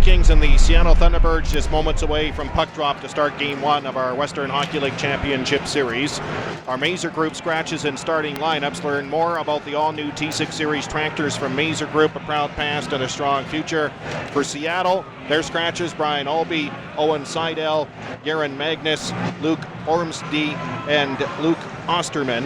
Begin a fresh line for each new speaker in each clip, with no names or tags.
Kings and the Seattle Thunderbirds just moments away from puck drop to start Game 1 of our Western Hockey League Championship Series. Our Mazer Group scratches and starting lineups. Learn more about the all-new T6 Series tractors from Mazer Group, a proud past and a strong future. For Seattle, their scratches: Brian Albee, Owen Seidel, Garen Magnus, Luke Ormsby, and Luke Osterman.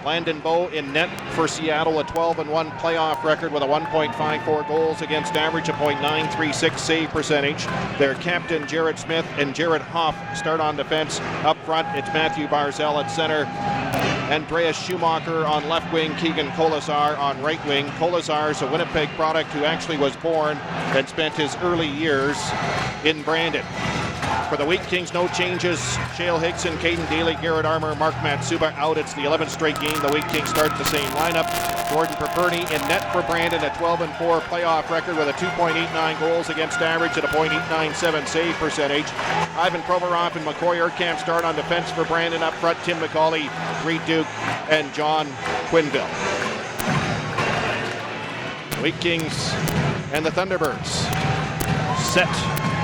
Landon Bowe in net for Seattle, a 12-1 playoff record with a 1.54 goals against average, a .936 save percentage. Their captain, Jared Smith and Jared Hoff, start on defense. Up front, it's Matthew Barzal at center, Andreas Schumacher on left wing, Keegan Kolesar on right wing. Kolesar is a Winnipeg product who actually was born and spent his early years in Brandon. For the Wheat Kings, no changes. Shale Hickson, Caden Daly, Garrett Armour, Mark Matsuba out. It's the 11th straight game the Wheat Kings start the same lineup. Jordan Perperny in net for Brandon, a 12-4 playoff record with a 2.89 goals against average and a .897 save percentage. Ivan Provorov and McCoy Erkamp start on defense for Brandon. Up front, Tim McCauley, Reed Duke, and John Quinville. Wheat Kings and the Thunderbirds set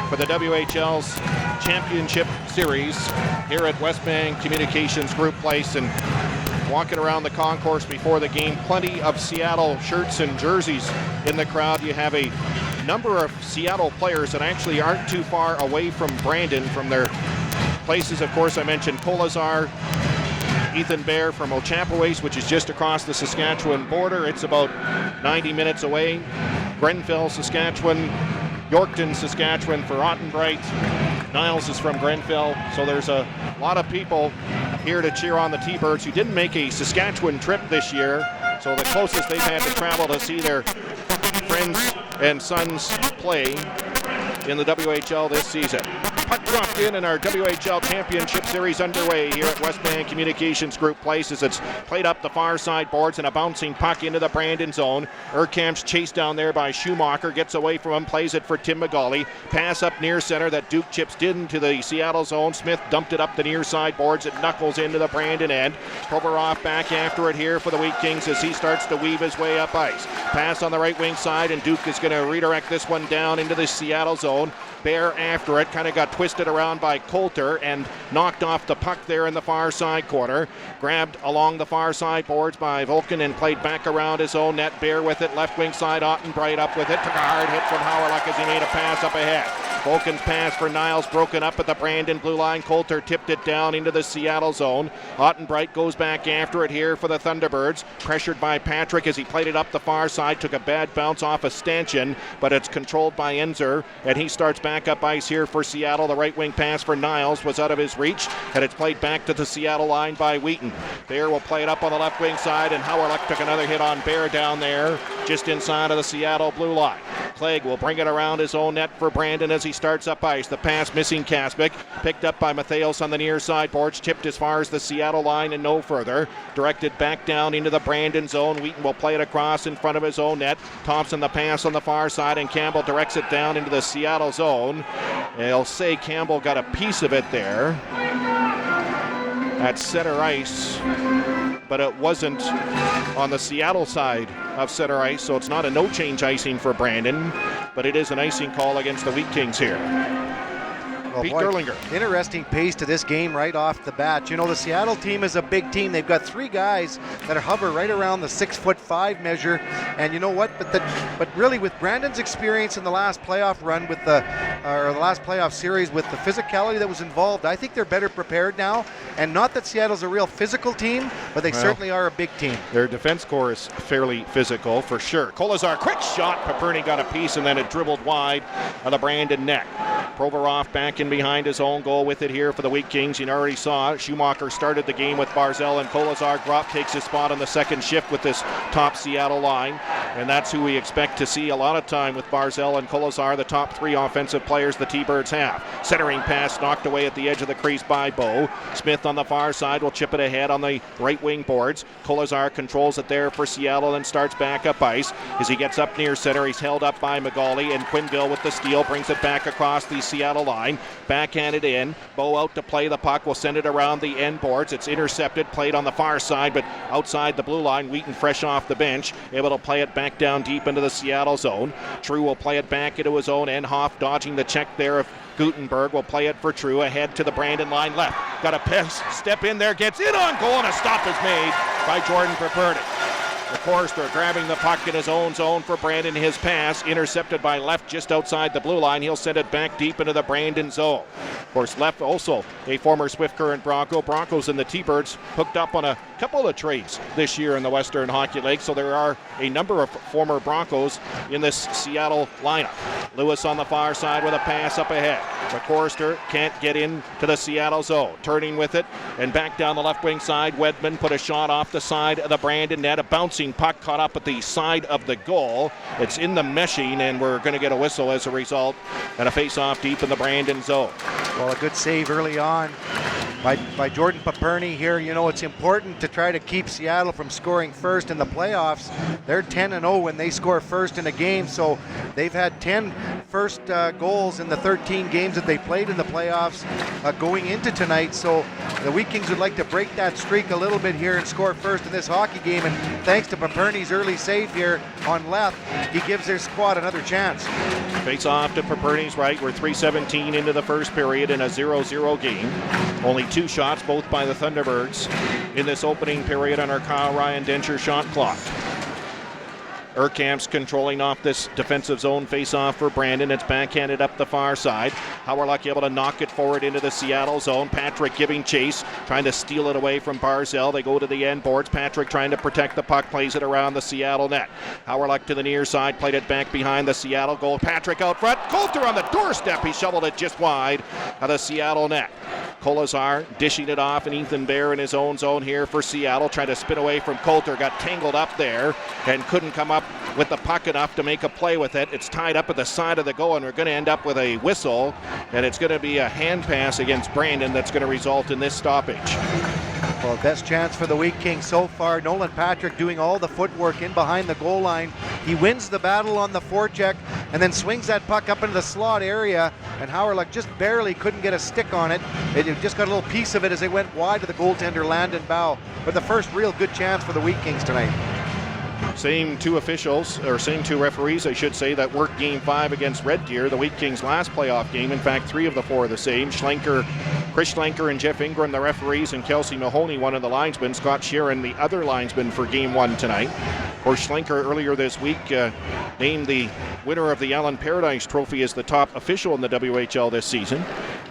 for the WHL's Championship Series here at Westbank Communications Group Place. And walking around the concourse before the game, plenty of Seattle shirts and jerseys in the crowd. You have a number of Seattle players that actually aren't too far away from Brandon from their places. Of course, I mentioned Kolesar, Ethan Bear from Ochapowace, which is just across the Saskatchewan border. It's about 90 minutes away. Grenfell, Saskatchewan. Yorkton, Saskatchewan for Ottenbright. Niles is from Grenfell, so there's a lot of people here to cheer on the T-Birds who didn't make a Saskatchewan trip this year, so the closest they've had to travel to see their friends and sons play in the WHL this season. Puck dropped in and our WHL Championship Series underway here at Westbank Communications Group Place as it's played up the far side boards and a bouncing puck into the Brandon zone. Erkamp's chased down there by Schumacher, gets away from him, plays it for Tim McGauley. Pass up near center that Duke chips into the Seattle zone. Smith dumped it up the near side boards. It knuckles into the Brandon end. Provorov back after it here for the Wheat Kings as he starts to weave his way up ice. Pass on the right wing side, and Duke is going to redirect this one down into the Seattle zone. Bear after it, kind of got twisted around by Coulter and knocked off the puck there in the far side corner. Grabbed along the far side boards by Volkin and played back around his own net. Bear with it, left wing side, Ottenbright up with it. Took a hard hit from Howerluck as he made a pass up ahead. Volkin's pass for Niles broken up at the Brandon blue line. Coulter tipped it down into the Seattle zone. Ottenbright goes back after it here for the Thunderbirds. Pressured by Patrick as he played it up the far side. Took a bad bounce off a stanchion, but it's controlled by Enzer, and he starts back up ice here for Seattle. The right wing pass for Niles was out of his reach, and it's played back to the Seattle line by Wheaton. Bear will play it up on the left wing side, and Howerluck took another hit on Bear down there just inside of the Seattle blue line. Clegg will bring it around his own net for Brandon as he starts up ice. The pass missing Kaspic, picked up by Matheos on the near side boards, chipped as far as the Seattle line and no further. Directed back down into the Brandon zone. Wheaton will play it across in front of his own net. Thompson the pass on the far side, and Campbell directs it down into the Seattle zone. They'll say Campbell got a piece of it there at center ice, but it wasn't on the Seattle side of center ice, so it's not a no-change icing for Brandon, but it is an icing call against the Wheat Kings here.
Well,
Pete
boy,
Gerlinger.
Interesting pace to this game right off the bat. You know, the Seattle team is a big team. They've got three guys that hover right around the 6'5" measure. And you know what? But really, with Brandon's experience in the last playoff run with the last playoff series, with the physicality that was involved, I think they're better prepared now. And not that Seattle's a real physical team, but they certainly are a big team.
Their defense core is fairly physical for sure. Kolesar, quick shot. Paperny got a piece, and then it dribbled wide of the Brandon net. Provorov back in behind his own goal with it here for the Wheat Kings. You already saw it. Schumacher started the game with Barzal, and Kolesar takes his spot on the second shift with this top Seattle line. And that's who we expect to see a lot of time with Barzal and Kolesar, the top three offensive players the T-Birds have. Centering pass knocked away at the edge of the crease by Bowe. Smith on the far side will chip it ahead on the right wing boards. Kolesar controls it there for Seattle and starts back up ice. As he gets up near center, he's held up by McGauley, and Quinville with the steal brings it back across the Seattle line. Backhanded in. Bow out to play the puck. Will send it around the end boards. It's intercepted. Played on the far side, but outside the blue line. Wheaton fresh off the bench. Able to play it back down deep into the Seattle zone. True will play it back into his own end. Hoff dodging the check there of Gutenberg will play it for True. Ahead to the Brandon line left. Got a pass, step in there, gets in on goal, and a stop is made by Jordan Paperny. Of course, they're grabbing the puck in his own zone for Brandon. His pass intercepted by left just outside the blue line. He'll send it back deep into the Brandon zone. Of course, left also a former Swift Current Bronco. Broncos and the T-Birds hooked up on a couple of trades this year in the Western Hockey League, so there are a number of former Broncos in this Seattle lineup. Lewis on the far side with a pass up ahead. McCorster can't get into the Seattle zone. Turning with it and back down the left wing side. Wedman put a shot off the side of the Brandon net. A bouncing puck caught up at the side of the goal. It's in the meshing, and we're going to get a whistle as a result, and a face-off deep in the Brandon zone.
Well, a good save early on by Jordan Paperny here. You know, it's important to try to keep Seattle from scoring first in the playoffs. They're 10-0 when they score first in a game, so they've had 10 first goals in the 13 games that they played in the playoffs going into tonight. So the Wheat Kings would like to break that streak a little bit here and score first in this hockey game, and thanks to Paperny's early save here on left, he gives their squad another chance.
Face off to Paperny's right. We're 3:17 into the first period in a 0-0 game. Only 2 shots, both by the Thunderbirds in this opening period on our Kyle Ryan Dencher shot clock. Urkamp's controlling off this defensive zone face-off for Brandon. It's backhanded up the far side. Howard able to knock it forward into the Seattle zone. Patrick giving chase, trying to steal it away from Barzell. They go to the end boards. Patrick trying to protect the puck, plays it around the Seattle net. Howard to the near side, played it back behind the Seattle goal. Patrick out front. Coulter on the doorstep. He shoveled it just wide of the Seattle net. Kolazar dishing it off, and Ethan Bear in his own zone here for Seattle, trying to spin away from Coulter. Got tangled up there and couldn't come up with the puck enough to make a play with it. It's tied up at the side of the goal, and we're going to end up with a whistle, and it's going to be a hand pass against Brandon that's going to result in this stoppage.
Well, best chance for the Wheat Kings so far. Nolan Patrick doing all the footwork in behind the goal line. He wins the battle on the forecheck and then swings that puck up into the slot area, and Howard just barely couldn't get a stick on it. It just got a little piece of it as it went wide to the goaltender Landon Bow. But the first real good chance for the Wheat Kings tonight.
Same 2 officials, or same 2 referees, I should say, that worked Game 5 against Red Deer, the Wheat Kings' last playoff game. In fact, 3 of the 4 are the same. Chris Schlenker and Jeff Ingram, the referees, and Kelsey Mahoney, one of the linesmen. Scott Sheeran, the other linesman for Game 1 tonight. Of course, Schlenker earlier this week named the winner of the Allen Paradise Trophy as the top official in the WHL this season.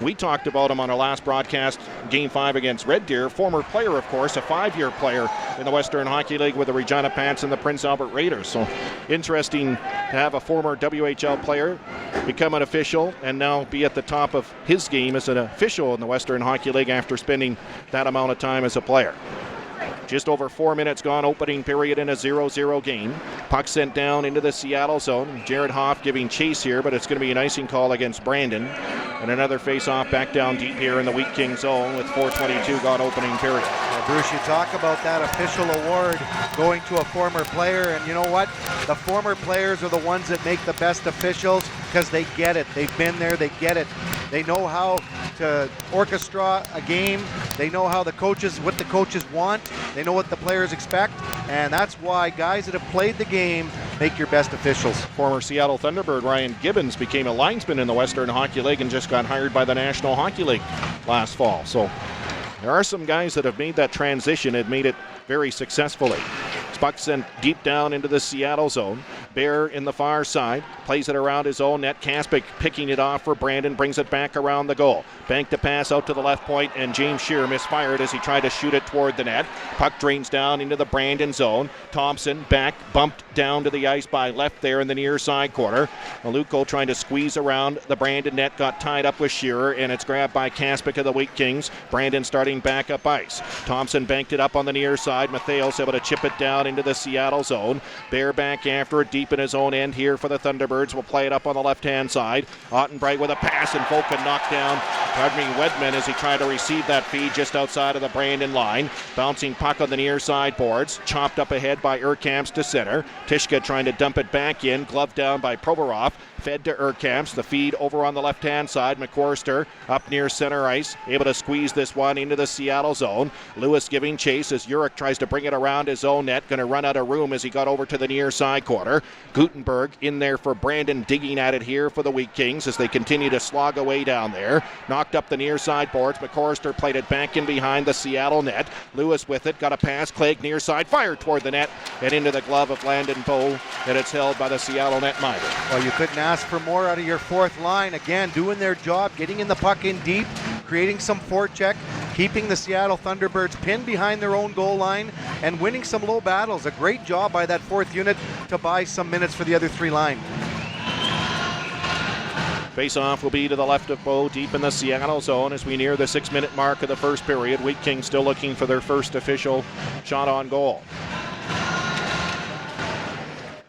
We talked about him on our last broadcast, Game 5 against Red Deer. Former player, of course, a 5-year player in the Western Hockey League with the Regina Pats and the Prince Albert Raiders. So interesting to have a former WHL player become an official and now be at the top of his game as an official in the Western Hockey League after spending that amount of time as a player. Just over 4 minutes gone, opening period in a 0-0 game. Puck sent down into the Seattle zone. Jared Hoff giving chase here, but it's going to be an icing call against Brandon. And another face-off back down deep here in the Wheat King zone with 4:22 gone opening period.
Well, Bruce, you talk about that official award going to a former player, and you know what? The former players are the ones that make the best officials because they get it. They've been there, they get it. They know how to orchestra a game. They know how what the coaches want. They know what the players expect, and that's why guys that have played the game make your best officials.
Former Seattle Thunderbird Ryan Gibbons became a linesman in the Western Hockey League and just got hired by the National Hockey League last fall. So there are some guys that have made that transition and made it very successfully. Puck sent deep down into the Seattle zone. Bear in the far side, plays it around his own net. Kaspic picking it off for Brandon, brings it back around the goal. Banked a pass out to the left point, and James Shear misfired as he tried to shoot it toward the net. Puck drains down into the Brandon zone. Thompson back, bumped down to the ice by left there in the near side corner. Maluko trying to squeeze around the Brandon net, got tied up with Shearer, and it's grabbed by Kaspic of the Wheat Kings. Brandon starting back up ice. Thompson banked it up on the near side. Matheos able to chip it down into the Seattle zone. Bear back after it deep in his own end here for the Thunderbirds. Will play it up on the left-hand side. Ottenbright with a pass, and Volken knocked down Wedman as he tried to receive that feed just outside of the Brandon line. Bouncing puck on the near side boards. Chopped up ahead by Urkamps to center. Tishka trying to dump it back in. Gloved down by Provorov. fed to Urkamps. The feed over on the left-hand side. McCorster up near center ice, able to squeeze this one into the Seattle zone. Lewis giving chase as Urich tries to bring it around his own net. Going to run out of room as he got over to the near side corner. Gutenberg in there for Brandon, digging at it here for the Wheat Kings as they continue to slog away down there. Knocked up the near side boards. McCorster played it back in behind the Seattle net. Lewis with it, got a pass. Clegg near side, fired toward the net and into the glove of Landon Bowe, and it's held by the Seattle netminder.
Well, you couldn't ask for more out of your fourth line. Again, doing their job, getting in the puck in deep, creating some forecheck, keeping the Seattle Thunderbirds pinned behind their own goal line, and winning some low battles. A great job by that fourth unit to buy some minutes for the other three line.
Face-off will be to the left of Bowe, deep in the Seattle zone as we near the 6-minute mark of the first period. Wheat Kings still looking for their first official shot on goal.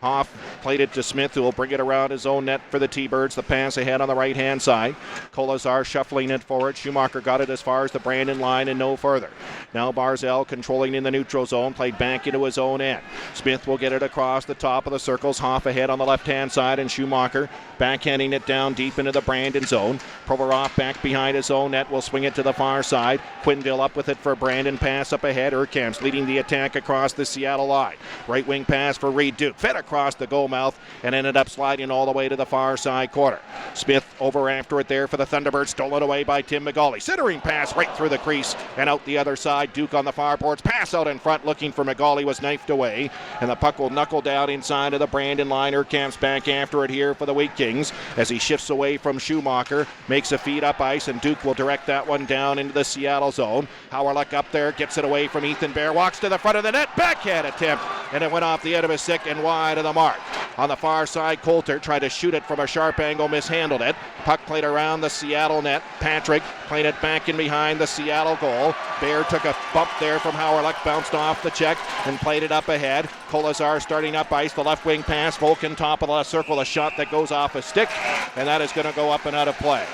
Hoff played it to Smith, who will bring it around his own net for the T-Birds. The pass ahead on the right-hand side. Kolazar shuffling it forward. Schumacher got it as far as the Brandon line and no further. Now Barzell controlling in the neutral zone, played back into his own end. Smith will get it across the top of the circles. Hoff ahead on the left-hand side, and Schumacher backhanding it down deep into the Brandon zone. Provorov back behind his own net, will swing it to the far side. Quinville up with it for Brandon. Pass up ahead. Urkamps leading the attack across the Seattle line. Right wing pass for Reed Duke. Fed across the goal mouth and ended up sliding all the way to the far side corner. Smith over after it there for the Thunderbirds, stolen away by Tim McGauley. Centering pass right through the crease and out the other side. Duke on the far boards, pass out in front looking for McGauley, was knifed away, and the puck will knuckle down inside of the Brandon line. Urkamps back after it here for the Wheat Kings as he shifts away from Schumacher, makes a feed up ice, and Duke will direct that one down into the Seattle zone. Howerluck up there, gets it away from Ethan Bear, walks to the front of the net, backhand attempt, and it went off the end of his stick and wide of the mark. On the far side, Coulter tried to shoot it from a sharp angle, mishandled it. Puck played around the Seattle net. Patrick played it back in behind the Seattle goal. Bear took a bump there from Howerluck, bounced off the check and played it up ahead. Kolazar starting up ice, the left wing pass. Volkin top of the circle, a shot that goes off a stick, and that is going to go up and out of play.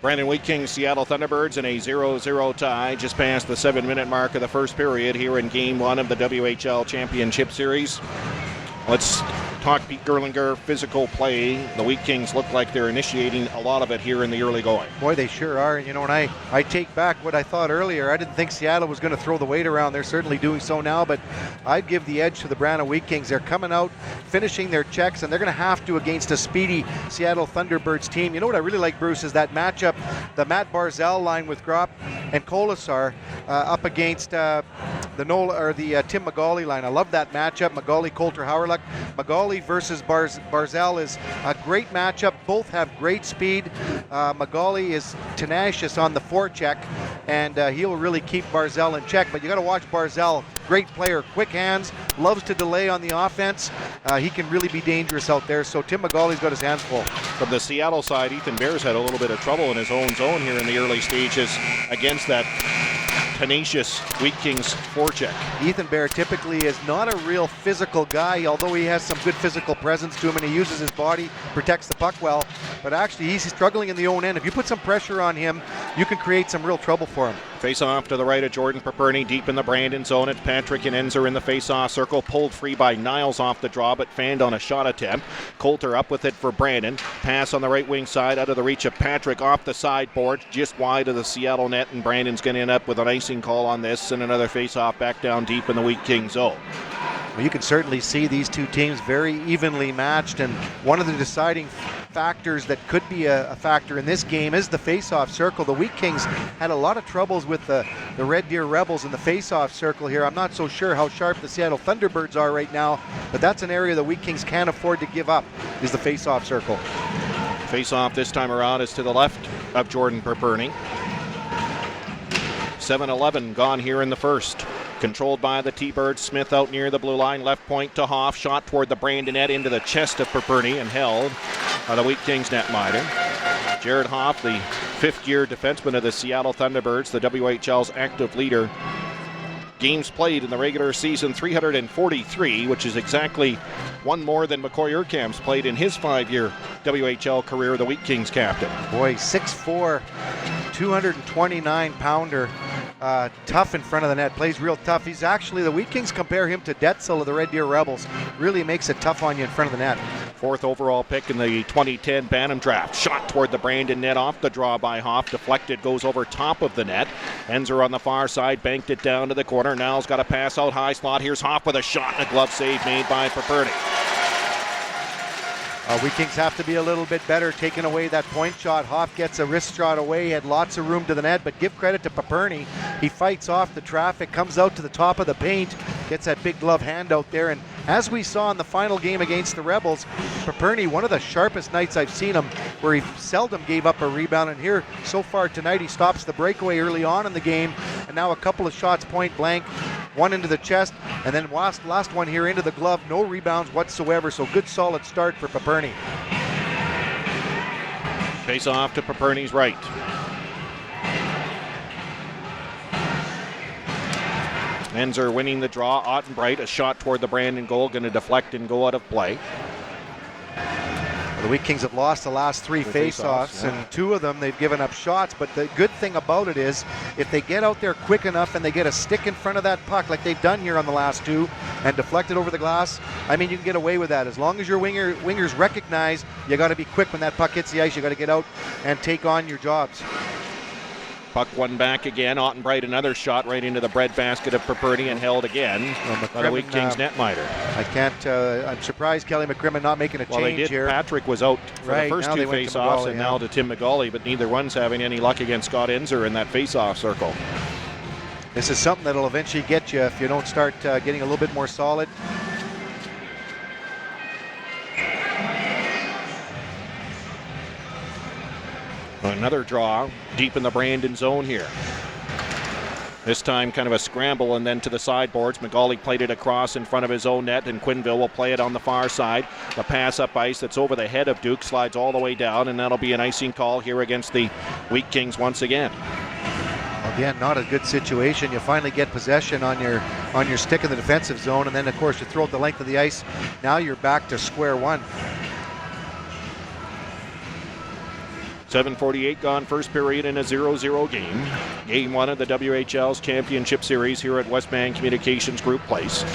Brandon Wheat Kings, Seattle Thunderbirds in a 0-0 tie just past the 7-minute mark of the first period here in Game 1 of the WHL Championship Series. Let's talk Pete Gerlinger, physical play. The Wheat Kings look like they're initiating a lot of it here in the early going.
Boy, they sure are. You know, and I take back what I thought earlier. I didn't think Seattle was going to throw the weight around. They're certainly doing so now, but I'd give the edge to the Brandon Wheat Kings. They're coming out, finishing their checks, and they're going to have to against a speedy Seattle Thunderbirds team. You know what I really like, Bruce, is that matchup, the Matt Barzell line with Gropp and Kolesar up against the Tim McGauley line. I love that matchup. McGauley, Coulter, Howerluck. McGauley versus Barzell is a great matchup. Both have great speed. McGauley is tenacious on the forecheck, and he'll really keep Barzell in check. But you got to watch Barzell. Great player, quick hands, loves to delay on the offense. He can really be dangerous out there. So Tim McGauley's got his hands full.
From the Seattle side, Ethan Bear's had a little bit of trouble in his own zone here in the early stages against that tenacious Wheat Kings forecheck.
Ethan Bear typically is not a real physical guy, although he has some good physical presence to him and he uses his body, protects the puck well, but actually he's struggling in the own end. If you put some pressure on him, you can create some real trouble for him.
Face off to the right of Jordan Paperny, deep in the Brandon zone. It's Patrick and Enzer in the face-off circle, pulled free by Niles off the draw, but fanned on a shot attempt. Coulter up with it for Brandon. Pass on the right wing side, out of the reach of Patrick, off the sideboard, just wide of the Seattle net, and Brandon's going to end up with an icing call on this, and another face-off back down deep in the Wheat Kings zone.
Well, you can certainly see these two teams very evenly matched, and one of the deciding factors that could be a factor in this game is the face-off circle. The Wheat Kings had a lot of troubles with the Red Deer Rebels in the face-off circle here. I'm not so sure how sharp the Seattle Thunderbirds are right now, but that's an area the Wheat Kings can't afford to give up, is the face-off circle.
Face-off this time around is to the left of Jordan Paperny. 7-11 gone here in the first. Controlled by the T-Birds. Smith out near the blue line. Left point to Hoff. Shot toward the Brandon net into the chest of Paperny and held by the Wheat Kings netminder. Jared Hoff, the fifth-year defenseman of the Seattle Thunderbirds, the WHL's active leader. Games played in the regular season, 343, which is exactly one more than McCoy Urkamps played in his 5-year WHL career, the Wheat Kings captain.
Boy, 6'4", 229-pounder. Tough in front of the net, plays real tough. He's actually, the Wheat Kings compare him to Detzel of the Red Deer Rebels. Really makes it tough on you in front of the net.
4th overall pick in the 2010 Bantam draft. Shot toward the Brandon net, off the draw by Hoff. Deflected, goes over top of the net. Enzer on the far side, banked it down to the corner. Now's got a pass out high slot. Here's Hoff with a shot and a glove save made by Paperny.
We Kings have to be a little bit better taking away that point shot. Hoff gets a wrist shot away, had lots of room to the net, but give credit to Paperny. He fights off the traffic, comes out to the top of the paint, gets that big glove hand out there, and as we saw in the final game against the Rebels, Paperny, one of the sharpest nights I've seen him, where he seldom gave up a rebound, and here so far tonight he stops the breakaway early on in the game, and now a couple of shots point blank, one into the chest, and then last one here into the glove, no rebounds whatsoever, so good solid start for Paperny.
Face off to Paperny's right. Enzer winning the draw. Ottenbright, a shot toward the Brandon goal, going to deflect and go out of play.
The Wheat Kings have lost the last 3 face-offs,
yeah.
and 2 of them they've given up shots, but the good thing about it is if they get out there quick enough and they get a stick in front of that puck like they've done here on the last 2 and deflect it over the glass, I mean, you can get away with that. As long as your wingers recognize you got to be quick when that puck hits the ice, you got to get out and take on your jobs.
Puck one back again. Ottenbright another shot right into the breadbasket of Paperny and held again by the Wheat Kings netminder.
I'm surprised Kelly McCrimmon not making a change here.
Patrick was out for the first
now
2 face-offs, and now to Tim McGauley, but neither one's having any luck against Scott Enzer in that face-off circle.
This is something that'll eventually get you if you don't start getting a little bit more solid.
Another draw deep in the Brandon zone here. This time kind of a scramble and then to the sideboards. McGauley played it across in front of his own net, and Quinville will play it on the far side. The pass up ice that's over the head of Duke slides all the way down, and that'll be an icing call here against the Wheat Kings once again.
Again, not a good situation. You finally get possession on your stick in the defensive zone, and then of course you throw it the length of the ice. Now you're back to square one.
7:48 gone first period in a 0-0 game. Game 1 of the WHL's Championship Series here at Westman Communications Group Place.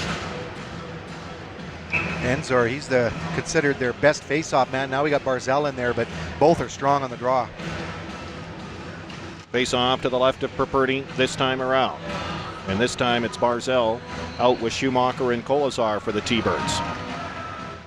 Enzer, he's considered their best face-off man. Now we got Barzell in there, but both are strong on the draw.
Face off to the left of Paperny this time around. And this time it's Barzell out with Schumacher and Kolazar for the T-Birds.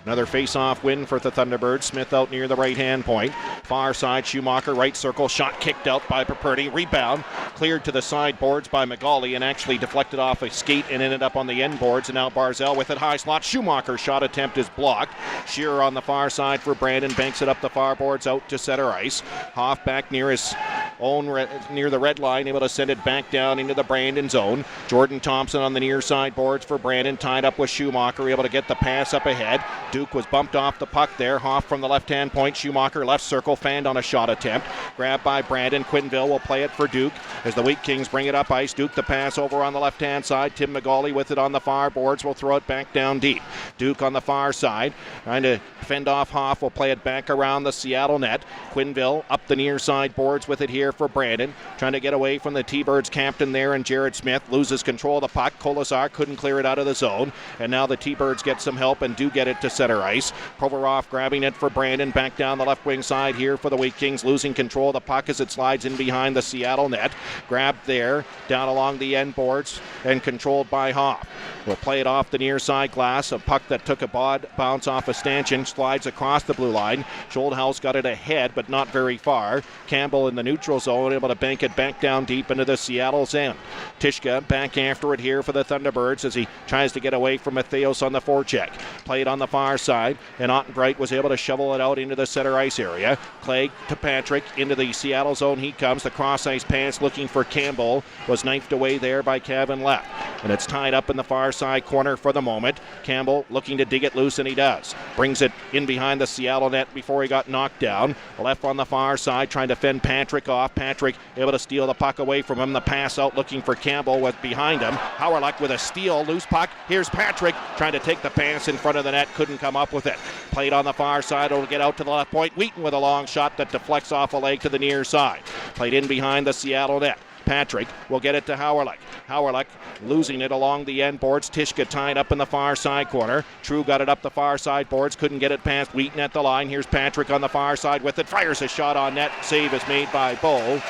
Another face-off win for the Thunderbirds. Smith out near the right-hand point. Far side, Schumacher, right circle. Shot kicked out by Paperny. Rebound cleared to the sideboards by McGauley and actually deflected off a skate and ended up on the end boards. And now Barzell with it high slot. Schumacher shot attempt is blocked. Shearer on the far side for Brandon. Banks it up the far boards out to center ice. Hoff back near his own near the red line, able to send it back down into the Brandon zone. Jordan Thompson on the near side boards for Brandon, tied up with Schumacher, able to get the pass up ahead. Duke was bumped off the puck there. Hoff from the left-hand point. Schumacher left circle, fanned on a shot attempt. Grabbed by Brandon. Quinville will play it for Duke as the Wheat Kings bring it up ice. Duke the pass over on the left-hand side. Tim McGauley with it on the far boards will throw it back down deep. Duke on the far side, trying to fend off Hoff, will play it back around the Seattle net. Quinville up the near side boards with it here for Brandon, trying to get away from the T-Birds captain there, and Jared Smith loses control of the puck. Kolazar couldn't clear it out of the zone, and now the T-Birds get some help and do get it to center ice. Provorov grabbing it for Brandon, back down the left wing side here for the Wheat Kings, losing control of the puck as it slides in behind the Seattle net. Grabbed there, down along the end boards, and controlled by Hoff. Will play it off the near side glass. A puck that took a bounce off a stanchion, slides across the blue line. Schuldhaus got it ahead, but not very far. Campbell in the neutral zone, able to bank it back down deep into the Seattle's end. Tishka back after it here for the Thunderbirds as he tries to get away from Matheos on the forecheck. Played on the far side, and Ottenbright was able to shovel it out into the center ice area. Clegg to Patrick into the Seattle zone. He comes. The cross ice pass looking for Campbell was knifed away there by Kevin Left. And it's tied up in the far side corner for the moment. Campbell looking to dig it loose, and he does. Brings it in behind the Seattle net before he got knocked down. Left on the far side trying to fend Patrick off. Patrick able to steal the puck away from him. The pass out looking for Campbell was behind him. Howard with a steal, loose puck. Here's Patrick trying to take the pass in front of the net. Couldn't come up with it. Played on the far side. It'll get out to the left point. Wheaton with a long shot that deflects off a leg to the near side. Played in behind the Seattle net. Patrick will get it to Howerlick. Howerlick losing it along the end boards. Tishka tied up in the far side corner. True got it up the far side boards. Couldn't get it past Wheaton at the line. Here's Patrick on the far side with it. Fires a shot on net. Save is made by Bow. And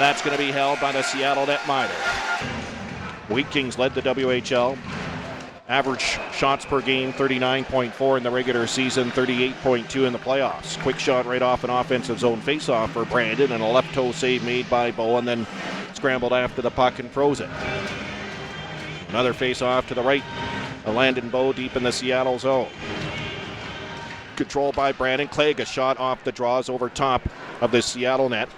that's going to be held by the Seattle netminder. Wheat Kings led the WHL. Average shots per game, 39.4 in the regular season, 38.2 in the playoffs. Quick shot right off an offensive zone faceoff for Brandon, and a left toe save made by Bow, and then scrambled after the puck and froze it. Another faceoff to the right. Landon Bow deep in the Seattle zone. Controlled by Brandon. Clegg, a shot off the draws over top of the Seattle net.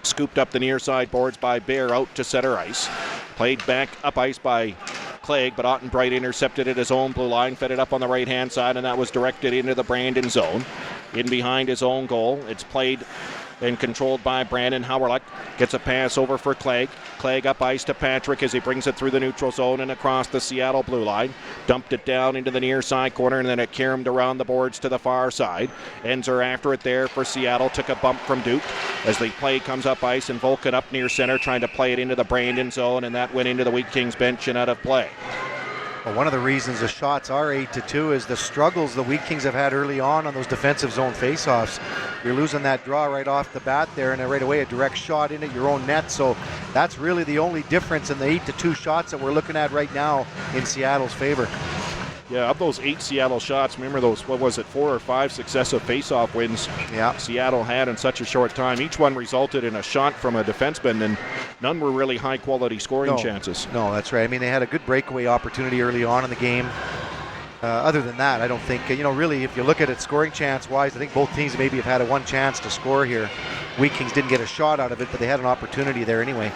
Scooped up the near side boards by Bear out to center ice. Played back up ice by Clegg, but Ottenbright intercepted at his own blue line, fed it up on the right-hand side, and that was directed into the Brandon zone. In behind his own goal. It's played and controlled by Brandon. Howerluck gets a pass over for Clegg. Clegg up ice to Patrick as he brings it through the neutral zone and across the Seattle blue line. Dumped it down into the near side corner, and then it caromed around the boards to the far side. Ends are after it there for Seattle. Took a bump from Duke as the play comes up ice, and Volkin up near center trying to play it into the Brandon zone, and that went into the Wheat Kings bench and out of play.
Well, one of the reasons the shots are 8-2 is the struggles the Wheat Kings have had early on those defensive zone faceoffs. You're losing that draw right off the bat there, and then right away a direct shot in at your own net. So that's really the only difference in the 8-2 shots that we're looking at right now in Seattle's favor.
Yeah, of those 8 Seattle shots, remember those, 4 or 5 successive face-off wins Seattle had in such a short time. Each one resulted in a shot from a defenseman, and none were really high-quality scoring chances.
No, that's right. I mean, they had a good breakaway opportunity early on in the game. Other than that, I don't think, really, if you look at it scoring chance-wise, I think both teams maybe have had one chance to score here. Wheat Kings didn't get a shot out of it, but they had an opportunity there anyway.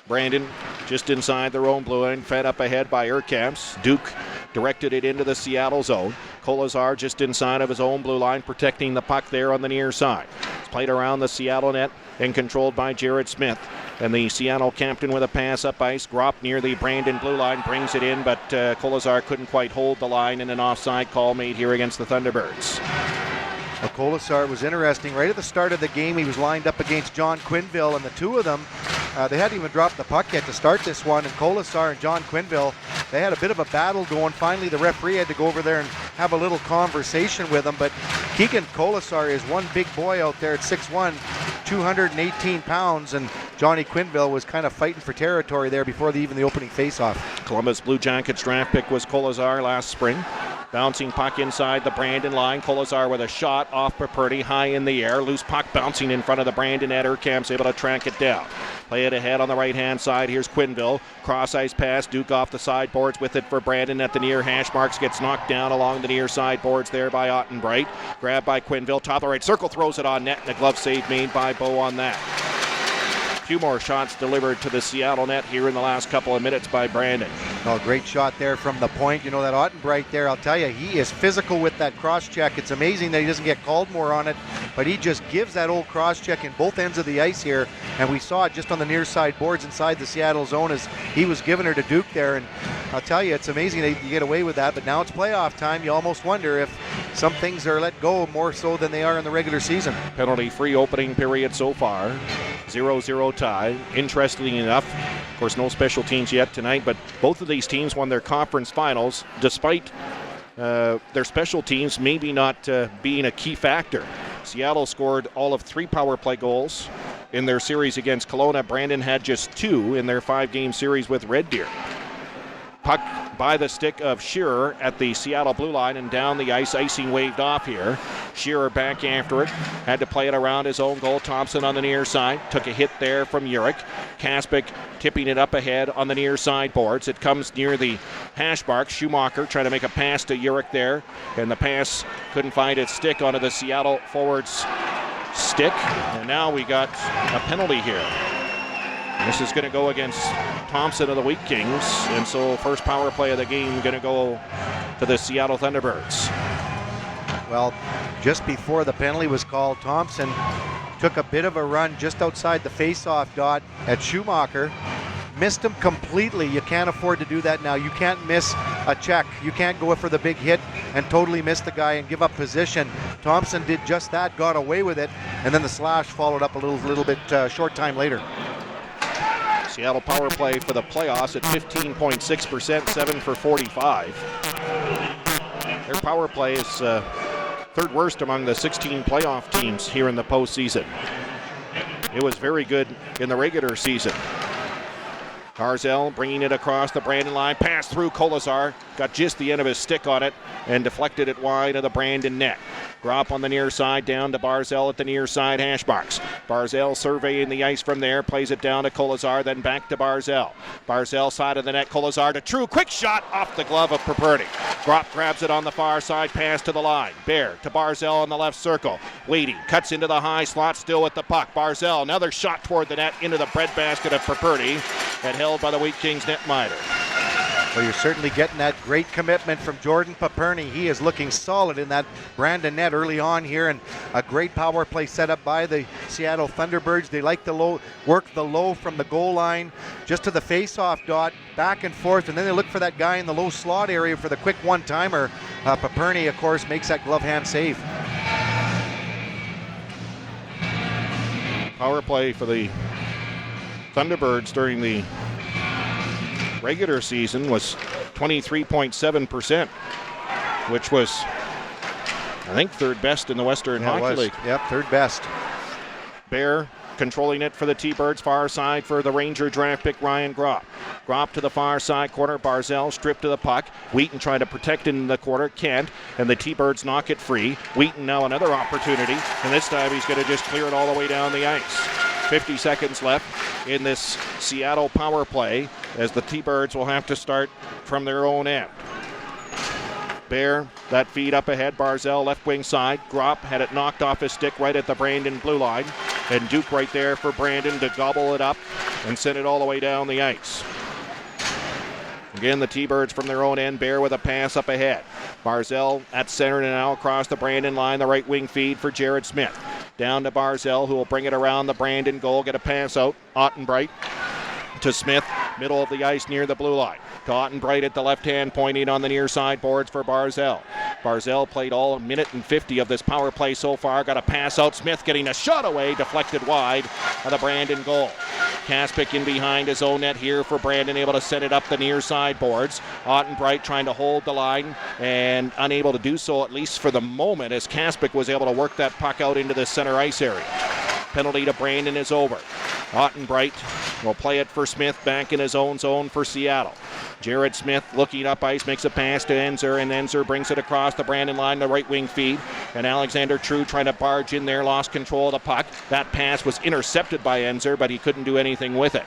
Brandon just inside their own blue line, fed up ahead by Urkamps. Duke directed it into the Seattle zone. Kolazar just inside of his own blue line, protecting the puck there on the near side. It's played around the Seattle net and controlled by Jared Smith. And the Seattle captain with a pass up ice. Gropp near the Brandon blue line brings it in, but Kolazar couldn't quite hold the line, and an offside call made here against the Thunderbirds.
Well, Kolazar was interesting. Right at the start of the game, he was lined up against John Quinville, and the two of them, they hadn't even dropped the puck yet to start this one, and Kolazar and John Quinville, they had a bit of a battle going. Finally, the referee had to go over there and have a little conversation with him, but Keegan Kolazar is one big boy out there at 6'1", 218 pounds, and Johnny Quinville was kind of fighting for territory there before even the opening faceoff.
Columbus Blue Jackets draft pick was Kolazar last spring. Bouncing puck inside the Brandon line. Kolazar with a shot off Paperty, high in the air. Loose puck bouncing in front of the Brandon net. Urkamp's able to track it down. Play it ahead on the right-hand side. Here's Quinville. Cross-ice pass. Duke off the sideboards with it for Brandon at the near hash marks. Gets knocked down along the near sideboards there by Ottenbright. Grabbed by Quinville. Top of the right circle. Throws it on net. And a glove save made by Bow on that. A few more shots delivered to the Seattle net here in the last couple of minutes by Brandon.
Oh, great shot there from the point. That Ottenbright there, I'll tell you, he is physical with that cross-check. It's amazing that he doesn't get called more on it, but he just gives that old cross-check in both ends of the ice here, and we saw it just on the near side boards inside the Seattle zone as he was giving her to Duke there, and I'll tell you, it's amazing that you get away with that, but now it's playoff time. You almost wonder if some things are let go more so than they are in the regular season.
Penalty-free opening period so far. 0-0 tie. Interestingly enough, of course, no special teams yet tonight, but both of these teams won their conference finals despite their special teams maybe not being a key factor. Seattle scored all of 3 power play goals in their series against Kelowna. Brandon had just 2 in their 5-game series with Red Deer. Puck by the stick of Shearer at the Seattle blue line and down the ice. Icing waved off here. Shearer back after it. Had to play it around his own goal. Thompson on the near side. Took a hit there from Urich. Kaspic tipping it up ahead on the near side boards. It comes near the hash mark. Schumacher trying to make a pass to Urich there. And the pass couldn't find its stick onto the Seattle forward's stick. And now we got a penalty here. This is going to go against Thompson of the Wheat Kings, and so first power play of the game going to go to the Seattle Thunderbirds.
Well, just before the penalty was called, Thompson took a bit of a run just outside the face-off dot at Schumacher. Missed him completely. You can't afford to do that now. You can't miss a check. You can't go for the big hit and totally miss the guy and give up position. Thompson did just that, got away with it, and then the slash followed up a little bit short time later.
Seattle power play for the playoffs at 15.6%, 7 for 45. Their power play is third worst among the 16 playoff teams here in the postseason. It was very good in the regular season. Barzal bringing it across the Brandon line, pass through Kolesar, got just the end of his stick on it and deflected it wide of the Brandon net. Drop on the near side, down to Barzal at the near side hash marks. Barzal surveying the ice from there, plays it down to Kolesar, then back to Barzal. Barzal side of the net, Kolesar to True, quick shot off the glove of Perperty. Drop grabs it on the far side, pass to the line. Bear to Barzal on the left circle. Waiting, cuts into the high slot, still with the puck. Barzal, another shot toward the net into the breadbasket of Perperty, and held by the Wheat Kings netminder.
Well, you're certainly getting that great commitment from Jordan Paperny. He is looking solid in that Brandon net early on here, and a great power play set up by the Seattle Thunderbirds. They like to work the low from the goal line just to the face-off dot, back and forth, and then they look for that guy in the low slot area for the quick one-timer. Paperny, of course, makes that glove hand save.
Power play for the Thunderbirds during the regular season was 23.7%, which was, I think, third best in the Western Hockey League.
Yep, third best.
Bear controlling it for the T-Birds, far side for the Ranger draft pick Ryan Gropp. Gropp to the far side corner, Barzal stripped to the puck. Wheaton trying to protect it in the corner, can't, and the T-Birds knock it free. Wheaton now another opportunity, and this time he's going to just clear it all the way down the ice. 50 seconds left in this Seattle power play as the T-Birds will have to start from their own end. Bear, that feed up ahead, Barzal left wing side. Gropp had it knocked off his stick right at the Brandon blue line. And Duke right there for Brandon to gobble it up and send it all the way down the ice. Again, the T-Birds from their own end. Bear with a pass up ahead. Barzal at center and now across the Brandon line. The right wing feed for Jared Smith. Down to Barzal, who will bring it around the Brandon goal. Get a pass out. Ottenbright to Smith. Middle of the ice near the blue line. To Ottenbright at the left-hand, pointing on the near side boards for Barzal. Barzal played all minute and 50 of this power play so far. Got a pass out. Smith getting a shot away. Deflected wide of the Brandon goal. Kaspick in behind his own net here for Brandon, able to set it up the near side boards. Ottenbright trying to hold the line and unable to do so, at least for the moment, as Kaspick was able to work that puck out into the center ice area. Penalty to Brandon is over. Ottenbright will play it for Smith back in his own zone for Seattle. Jared Smith looking up ice, makes a pass to Enzer, and Enzer brings it across the Brandon line, the right wing feed. And Alexander True trying to barge in there, lost control of the puck. That pass was intercepted by Enzer, but he couldn't do anything with it.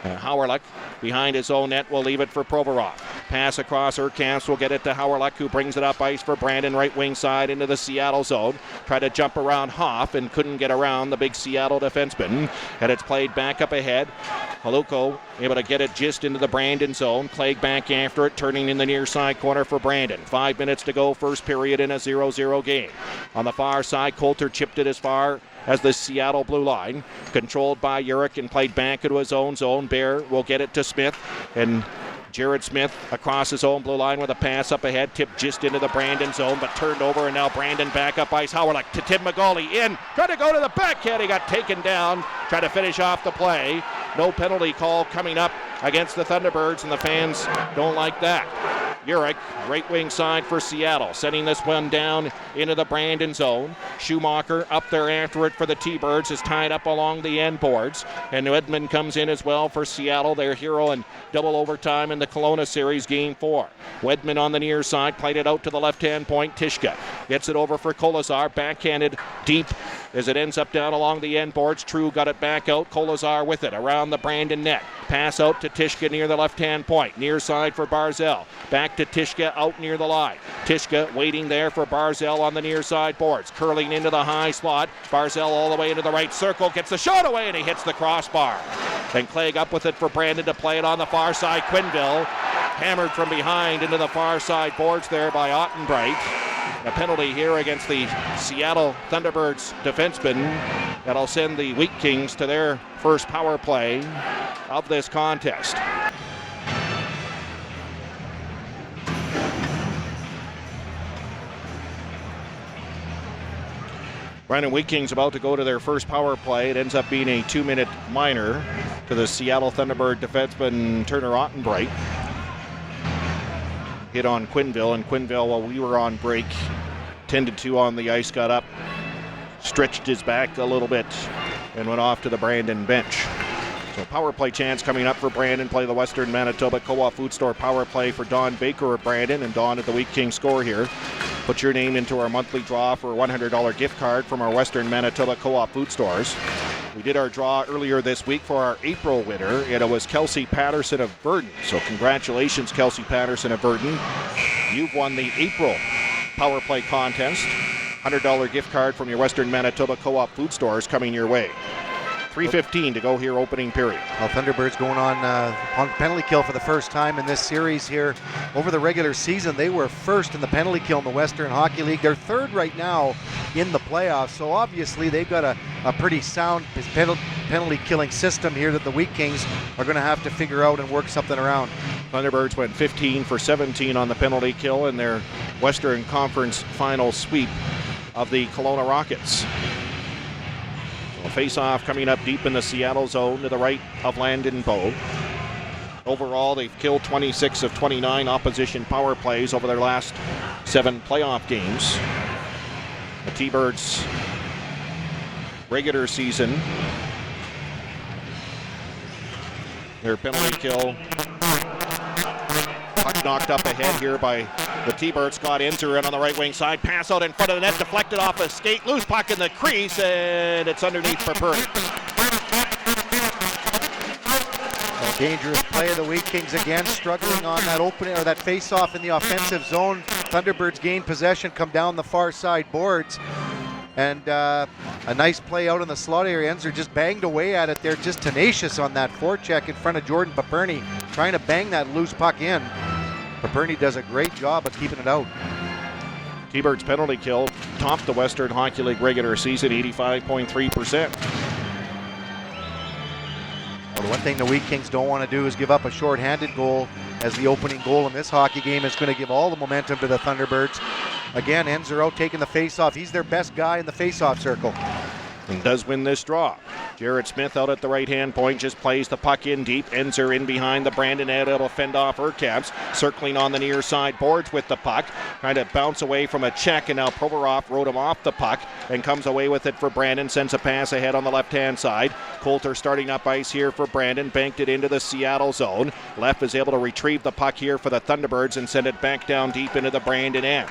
Howerluck behind his own net will leave it for Provorov. Pass across Urkamps will get it to Howerluck, who brings it up ice for Brandon, right wing side into the Seattle zone. Tried to jump around Hoff and couldn't get around the big Seattle defenseman. And it's played back up ahead. Haluko able to get it just into the Brandon zone. Clegg back after it, turning in the near side corner for Brandon. 5 minutes to go, first period in a 0-0 game. On the far side, Coulter chipped it as far as the Seattle blue line. Controlled by Urich and played back into his own zone. Bear will get it to Smith, and Jared Smith across his own blue line with a pass up ahead, tipped just into the Brandon zone, but turned over, and now Brandon back up ice. Howerluck to Tim McGauley in, tried to go to the backhand, he got taken down, tried to finish off the play. No penalty call coming up against the Thunderbirds, and the fans don't like that. Urich, right wing side for Seattle, setting this one down into the Brandon zone. Schumacher up there after it for the T-Birds, is tied up along the end boards. And Edmund comes in as well for Seattle, their hero in double overtime in the Kelowna Series Game 4. Wedman on the near side, played it out to the left-hand point. Tishka gets it over for Kolesar, backhanded deep as it ends up down along the end boards. True got it back out. Kolesar with it around the Brandon net. Pass out to Tishka near the left-hand point. Near side for Barzal. Back to Tishka out near the line. Tishka waiting there for Barzal on the near side boards. Curling into the high slot. Barzal all the way into the right circle. Gets the shot away and he hits the crossbar. And Clegg up with it for Brandon to play it on the far side. Quinville hammered from behind into the far side boards there by Ottenbright. A penalty here against the Seattle Thunderbirds defenseman that'll send the Wheat Kings to their first power play of this contest. Brandon Wheat Kings about to go to their first power play. It ends up being a 2-minute minor. to the Seattle Thunderbird defenseman Turner Ottenbright. Hit on Quinville, and Quinville, while we were on break, tended to on the ice, got up, stretched his back a little bit, and went off to the Brandon bench. So power play chance coming up for Brandon. Play the Western Manitoba Co-op Food Store power play for Don Baker of Brandon, and Don at the Wheat King score here. Put your name into our monthly draw for a $100 gift card from our Western Manitoba Co-op Food Stores. We did our draw earlier this week for our April winner, and it was Kelsey Patterson of Verdon. So congratulations, Kelsey Patterson of Verdon. You've won the April power play contest. $100 gift card from your Western Manitoba Co-op Food Stores coming your way. 3:15 to go here, opening period.
Well, Thunderbirds going on penalty kill for the first time in this series here. Over the regular season, they were first in the penalty kill in the Western Hockey League. They're third right now in the playoffs, so obviously they've got a pretty sound penalty killing system here that the Wheat Kings are going to have to figure out and work something around.
Thunderbirds went 15 for 17 on the penalty kill in their Western Conference final sweep of the Kelowna Rockets. A face-off coming up deep in the Seattle zone to the right of Landon Bowe. Overall, they've killed 26 of 29 opposition power plays over their last 7 playoff games. The T-Birds regular season, their penalty kill, puck knocked up ahead here by the T-Birds. Scott Enzer in on the right wing side. Pass out in front of the net, deflected off a skate. Loose puck in the crease, and it's underneath for Purdy.
A dangerous play of the Wheat Kings again, struggling on that opening or that face-off in the offensive zone. Thunderbirds gain possession, come down the far side boards. And a nice play out in the slot area. Enzer just banged away at it there, just tenacious on that forecheck in front of Jordan Paperny, trying to bang that loose puck in. Paperny does a great job of keeping it out.
T-Birds penalty kill topped the Western Hockey League regular season, 85.3%.
Well, the one thing the Wheat Kings don't want to do is give up a shorthanded goal, as the opening goal in this hockey game is going to give all the momentum to the Thunderbirds. Again, Enzer out taking the face-off. He's their best guy in the face-off circle.
And does win this draw. Jared Smith out at the right-hand point, just plays the puck in deep. Enzer in behind the Brandon net, able to fend off Urquhart, circling on the near side boards with the puck, trying to bounce away from a check, and now Provorov rode him off the puck and comes away with it for Brandon, sends a pass ahead on the left-hand side. Coulter starting up ice here for Brandon, banked it into the Seattle zone. Leff is able to retrieve the puck here for the Thunderbirds and send it back down deep into the Brandon end.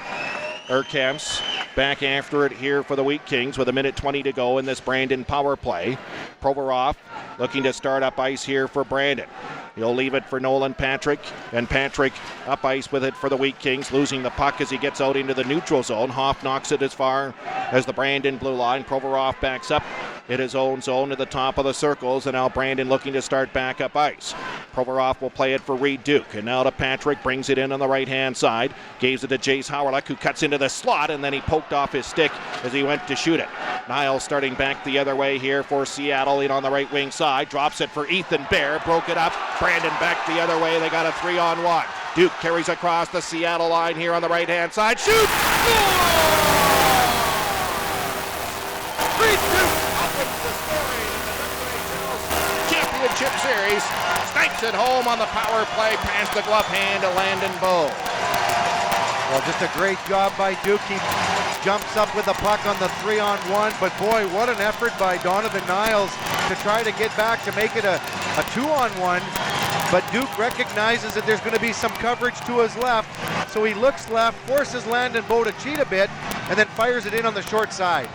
Urquhart back after it here for the Wheat Kings with 1:20 to go in this Brandon power play. Provorov looking to start up ice here for Brandon. He'll leave it for Nolan Patrick, and Patrick up ice with it for the Wheat Kings, losing the puck as he gets out into the neutral zone. Hoff knocks it as far as the Brandon blue line. Provorov backs up in his own zone to the top of the circles, and now Brandon looking to start back up ice. Provorov will play it for Reed Duke, and now to Patrick, brings it in on the right-hand side, gives it to Jace Howerluck, who cuts into the slot, and then he poked off his stick as he went to shoot it. Niles starting back the other way here for Seattle, in on the right wing side, drops it for Ethan Bear, broke it up. Brandon back the other way, they got a 3-on-1. Duke carries across the Seattle line here on the right-hand side, shoots! Reed Duke opens the scoring in the WHL Championship Series. Snipes it home on the power play, past the glove hand to Landon Bowe.
Well, just a great job by Duke. He jumps up with the puck on the 3-on-1, but boy, what an effort by Donovan Niles to try to get back to make it a 2-on-1. But Duke recognizes that there's going to be some coverage to his left, so he looks left, forces Landon Bowe to cheat a bit, and then fires it in on the short side.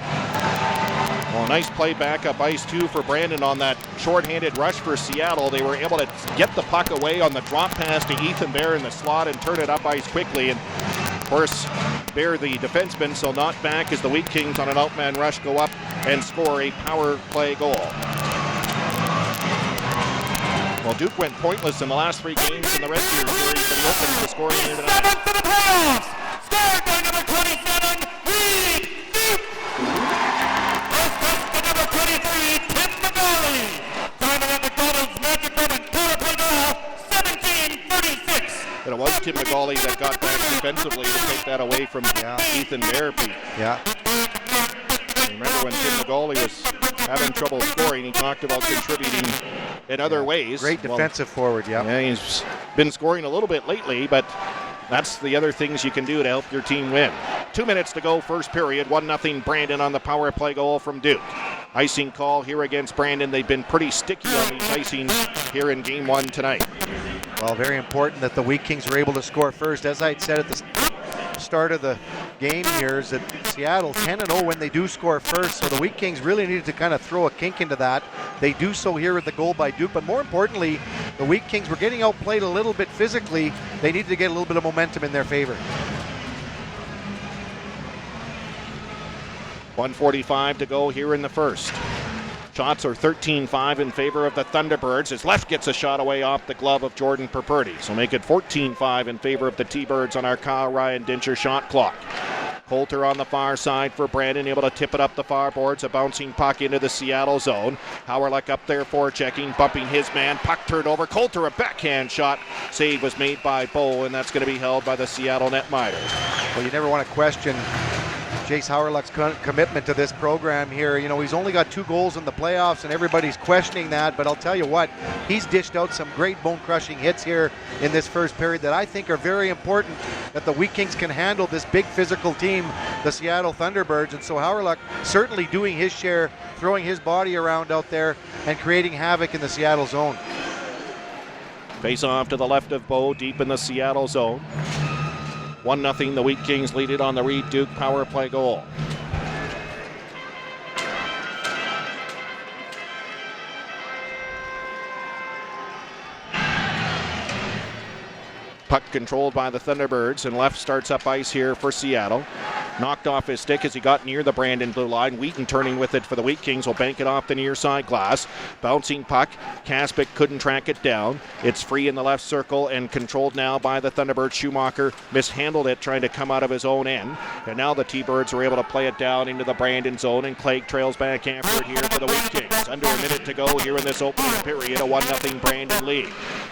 Well, nice play back up ice too for Brandon on that short-handed rush for Seattle. They were able to get the puck away on the drop pass to Ethan Bear in the slot and turn it up ice quickly. And of course, Bear, the defenseman, so not back as the Wheat Kings on an outman rush go up and score a power play goal. Well, Duke went pointless in the last 3 games in the rescue series, but he opens the scoring here tonight.
7 for the playoffs! Scored by number 27, Reed Duke! First to number 23, Tim McGauley! Simon and McDonald's magic moment, power play goal, 17-36.
And it was Tim McGauley that got back defensively to take that away from Ethan Bear, Pete.
Yeah.
Remember when Tim McGauley was having trouble scoring, he talked about contributing in other ways.
Great defensive forward,
Yeah, he's been scoring a little bit lately, but that's the other things you can do to help your team win. 2 minutes to go, first period. 1-0 Brandon on the power play goal from Duke. Icing call here against Brandon. They've been pretty sticky on these icings here in game one tonight.
Well, very important that the Wheat Kings were able to score first. As I had said at the start of the game here, is that Seattle 10-0 when they do score first, so the Wheat Kings really needed to kind of throw a kink into that. They do so here with the goal by Duke, but more importantly, the Wheat Kings were getting outplayed a little bit physically. They needed to get a little bit of momentum in their favor.
1:45 to go here in the first. Shots are 13-5 in favor of the Thunderbirds. His left gets a shot away off the glove of Jordan Perperti. So make it 14-5 in favor of the T-Birds on our Kyle Ryan Dincher shot clock. Coulter on the far side for Brandon, able to tip it up the far boards. A bouncing puck into the Seattle zone. Howerluck up there forechecking, bumping his man. Puck turned over. Coulter, a backhand shot. Save was made by Bow, and that's going to be held by the Seattle netminder.
Well, you never want to question Jace Howerluck's commitment to this program here. You know, he's only got 2 goals in the playoffs, and everybody's questioning that, but I'll tell you what, he's dished out some great bone-crushing hits here in this first period that I think are very important, that the Wheat Kings can handle this big physical team, the Seattle Thunderbirds. And so Howerluck certainly doing his share, throwing his body around out there and creating havoc in the Seattle zone.
Face off to the left of Bow, deep in the Seattle zone. 1-0, the Wheat Kings lead it on the Reed Duke power play goal. Puck controlled by the Thunderbirds, and left starts up ice here for Seattle. Knocked off his stick as he got near the Brandon blue line. Wheaton turning with it for the Wheat Kings will bank it off the near side glass. Bouncing puck. Kaspic couldn't track it down. It's free in the left circle and controlled now by the Thunderbirds. Schumacher mishandled it, trying to come out of his own end. And now the T-Birds are able to play it down into the Brandon zone, and Clegg trails back after it here for the Wheat Kings. Under a minute to go here in this opening period. A 1-0 Brandon lead.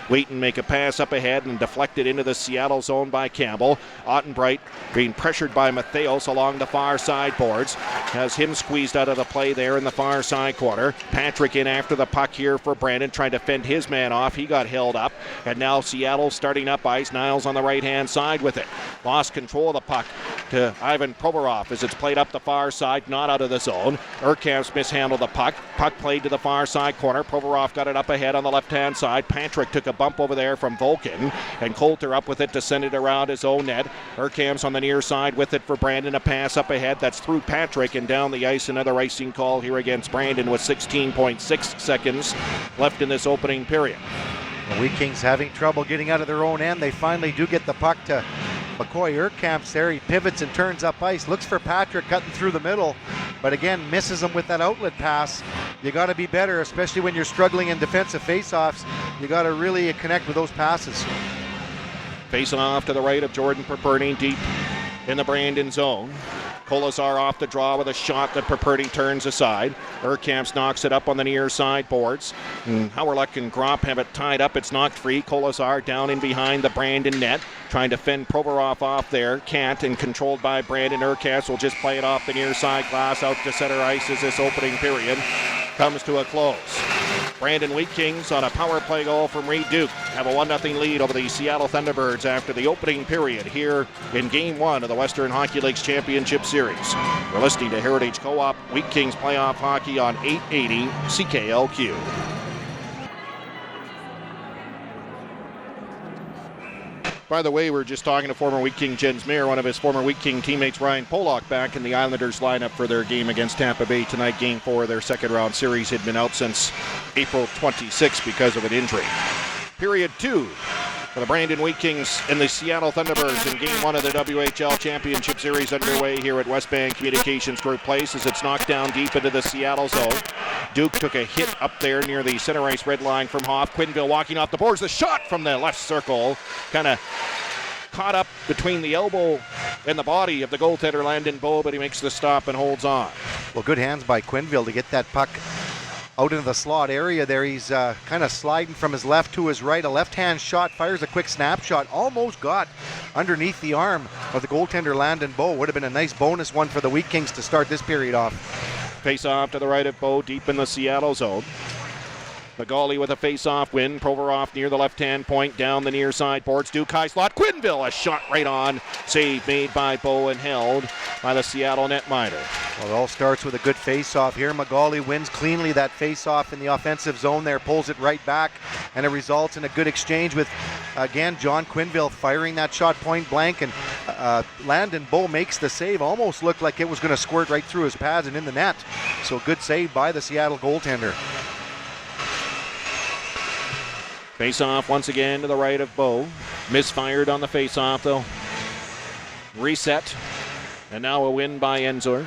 Wheaton make a pass up ahead and deflected into the Seattle zone by Campbell. Ottenbright being pressured by Matheos along the far side boards. Has him squeezed out of the play there in the far side corner. Patrick in after the puck here for Brandon, trying to fend his man off. He got held up. And now Seattle starting up ice. Niles on the right-hand side with it. Lost control of the puck to Ivan Provorov as it's played up the far side, not out of the zone. Urkamp's mishandled the puck. Puck played to the far side corner. Provorov got it up ahead on the left-hand side. Patrick took a bump over there from Volkin, and Coulter up with it to send it around his own net. Urkamp's on the near side with it for Brandon. A pass up ahead. That's through Patrick and down the ice. Another icing call here against Brandon with 16.6 seconds left in this opening period.
The Wheat Kings having trouble getting out of their own end. They finally do get the puck to McCoy. Urkamp's there. He pivots and turns up ice. Looks for Patrick cutting through the middle, but again misses him with that outlet pass. You got to be better, especially when you're struggling in defensive faceoffs. You got to really connect with those passes.
Facing off to the right of Jordan Perperti, deep in the Brandon zone. Kolesar off the draw with a shot that Perperti turns aside. Urkamps knocks it up on the near side boards. Howerluck and Gropp have it tied up. It's knocked free. Kolesar down in behind the Brandon net, trying to fend Provorov off there. Can't, and controlled by Brandon. Urkamps will just play it off the near side glass out to center ice as this opening period comes to a close. Brandon Wheat Kings on a power play goal from Reed Duke have a 1-0 lead over the Seattle Thunderbirds after the opening period here in Game 1 of the Western Hockey League's Championship Series. You're listening to Heritage Co-op Wheat Kings playoff hockey on 880 CKLQ. By the way, we're just talking to former Wheat King Jens Meyer, one of his former Wheat King teammates, Ryan Pollock, back in the Islanders lineup for their game against Tampa Bay tonight. Game 4 of their second round series had been out since April 26 because of an injury. Period 2 for the Brandon Wheat Kings and the Seattle Thunderbirds in Game 1 of the WHL Championship Series underway here at West Bank Communications Group Place as it's knocked down deep into the Seattle zone. Duke took a hit up there near the center ice red line from Hoff. Quinville walking off the boards. The shot from the left circle kind of caught up between the elbow and the body of the goaltender Landon Bow, but he makes the stop and holds on.
Well, good hands by Quinville to get that puck out into the slot area there. He's kind of sliding from his left to his right. A left-hand shot, fires a quick snapshot. Almost got underneath the arm of the goaltender Landon Bow. Would have been a nice bonus one for the Wheat Kings to start this period off.
Face off to the right of Bow, deep in the Seattle zone. Magali with a face-off win. Provorov near the left-hand point, down the near side boards. Dukai slot. Quinville, a shot right on. Save made by Bow and held by the Seattle netminder.
Well, it all starts with a good face-off here. Magali wins cleanly that face-off in the offensive zone there, pulls it right back, and it results in a good exchange with, again, John Quinville firing that shot point blank, and Landon Bow makes the save. Almost looked like it was going to squirt right through his pads and in the net. So good save by the Seattle goaltender.
Face-off once again to the right of Bow. Misfired on the face-off though. Reset. And now a win by Enzor.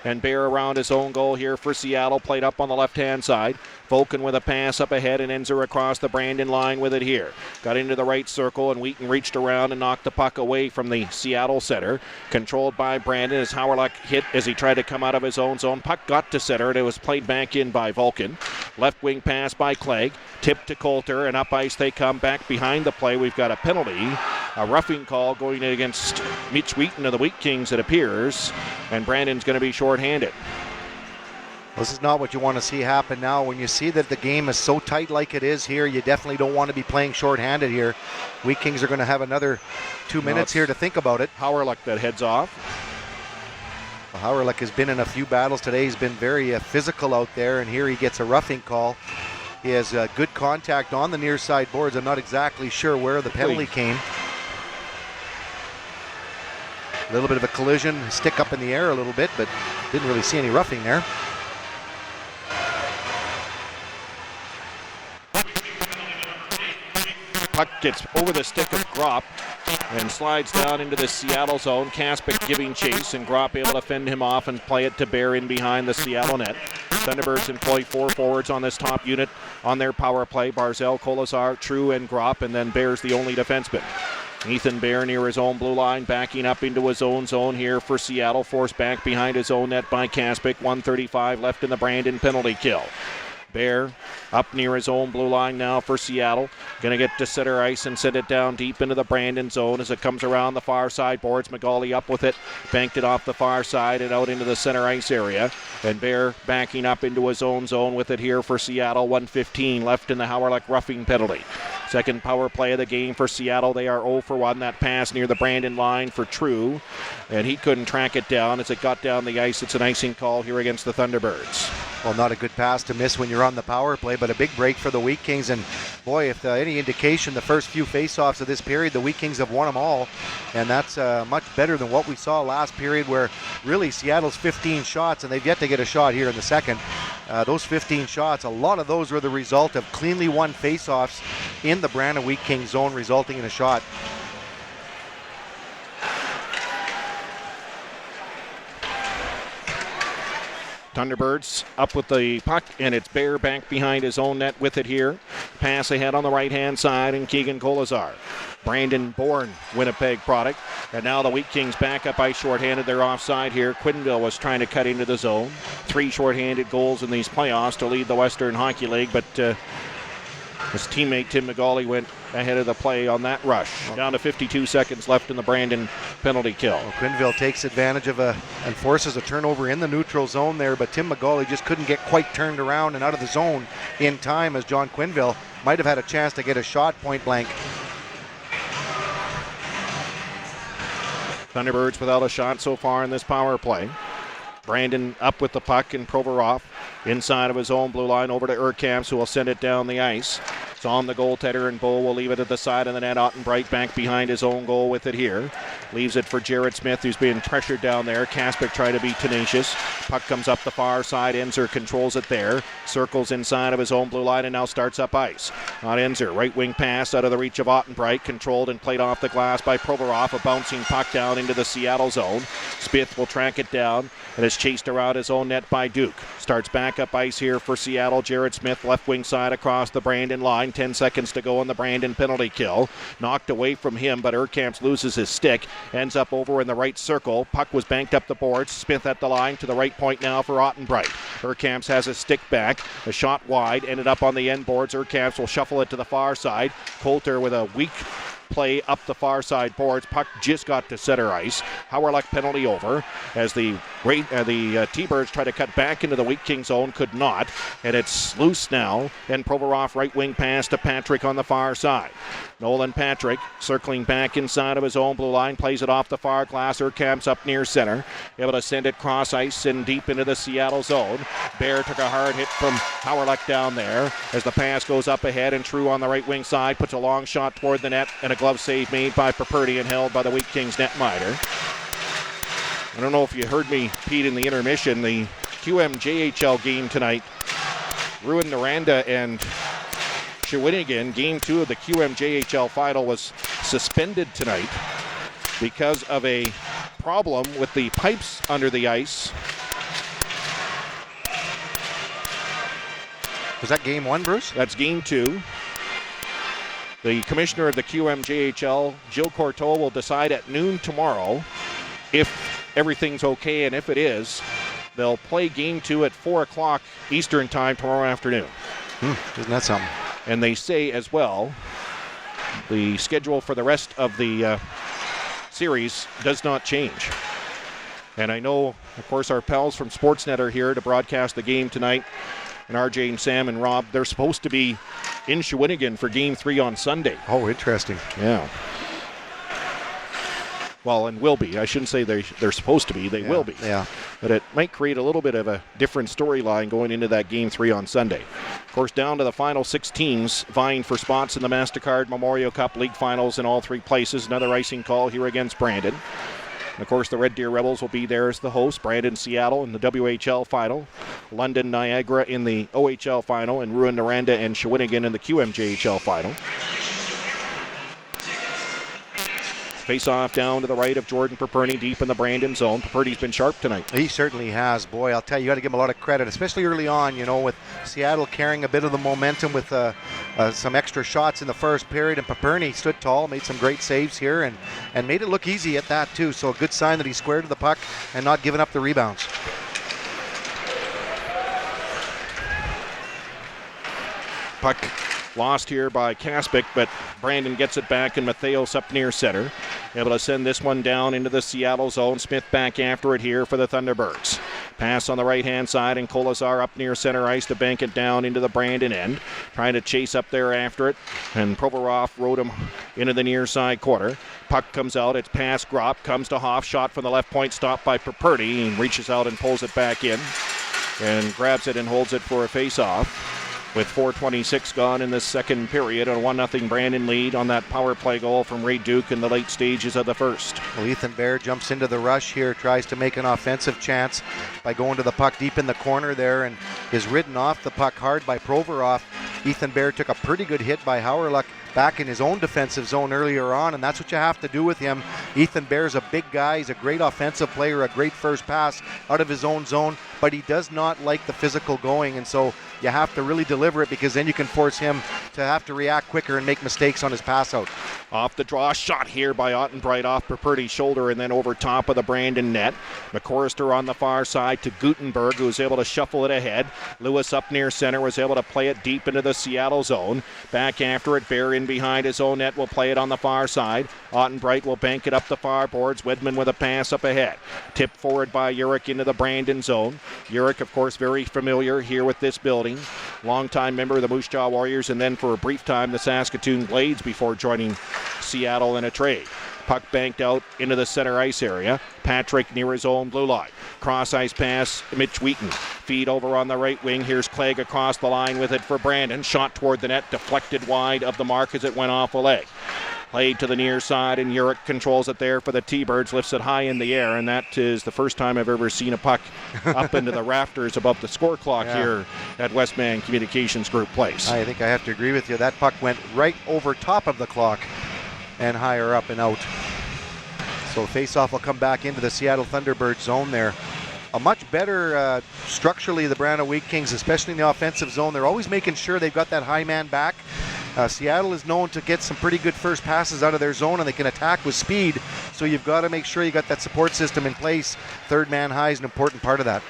And Bear around his own goal here for Seattle. Played up on the left-hand side. Volken with a pass up ahead, and Enzor across the Brandon line with it here. Got into the right circle, and Wheaton reached around and knocked the puck away from the Seattle center. Controlled by Brandon as Howerluck hit as he tried to come out of his own zone. Puck got to center, and it was played back in by Volken. Left wing pass by Clegg. Tipped to Coulter, and up ice they come back behind the play. We've got a penalty. A roughing call going against Mitch Wheaton of the Wheat Kings, it appears. And Brandon's going to be shorthanded.
This is not what you want to see happen now. When you see that the game is so tight like it is here, you definitely don't want to be playing shorthanded here. Wheat Kings are going to have another 2 minutes here to think about it.
Howerluck that heads off.
Well, Howerluck has been in a few battles today. He's been very physical out there, and here he gets a roughing call. He has good contact on the near side boards. I'm not exactly sure where the penalty came. A little bit of a collision, stick up in the air a little bit, but didn't really see any roughing there.
Puck gets over the stick of Gropp and slides down into the Seattle zone. Kaspic giving chase, and Gropp able to fend him off and play it to Bear in behind the Seattle net. Thunderbirds employ 4 forwards on this top unit on their power play. Barzell, Kolesar, True, and Gropp, and then Bear's the only defenseman. Ethan Bear near his own blue line, backing up into his own zone here for Seattle. Forced back behind his own net by Kaspic. 1:35 left in the Brandon penalty kill. Bear up near his own blue line now for Seattle. Going to get to center ice and send it down deep into the Brandon zone as it comes around the far side boards. Magali up with it, banked it off the far side and out into the center ice area. And Bear backing up into his own zone with it here for Seattle. 1:15 left in the Howerluck roughing penalty. Second power play of the game for Seattle. They are 0 for 1. That pass near the Brandon line for True, and he couldn't track it down as it got down the ice. It's an icing call here against the Thunderbirds.
Well, not a good pass to miss when you're on the power play, but a big break for the Wheat Kings. And boy, if any indication, the first few faceoffs of this period, the Wheat Kings have won them all. And that's much better than what we saw last period, where really Seattle's 15 shots, and they've yet to get a shot here in the second. Those 15 shots, a lot of those were the result of cleanly won faceoffs in the Brandon Wheat Kings zone, resulting in a shot.
Thunderbirds up with the puck, and it's Bear back behind his own net with it here. Pass ahead on the right-hand side, and Keegan Kolesar. Brandon Bourne, Winnipeg product. And now the Wheat Kings back up ice shorthanded. They're offside here. Quinville was trying to cut into the zone. 3 shorthanded goals in these playoffs to lead the Western Hockey League, but his teammate Tim Magali went ahead of the play on that rush. Down to 52 seconds left in the Brandon penalty kill.
Well, Quinville takes advantage of and forces a turnover in the neutral zone there, but Tim Magali just couldn't get quite turned around and out of the zone in time, as John Quinville might have had a chance to get a shot point blank.
Thunderbirds without a shot so far in this power play. Brandon up with the puck, and Provorov inside of his own blue line over to Urkamps, who will send it down the ice. It's on the goaltender, and Bull will leave it at the side of the net. Ottenbright back behind his own goal with it here. Leaves it for Jared Smith, who's being pressured down there. Kaspic trying to be tenacious. Puck comes up the far side. Enzor controls it there. Circles inside of his own blue line and now starts up ice. On Enzor, right wing pass out of the reach of Ottenbright. Controlled and played off the glass by Provorov. A bouncing puck down into the Seattle zone. Smith will track it down and is chased around his own net by Duke. Starts back up ice here for Seattle. Jared Smith left wing side across the Brandon line. 10 seconds to go on the Brandon penalty kill. Knocked away from him, but Urkamps loses his stick. Ends up over in the right circle. Puck was banked up the boards. Smith at the line to the right point now for Ottenbright. Urkamps has his stick back. A shot wide. Ended up on the end boards. Urkamps will shuffle it to the far side. Coulter with a weak play up the far side boards. Puck just got to center ice. Howerluck penalty over as the T-Birds try to cut back into the Wheat King zone. Could not. And it's loose now. And Provorov right wing pass to Patrick on the far side. Nolan Patrick circling back inside of his own blue line. Plays it off the far glass. Camps up near center. Able to send it cross ice and deep into the Seattle zone. Bear took a hard hit from Howerluck down there as the pass goes up ahead, and True on the right wing side puts a long shot toward the net, and a glove save made by Perperty and held by the Wheat Kings netminder. I don't know if you heard me, Pete, in the intermission. The QMJHL game tonight, Rouyn-Noranda and Shawinigan, game 2 of the QMJHL final, was suspended tonight because of a problem with the pipes under the ice.
Was that game 1, Bruce?
That's game 2. The commissioner of the QMJHL, Jill Courteau, will decide at noon tomorrow if everything's okay, and if it is, they'll play game 2 at 4 o'clock Eastern time tomorrow afternoon.
Isn't that something?
And they say as well, the schedule for the rest of the series does not change. And I know, of course, our pals from Sportsnet are here to broadcast the game tonight. And RJ and Sam and Rob, they're supposed to be in Shawinigan for game 3 on Sunday.
Oh, interesting.
Yeah. Well, and will be. I shouldn't say they're supposed to be. They will be.
Yeah.
But it might create a little bit of a different storyline going into that game 3 on Sunday. Of course, down to the final 6 teams vying for spots in the MasterCard Memorial Cup League Finals in all 3 places. Another icing call here against Brandon. And of course, the Red Deer Rebels will be there as the host. Brandon, Seattle in the WHL final. London, Niagara in the OHL final. And Rouyn-Noranda and Shawinigan in the QMJHL final. Face off down to the right of Jordan Perperny, deep in the Brandon zone. Perperny's been sharp tonight.
He certainly has. Boy, I'll tell you, you got to give him a lot of credit, especially early on, with Seattle carrying a bit of the momentum with some extra shots in the first period. And Perperny stood tall, made some great saves here, and made it look easy at that, too. So a good sign that he squared to the puck and not giving up the rebounds.
Puck lost here by Kaspic, but Brandon gets it back, and Matheos up near center. Able to send this one down into the Seattle zone. Smith back after it here for the Thunderbirds. Pass on the right-hand side, and Kolazar up near center ice to bank it down into the Brandon end. Trying to chase up there after it, and Provorov rode him into the near side quarter. Puck comes out, it's past Gropp, comes to Hoff, shot from the left point, stopped by Perperty, and reaches out and pulls it back in, and grabs it and holds it for a face-off. With 4:26 gone in this second period, and a 1-0 Brandon lead on that power play goal from Ray Duke in the late stages of the first.
Well, Ethan Bear jumps into the rush here, tries to make an offensive chance by going to the puck deep in the corner there, and is ridden off the puck hard by Provorov. Ethan Bear took a pretty good hit by Howerluck back in his own defensive zone earlier on, and that's what you have to do with him. Ethan Bear's a big guy. He's a great offensive player, a great first pass out of his own zone, but he does not like the physical going, and so you have to really deliver it, because then you can force him to have to react quicker and make mistakes on his pass out.
Off the draw, shot here by Ottenbright off Perperty's shoulder and then over top of the Brandon net. McCorrister on the far side to Gutenberg, who was able to shuffle it ahead. Lewis up near center was able to play it deep into the Seattle zone. Back after it, Bear in behind his own net will play it on the far side. Ottenbright will bank it up the far boards. Wedman with a pass up ahead. Tipped forward by Urich into the Brandon zone. Urich, of course, very familiar here with this building. Longtime member of the Moose Jaw Warriors, and then for a brief time the Saskatoon Blades before joining Seattle in a trade. Puck banked out into the center ice area. Patrick near his own blue line. Cross ice pass, Mitch Wheaton. Feed over on the right wing. Here's Clegg across the line with it for Brandon. Shot toward the net, deflected wide of the mark as it went off a leg. Played to the near side, and Urich controls it there for the T-Birds, lifts it high in the air, and that is the first time I've ever seen a puck up into the rafters above the score clock here at Westman Communications Group Place.
I think I have to agree with you. That puck went right over top of the clock and higher up and out. So face-off will come back into the Seattle Thunderbirds zone there. A much better structurally, the Brandon Wheat Kings, especially in the offensive zone. They're always making sure they've got that high man back. Seattle is known to get some pretty good first passes out of their zone, and they can attack with speed. So you've got to make sure you got that support system in place. Third man high is an important part of that.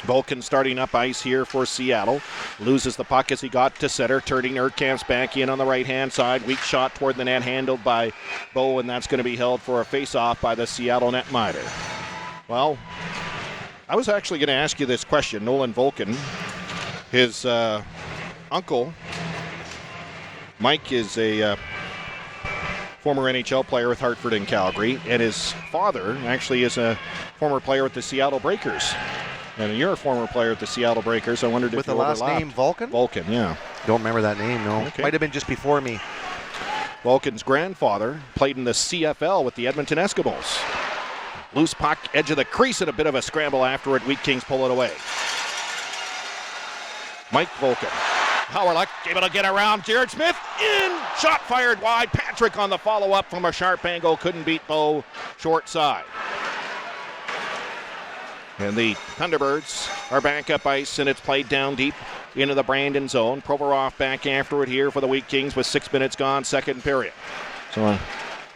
Vulcan starting up ice here for Seattle. Loses the puck as he got to center. Turning Urkamp's back in on the right-hand side. Weak shot toward the net handled by Bo, and that's going to be held for a face-off by the Seattle netminder. Well, I was actually going to ask you this question. Nolan Vulcan, his uncle, Mike, is a former NHL player with Hartford and Calgary, and his father actually is a former player with the Seattle Breakers. And you're a former player with the Seattle Breakers. I wondered
with
if you
the last
overlapped.
name Vulcan?
Vulcan, yeah.
Don't remember that name, no.
Okay.
Might have been just before me.
Vulcan's grandfather played in the CFL with the Edmonton Eskimos. Loose puck, edge of the crease, and a bit of a scramble after it. Wheat Kings pull it away. Mike Vulcan. Howerluck able to get around Jared Smith. In, shot fired wide. Patrick on the follow-up from a sharp angle. Couldn't beat Bo, short side. And the Thunderbirds are back up ice, and it's played down deep into the Brandon zone. Provorov back after it here for the Wheat Kings with 6 minutes gone, second period. So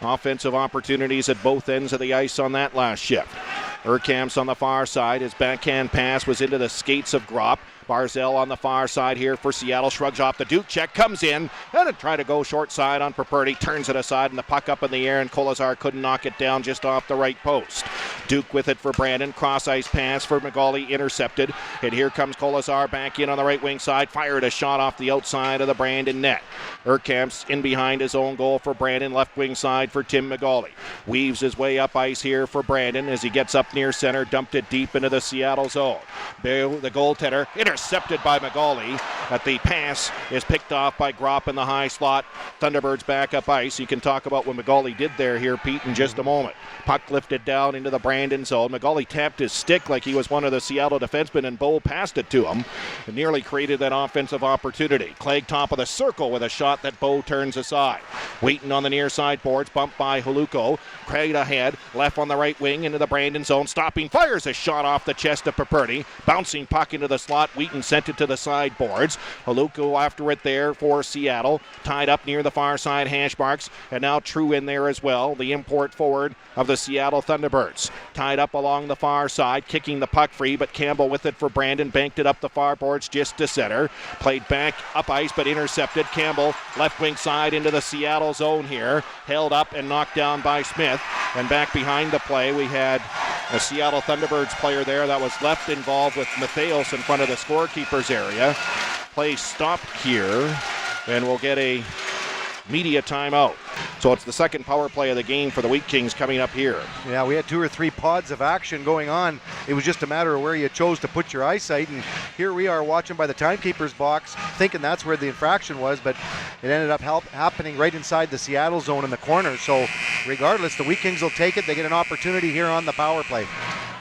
offensive opportunities at both ends of the ice on that last shift. Urkamp's on the far side. His backhand pass was into the skates of Gropp. Barzell on the far side here for Seattle. Shrugs off the Duke check, comes in, and it tried to go short side on Perperti. Turns it aside, and the puck up in the air, and Kolazar couldn't knock it down just off the right post. Duke with it for Brandon. Cross ice pass for McGauley, intercepted. And here comes Kolazar back in on the right wing side. Fired a shot off the outside of the Brandon net. Urkamp's in behind his own goal for Brandon. Left wing side for Tim McGauley. Weaves his way up ice here for Brandon as he gets up near center. Dumped it deep into the Seattle zone. Bale, the goaltender, intercepted by McGauley. But the pass is picked off by Gropp in the high slot. Thunderbirds back up ice. You can talk about what McGauley did there here, Pete, in just a moment. Puck lifted down into the Brandon zone. McGauley tapped his stick like he was one of the Seattle defensemen, and Bo passed it to him. And nearly created that offensive opportunity. Clegg top of the circle with a shot that Bo turns aside. Waiting on the near side boards, bumped by Huluko. Craig ahead, left on the right wing into the Brandon zone. Stopping, fires a shot off the chest of Perperti. Bouncing puck into the slot. Wheaton sent it to the sideboards. Huluko after it there for Seattle. Tied up near the far side hash marks. And now True in there as well. The import forward of the Seattle Thunderbirds. Tied up along the far side, kicking the puck free, but Campbell with it for Brandon. Banked it up the far boards just to center. Played back up ice, but intercepted. Campbell left wing side into the Seattle zone here. Held up and knocked down by Smith. And back behind the play, we had a Seattle Thunderbirds player there that was left involved with Matheos in front of the scorekeeper's area. Play stopped here, and we'll get a media timeout. So it's the second power play of the game for the Wheat Kings coming up here.
Yeah, we had 2 or 3 pods of action going on. It was just a matter of where you chose to put your eyesight, and here we are watching by the timekeeper's box, thinking that's where the infraction was, but it ended up happening right inside the Seattle zone in the corner. So regardless, the Wheat Kings will take it. They get an opportunity here on the power play.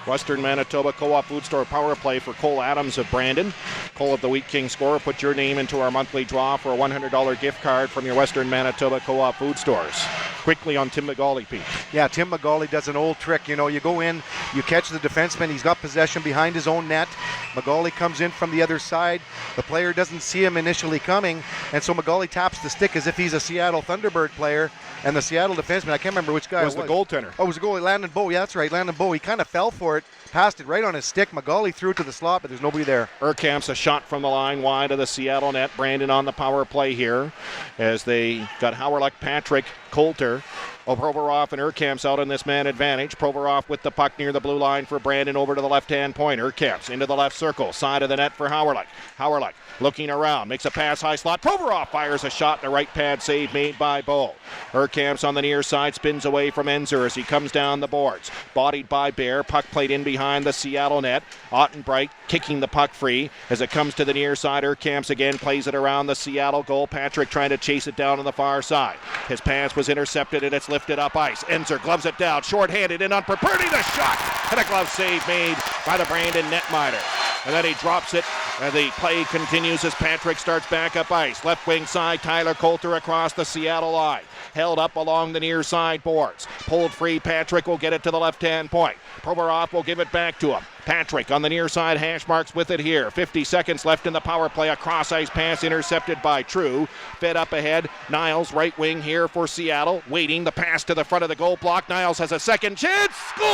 Western Manitoba Co-op Food Store power play for Cole Adams of Brandon. Cole of the Wheat King scorer. Put your name into our monthly draw for a $100 gift card from your Western Manitoba Co-op Food Stores. Quickly on Tim McGauley, Pete.
Yeah, Tim McGauley does an old trick. You know, you go in, you catch the defenseman. He's got possession behind his own net. McGauley comes in from the other side. The player doesn't see him initially coming, and so McGauley taps the stick as if he's a Seattle Thunderbird player. And the Seattle defenseman, I can't remember which guy it was.
The goaltender.
Oh, it was a goalie, Landon Bowe. Yeah, that's right, Landon Bowe. He kind of fell for it, passed it right on his stick. McGauley threw it to the slot, but there's nobody there.
Urkamp's a shot from the line wide of the Seattle net. Brandon on the power play here as they got Howerluck, Patrick, Coulter. Provorov and Urkamp's out on this man advantage. Provorov with the puck near the blue line for Brandon over to the left-hand point. Urkamp's into the left circle, side of the net for Howerluck. Howerluck looking around, makes a pass high slot. Provorov fires a shot, the right pad save made by Bo. Urkamp's on the near side, spins away from Enzer as he comes down the boards. Bodied by Bear, puck played in behind the Seattle net. Ottenbright kicking the puck free as it comes to the near side. Urkamp's again plays it around the Seattle goal. Patrick trying to chase it down on the far side. His pass was intercepted and it's lifted up ice. Enzer gloves it down, short-handed in on Perperti, the shot, and a glove save made by the Brandon netminder. And then he drops it, and the play continues as Patrick starts back up ice. Left wing side, Tyler Coulter across the Seattle line. Held up along the near side boards. Pulled free, Patrick will get it to the left-hand point. Provorov will give it back to him. Patrick on the near side, hash marks with it here. 50 seconds left in the power play. A cross-ice pass intercepted by True. Fed up ahead. Niles, right wing here for Seattle. Waiting, the pass to the front of the goal block. Niles has a second chance. Scores!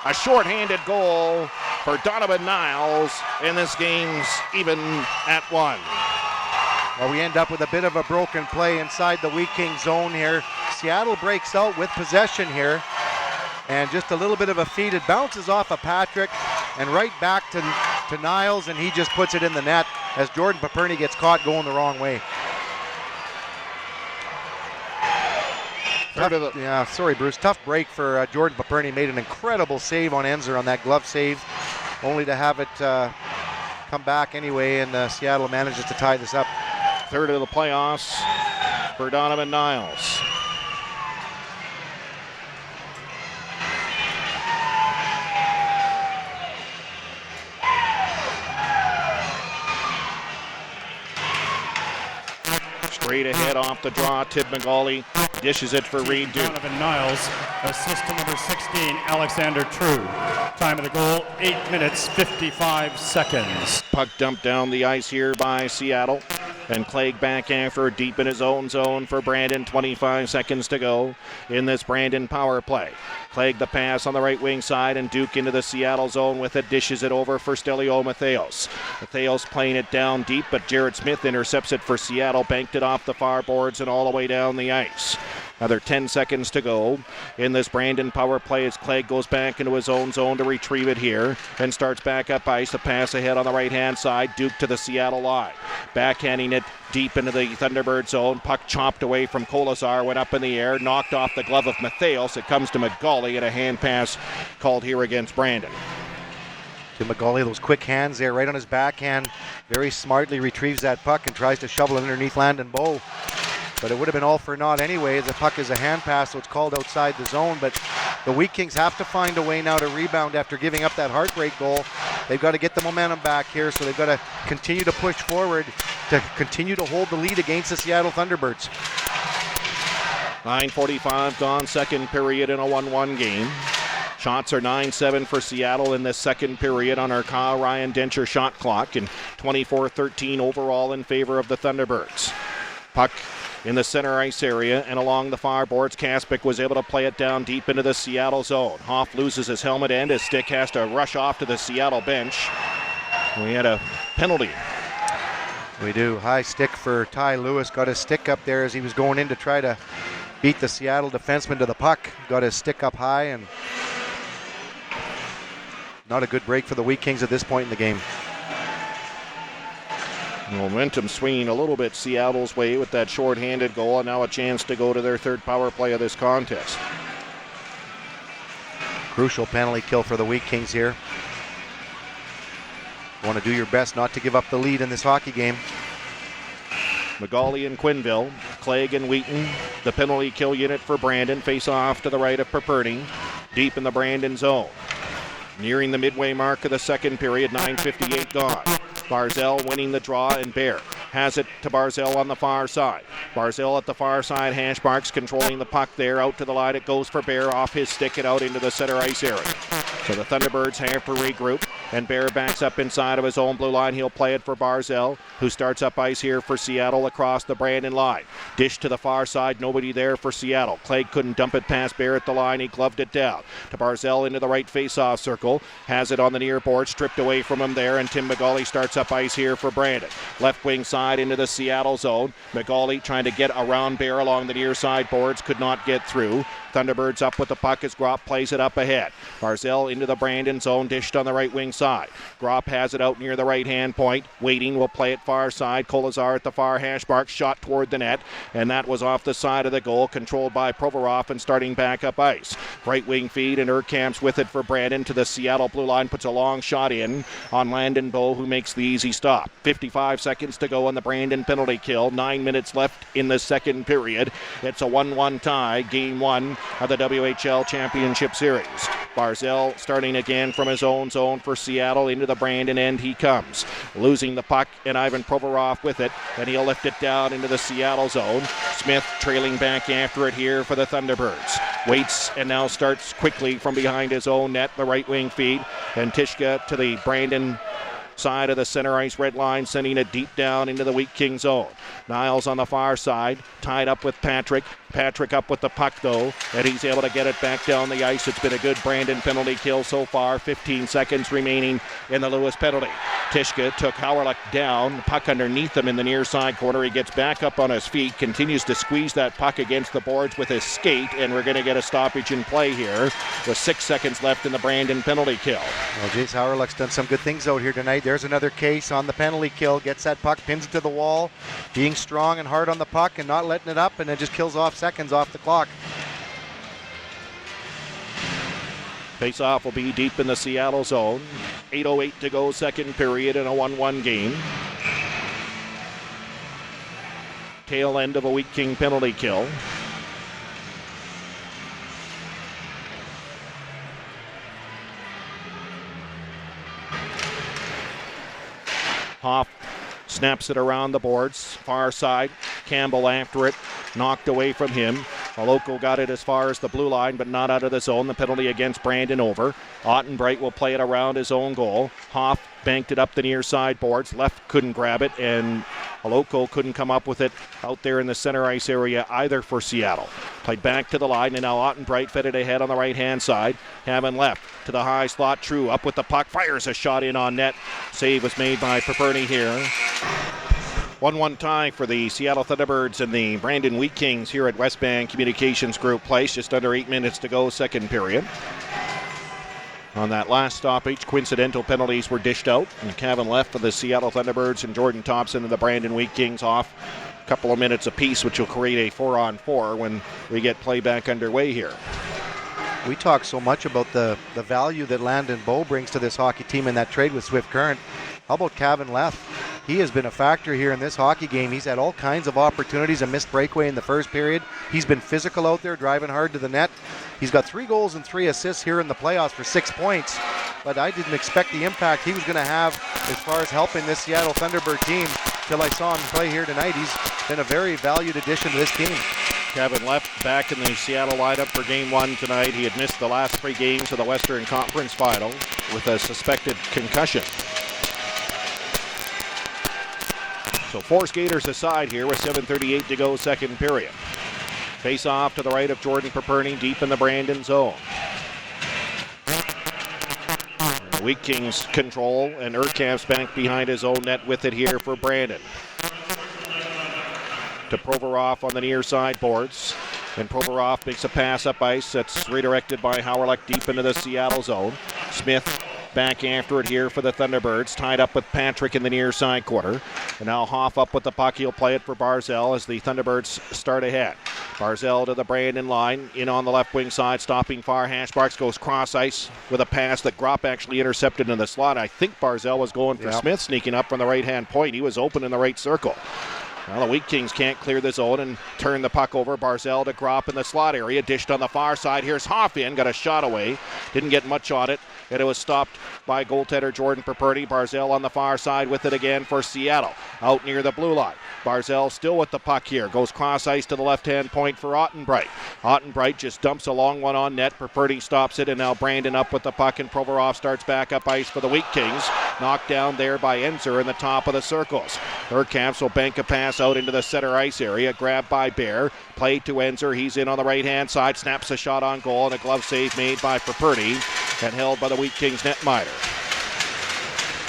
a shorthanded goal for Donovan Niles, and this game's even at 1.
Well, we end up with a bit of a broken play inside the Wheat King zone here. Seattle breaks out with possession here, and just a little bit of a feed. It bounces off of Patrick and right back to Niles, and he just puts it in the net as Jordan Paperny gets caught going the wrong way. Sorry, Bruce. Tough break for Jordan Paperny. Made an incredible save on Enzer on that glove save, only to have it come back anyway, and Seattle manages to tie this up.
Third of the playoffs for Donovan Niles. Straight ahead off the draw, Tim McGauley dishes it for Reed Duke.
Donovan Niles, assist to number 16, Alexander True. Time of the goal, 8 minutes, 55 seconds.
Puck dumped down the ice here by Seattle. And Clegg back after, deep in his own zone for Brandon. 25 seconds to go in this Brandon power play. Clegg the pass on the right wing side, and Duke into the Seattle zone with it. Dishes it over for Stelio Matheos. Matheos playing it down deep, but Jared Smith intercepts it for Seattle. Banked it off the far boards and all the way down the ice. Another 10 seconds to go in this Brandon power play as Clegg goes back into his own zone to retrieve it here and starts back up ice. The pass ahead on the right-hand side. Duke to the Seattle line. Backhanding it deep into the Thunderbird zone. Puck chopped away from Kolesar, went up in the air, knocked off the glove of Matheos. It comes to McGauley, and a hand pass called here against Brandon.
To McGauley, those quick hands there right on his backhand. Very smartly retrieves that puck and tries to shovel it underneath Landon Bowe. But it would have been all for naught anyway. The puck is a hand pass, so it's called outside the zone. But the Wheat Kings have to find a way now to rebound after giving up that heartbreak goal. They've got to get the momentum back here, so they've got to continue to push forward to continue to hold the lead against the Seattle Thunderbirds.
9:45 gone, second period in a 1-1 game. Shots are 9-7 for Seattle in this second period on our Kyle Ryan Dencher shot clock, and 24-13 overall in favor of the Thunderbirds. Puck in the center ice area and along the far boards. Kaspick was able to play it down deep into the Seattle zone. Hoff loses his helmet end. His stick has to rush off to the Seattle bench. We had a penalty.
We do. High stick for Ty Lewis. Got his stick up there as he was going in to try to beat the Seattle defenseman to the puck. Got his stick up high, and not a good break for the Wheat Kings at this point in the game.
Momentum swinging a little bit Seattle's way with that shorthanded goal, and now a chance to go to their third power play of this contest.
Crucial penalty kill for the Wheat Kings here. You want to do your best not to give up the lead in this hockey game.
McGauley and Quinville, Clegg and Wheaton, the penalty kill unit for Brandon. Face off to the right of Paperny, deep in the Brandon zone. Nearing the midway mark of the second period, 9:58 gone. Barzell winning the draw, and Bear has it to Barzell on the far side. Barzell at the far side, hash marks, controlling the puck there. Out to the line it goes for Bear, off his stick and out into the center ice area. So the Thunderbirds have to regroup, and Bear backs up inside of his own blue line. He'll play it for Barzell, who starts up ice here for Seattle across the Brandon line. Dish to the far side, nobody there for Seattle. Clegg couldn't dump it past Bear at the line. He gloved it down to Barzell into the right face-off circle. Has it on the near board, stripped away from him there, and Tim McGauley starts up ice here for Brandon. Left wing side into the Seattle zone. McGauley trying to get around Bear along the near side boards, could not get through. Thunderbirds up with the puck as Gropp plays it up ahead. Barzell into the Brandon zone, dished on the right wing side. Gropp has it out near the right hand point. Waiting will play it far side. Kolesar at the far hash mark, shot toward the net, and that was off the side of the goal, controlled by Provorov and starting back up ice. Right wing feed, and Urkamp's with it for Brandon to the Seattle blue line, puts a long shot in on Landon Bowe, who makes the easy stop. 55 seconds to go on the Brandon penalty kill. 9 minutes left in the second period. It's a 1-1 tie, game one of the WHL Championship Series. Barzell starting again from his own zone for Seattle. Into the Brandon end he comes. Losing the puck, and Ivan Provorov with it, and he'll lift it down into the Seattle zone. Smith trailing back after it here for the Thunderbirds. Waits and now starts quickly from behind his own net, the right wing feed, and Tishka to the Brandon side of the center ice red line, sending it deep down into the Wheat King zone. Niles on the far side, tied up with Patrick. Patrick up with the puck, though, and he's able to get it back down the ice. It's been a good Brandon penalty kill so far. 15 seconds remaining in the Lewis penalty. Tishka took Howerlick down. Puck underneath him in the near side corner. He gets back up on his feet, continues to squeeze that puck against the boards with his skate, and we're going to get a stoppage in play here with 6 seconds left in the Brandon penalty kill.
Well, Jace Howerlick's done some good things out here tonight. There's another case on the penalty kill. Gets that puck, pins it to the wall, being strong and hard on the puck and not letting it up, and then just kills off seconds off the clock.
Face-off will be deep in the Seattle zone. 8:08 to go, second period in a 1-1 game. Tail end of a Wheat King penalty kill. Hoff snaps it around the boards, far side. Campbell after it, knocked away from him. Maloko got it as far as the blue line, but not out of the zone. The penalty against Brandon over. Ottenbright will play it around his own goal. Hoff banked it up the near side boards. Left couldn't grab it, and Maloko couldn't come up with it out there in the center ice area either for Seattle. Played back to the line, and now Ottenbright fed it ahead on the right-hand side. Hammond left to the high slot. True up with the puck, fires a shot in on net. Save was made by Perperny here. 1-1 tie for the Seattle Thunderbirds and the Brandon Wheat Kings here at Westbank Communications Group Place. Just under 8 minutes to go, second period. On that last stoppage, coincidental penalties were dished out. And Cavan left for the Seattle Thunderbirds and Jordan Thompson and the Brandon Wheat Kings off a couple of minutes apiece, which will create a 4-on-4 when we get play back underway here.
We talk so much about the value that Landon Bowe brings to this hockey team in that trade with Swift Current. How about Cavan Leff? He has been a factor here in this hockey game. He's had all kinds of opportunities, a missed breakaway in the first period. He's been physical out there, driving hard to the net. He's got 3 goals and 3 assists here in the playoffs for 6 points. But I didn't expect the impact he was going to have as far as helping this Seattle Thunderbird team till I saw him play here tonight. He's been a very valued addition to this team.
Cavan left back in the Seattle lineup for Game 1 tonight. He had missed the last 3 games of the Western Conference Final with a suspected concussion. So 4 skaters aside here with 7:38 to go, second period. Face off to the right of Jordan Perperny, deep in the Brandon zone. The Wheat Kings control, and Urkamp's back behind his own net with it here for Brandon. To Provorov on the near side boards. And Provorov makes a pass up ice that's redirected by Howerlick deep into the Seattle zone. Smith back after it here for the Thunderbirds, tied up with Patrick in the near side quarter. And now Hoff up with the puck. He'll play it for Barzell as the Thunderbirds start ahead. Barzell to the Brandon line, in on the left wing side, stopping far hash marks, goes cross ice with a pass that Gropp actually intercepted in the slot. I think Barzell was going for Smith, sneaking up from the right hand point. He was open in the right circle. Well, the Wheat Kings can't clear the zone and turn the puck over. Barzell to Gropp in the slot area. Dished on the far side. Here's Hoff in. Got a shot away. Didn't get much on it. And it was stopped by goaltender Jordan Perperny. Barzell on the far side with it again for Seattle. Out near the blue line. Barzell still with the puck here. Goes cross ice to the left-hand point for Ottenbright. Ottenbright just dumps a long one on net. Perperny stops it, and now Brandon up with the puck, and Provorov starts back up ice for the Wheat Kings. Knocked down there by Enzer in the top of the circles. Urkamps will bank a pass out into the center ice area. Grabbed by Bear. Played to Enzer. He's in on the right-hand side. Snaps a shot on goal, and a glove save made by Perperny and held by the Wheat Kings netminder.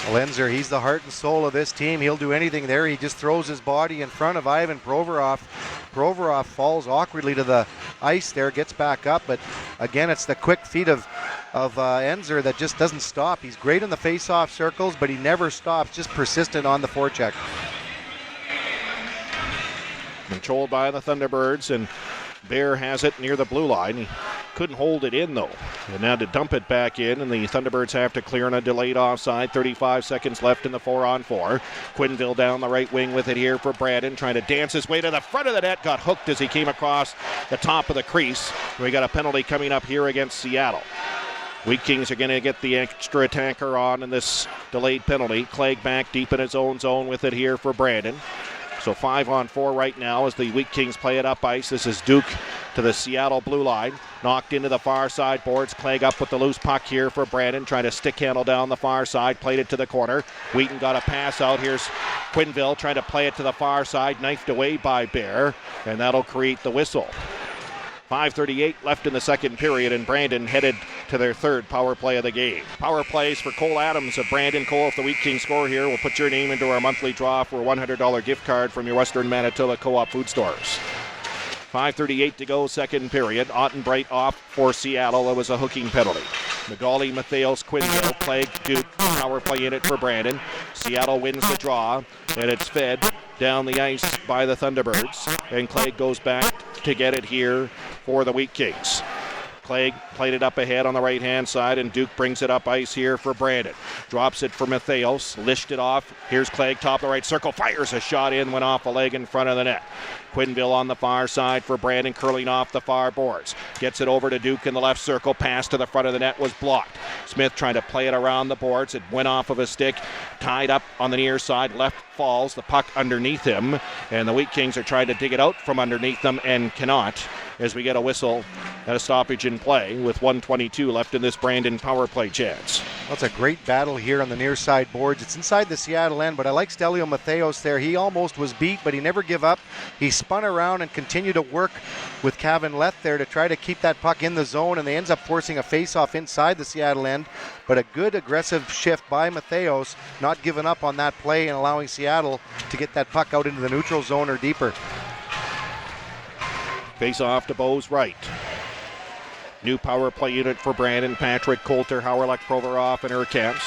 Enzer, he's the heart and soul of this team. He'll do anything there. He just throws his body in front of Ivan Provorov. Provorov falls awkwardly to the ice there, gets back up, but again, it's the quick feet of Enzer that just doesn't stop. He's great in the face-off circles, but he never stops, just persistent on the forecheck.
Controlled by the Thunderbirds, and Bear has it near the blue line. He couldn't hold it in, though. And now to dump it back in, and the Thunderbirds have to clear on a delayed offside. 35 seconds left in the 4-on-4. Quinville down the right wing with it here for Brandon, trying to dance his way to the front of the net. Got hooked as he came across the top of the crease. We got a penalty coming up here against Seattle. Wheat Kings are going to get the extra attacker on in this delayed penalty. Clegg back deep in his own zone with it here for Brandon. So 5-on-4 right now as the Wheat Kings play it up ice. This is Duke to the Seattle blue line. Knocked into the far side boards. Clegg up with the loose puck here for Brandon. Trying to stick handle down the far side. Played it to the corner. Wheaton got a pass out. Here's Quinville trying to play it to the far side. Knifed away by Bear. And that'll create the whistle. 5:38 left in the second period, and Brandon headed to their third power play of the game. Power plays for Cole Adams of Brandon. Cole, if the Wheat Kings score here, we'll put your name into our monthly draw for a $100 gift card from your Western Manitoba Co-op food stores. 5:38 to go, second period. Ottenbright off for Seattle. It was a hooking penalty. McGauley, Matheos, Quinville, Clegg, Duke, power play in it for Brandon. Seattle wins the draw, and it's fed down the ice by the Thunderbirds. And Clegg goes back to get it here for the Wheat Kings. Clegg played it up ahead on the right-hand side, and Duke brings it up ice here for Brandon. Drops it for Matheos, lished it off. Here's Clegg, top of the right circle, fires a shot in, went off a leg in front of the net. Quinville on the far side for Brandon, curling off the far boards. Gets it over to Duke in the left circle. Pass to the front of the net was blocked. Smith trying to play it around the boards. It went off of a stick. Tied up on the near side. Left falls. The puck underneath him. And the Wheat Kings are trying to dig it out from underneath them and cannot, as we get a whistle and a stoppage in play with 1:22 left in this Brandon power play chance.
That's a great battle here on the near side boards. It's inside the Seattle end, but I like Stelio Matheos there. He almost was beat, but he never give up. He spun around and continued to work with Cavan Leth there to try to keep that puck in the zone, and they ends up forcing a face-off inside the Seattle end. But a good aggressive shift by Matheos, not giving up on that play and allowing Seattle to get that puck out into the neutral zone or deeper.
Face off to Bo's right. New power play unit for Brandon. Patrick, Coulter, Howryluk, Provorov, and Urkamps.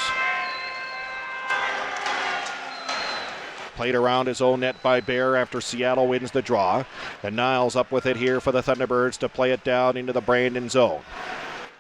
Played around his own net by Bear after Seattle wins the draw. And Niles up with it here for the Thunderbirds to play it down into the Brandon zone.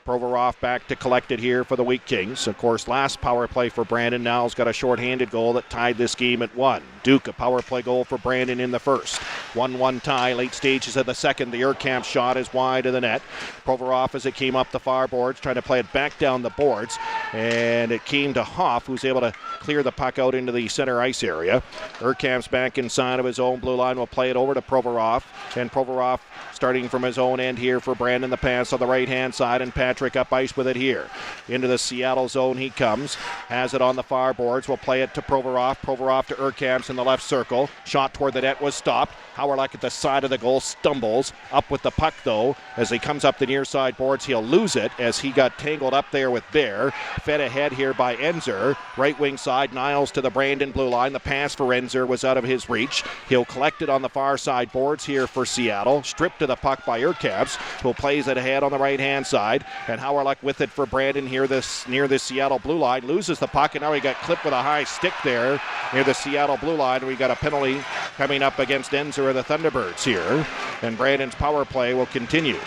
Provorov back to collect it here for the Wheat Kings. Of course, last power play for Brandon. Niles got a shorthanded goal that tied this game at 1. Duke, a power play goal for Brandon in the first. 1-1 tie, late stages of the second. The Urkamp shot is wide of the net. Provorov as it came up the far boards, trying to play it back down the boards. And it came to Hoff, who's able to clear the puck out into the center ice area. Urkamp's back inside of his own blue line. Will play it over to Provorov. And Provorov starting from his own end here for Brandon. The pass on the right-hand side, and Patrick up ice with it here. Into the Seattle zone he comes. Has it on the far boards. Will play it to Provorov. Provorov to Urkamps in the left circle. Shot toward the net was stopped. Howryluk at the side of the goal stumbles. Up with the puck, though. As he comes up the near side boards, he'll lose it as he got tangled up there with Bear. Fed ahead here by Enzer. Right wing side, Niles to the Brandon blue line. The pass for Enzer was out of his reach. He'll collect it on the far side boards here for Seattle. Stripped to the puck by Urkamps, who plays it ahead on the right-hand side. And Howryluk with it for Brandon here near the Seattle blue line. Loses the puck, and now he got clipped with a high stick there near the Seattle blue line. We got a penalty coming up against Enzer of the Thunderbirds here. And Brandon's power play will continue.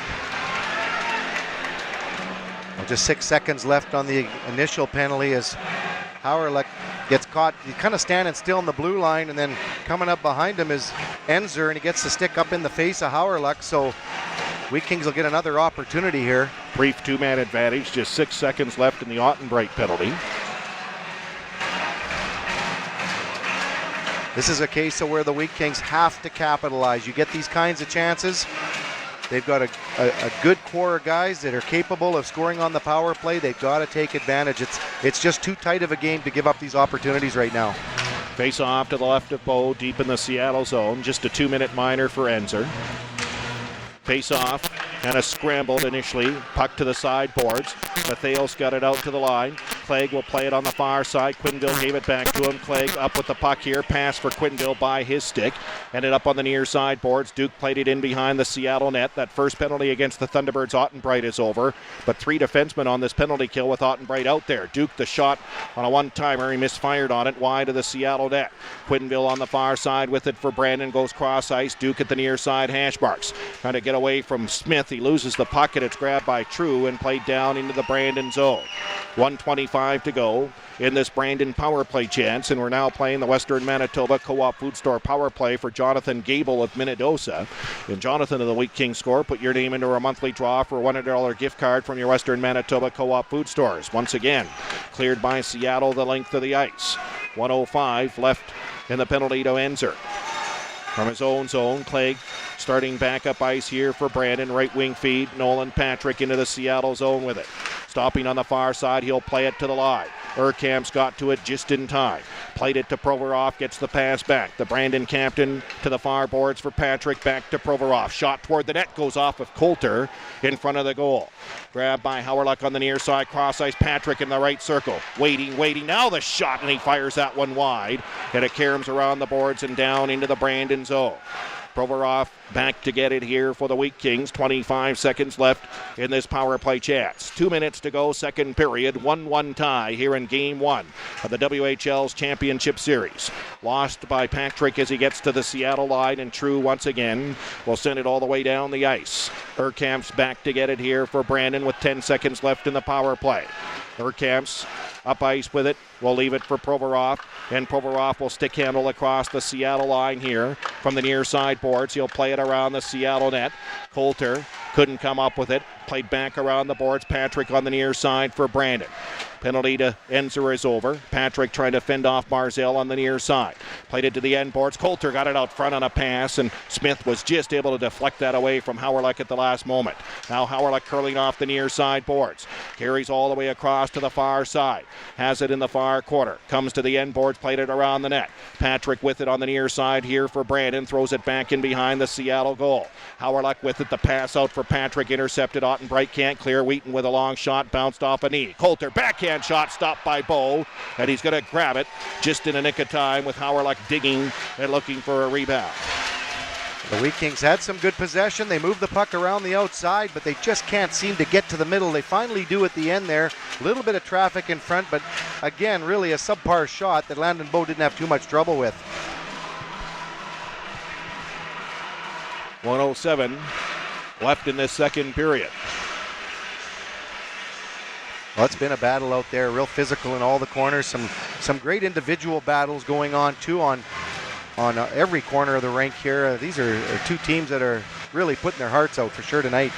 Well, just 6 seconds left on the initial penalty as Howryluk gets caught. He's kind of standing still in the blue line, and then coming up behind him is Enzer, and he gets the stick up in the face of Howryluk. So Wheat Kings will get another opportunity here.
Brief two-man advantage, just 6 seconds left in the Ottenbright penalty.
This is a case of where the Wheat Kings have to capitalize. You get these kinds of chances. They've got a good core of guys that are capable of scoring on the power play. They've got to take advantage. It's just too tight of a game to give up these opportunities right now.
Face off to the left of Bo, deep in the Seattle zone. Just a 2-minute minor for Enzer. Face off, kind of scrambled initially. Puck to the side boards. Matheos got it out to the line. Clegg will play it on the far side. Quinville gave it back to him. Clegg up with the puck here. Pass for Quinville by his stick. Ended up on the near side boards. Duke played it in behind the Seattle net. That first penalty against the Thunderbirds, Ottenbright, is over. But 3 defensemen on this penalty kill with Ottenbright out there. Duke the shot on a one-timer. He misfired on it wide of the Seattle net. Quinville on the far side with it for Brandon. Goes cross ice. Duke at the near side hash marks. Trying to get away from Smith. He loses the puck, and it's grabbed by True and played down into the Brandon zone. 1:25 to go in this Brandon power play chance, and we're now playing the Western Manitoba Co-op Food Store power play for Jonathan Gable of Minnedosa. And Jonathan of the Wheat King score, put your name into our monthly draw for a $100 gift card from your Western Manitoba Co-op Food Stores. Once again, cleared by Seattle the length of the ice. 1:05 left in the penalty to Enzer. From his own zone, Clegg starting back up ice here for Brandon. Right wing feed. Nolan Patrick into the Seattle zone with it. Stopping on the far side, he'll play it to the line. Urkamp's got to it just in time. Played it to Provorov, gets the pass back. The Brandon captain to the far boards for Patrick, back to Provorov. Shot toward the net, goes off of Coulter in front of the goal. Grabbed by Howerluck on the near side, cross ice, Patrick in the right circle. Waiting, now the shot, and he fires that one wide. And it caroms around the boards and down into the Brandon zone. Provorov back to get it here for the Wheat Kings. 25 seconds left in this power play chance. 2 minutes to go, second period. 1-1 tie here in Game 1 of the WHL's Championship Series. Lost by Patrick as he gets to the Seattle line, and True once again will send it all the way down the ice. Urkamp's back to get it here for Brandon with 10 seconds left in the power play. Urkamp's up ice with it. We'll leave it for Provorov, and Provorov will stick handle across the Seattle line here from the near side boards. He'll play it around the Seattle net. Coulter couldn't come up with it. Played back around the boards. Patrick on the near side for Brandon. Penalty to Enzer is over. Patrick trying to fend off Barzell on the near side. Played it to the end boards. Coulter got it out front on a pass, and Smith was just able to deflect that away from Howerluck at the last moment. Now Howerluck curling off the near side boards. Carries all the way across to the far side. Has it in the far corner. Comes to the end boards. Played it around the net. Patrick with it on the near side here for Brandon. Throws it back in behind the Seattle goal. Howerluck with it. The pass out for Patrick. Intercepted. Ottenbright can't clear. Wheaton with a long shot. Bounced off a knee. Coulter backhand shot stopped by Bowe, and he's going to grab it just in a nick of time with Howerluck digging and looking for a rebound.
The Wheat Kings had some good possession. They moved the puck around the outside, but they just can't seem to get to the middle. They finally do at the end there. A little bit of traffic in front, but again, really a subpar shot that Landon Bowe didn't have too much trouble with.
1:07 left in this second period.
Well, it's been a battle out there, real physical in all the corners. Some great individual battles going on too on every corner of the rink here. These are two teams that are really putting their hearts out for sure tonight.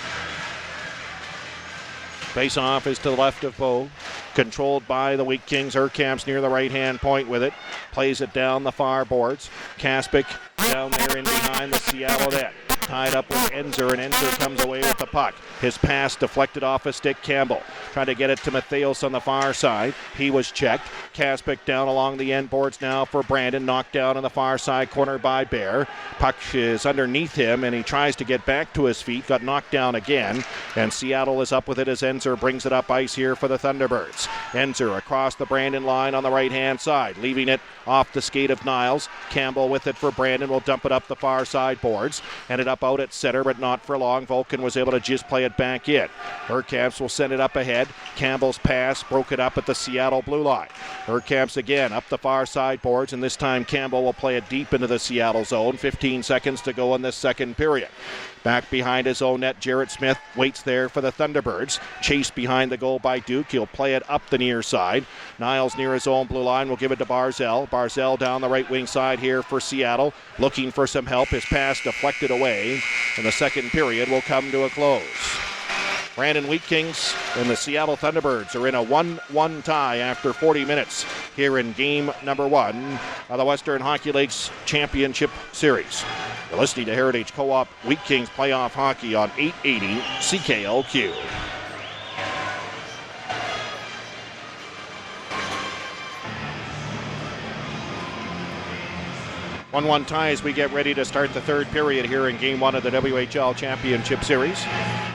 Face-off is to the left of Bowe. Controlled by the Wheat Kings. Urkamp's near the right-hand point with it. Plays it down the far boards. Kaspic down there in behind the Seattle net. Tied up with Enzer, and Enzer comes away with the puck. His pass deflected off a stick. Campbell trying to get it to Matheos on the far side. He was checked. Kaspic down along the end boards now for Brandon. Knocked down on the far side corner by Bear. Puck is underneath him, and he tries to get back to his feet. Got knocked down again, and Seattle is up with it as Enzer brings it up ice here for the Thunderbirds. Enzer across the Brandon line on the right-hand side, leaving it off the skate of Niles. Campbell with it for Brandon. Will dump it up the far side boards. Ended up out at center, but not for long. Vulcan was able to just play it back in. Urkamps will send it up ahead. Campbell's pass broke it up at the Seattle blue line. Urkamps again up the far side boards, and this time Campbell will play it deep into the Seattle zone. 15 seconds to go in this second period. Back behind his own net, Jarrett Smith waits there for the Thunderbirds. Chased behind the goal by Duke. He'll play it up the near side. Niles near his own blue line will give it to Barzell. Barzell down the right wing side here for Seattle. Looking for some help. His pass deflected away. And the second period will come to a close. Brandon Wheat Kings and the Seattle Thunderbirds are in a 1-1 tie after 40 minutes here in game number 1 of the Western Hockey League's Championship Series. You're listening to Heritage Co-op Wheat Kings playoff hockey on 880 CKLQ. 1-1 tie as we get ready to start the third period here in Game 1 of the WHL Championship Series.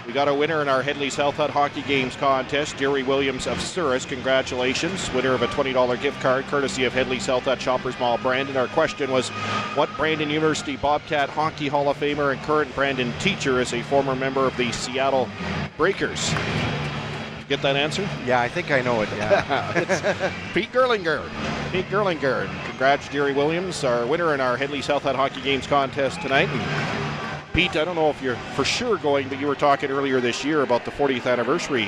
We got a winner in our Headley's Health Hut Hockey Games contest, Jerry Williams of Souris. Congratulations. Winner of a $20 gift card courtesy of Headley's Health Hut Shoppers Mall Brandon. Our question was, what Brandon University Bobcat Hockey Hall of Famer and current Brandon teacher is a former member of the Seattle Breakers? Get that answer?
Yeah, I think I know it. Yeah.
It's Pete Gerlinger. Pete Gerlinger. Congrats, Jerry Williams, our winner in our Headley's Health Hut Hockey Games contest tonight. And Pete, I don't know if you're for sure going, but you were talking earlier this year about the 40th anniversary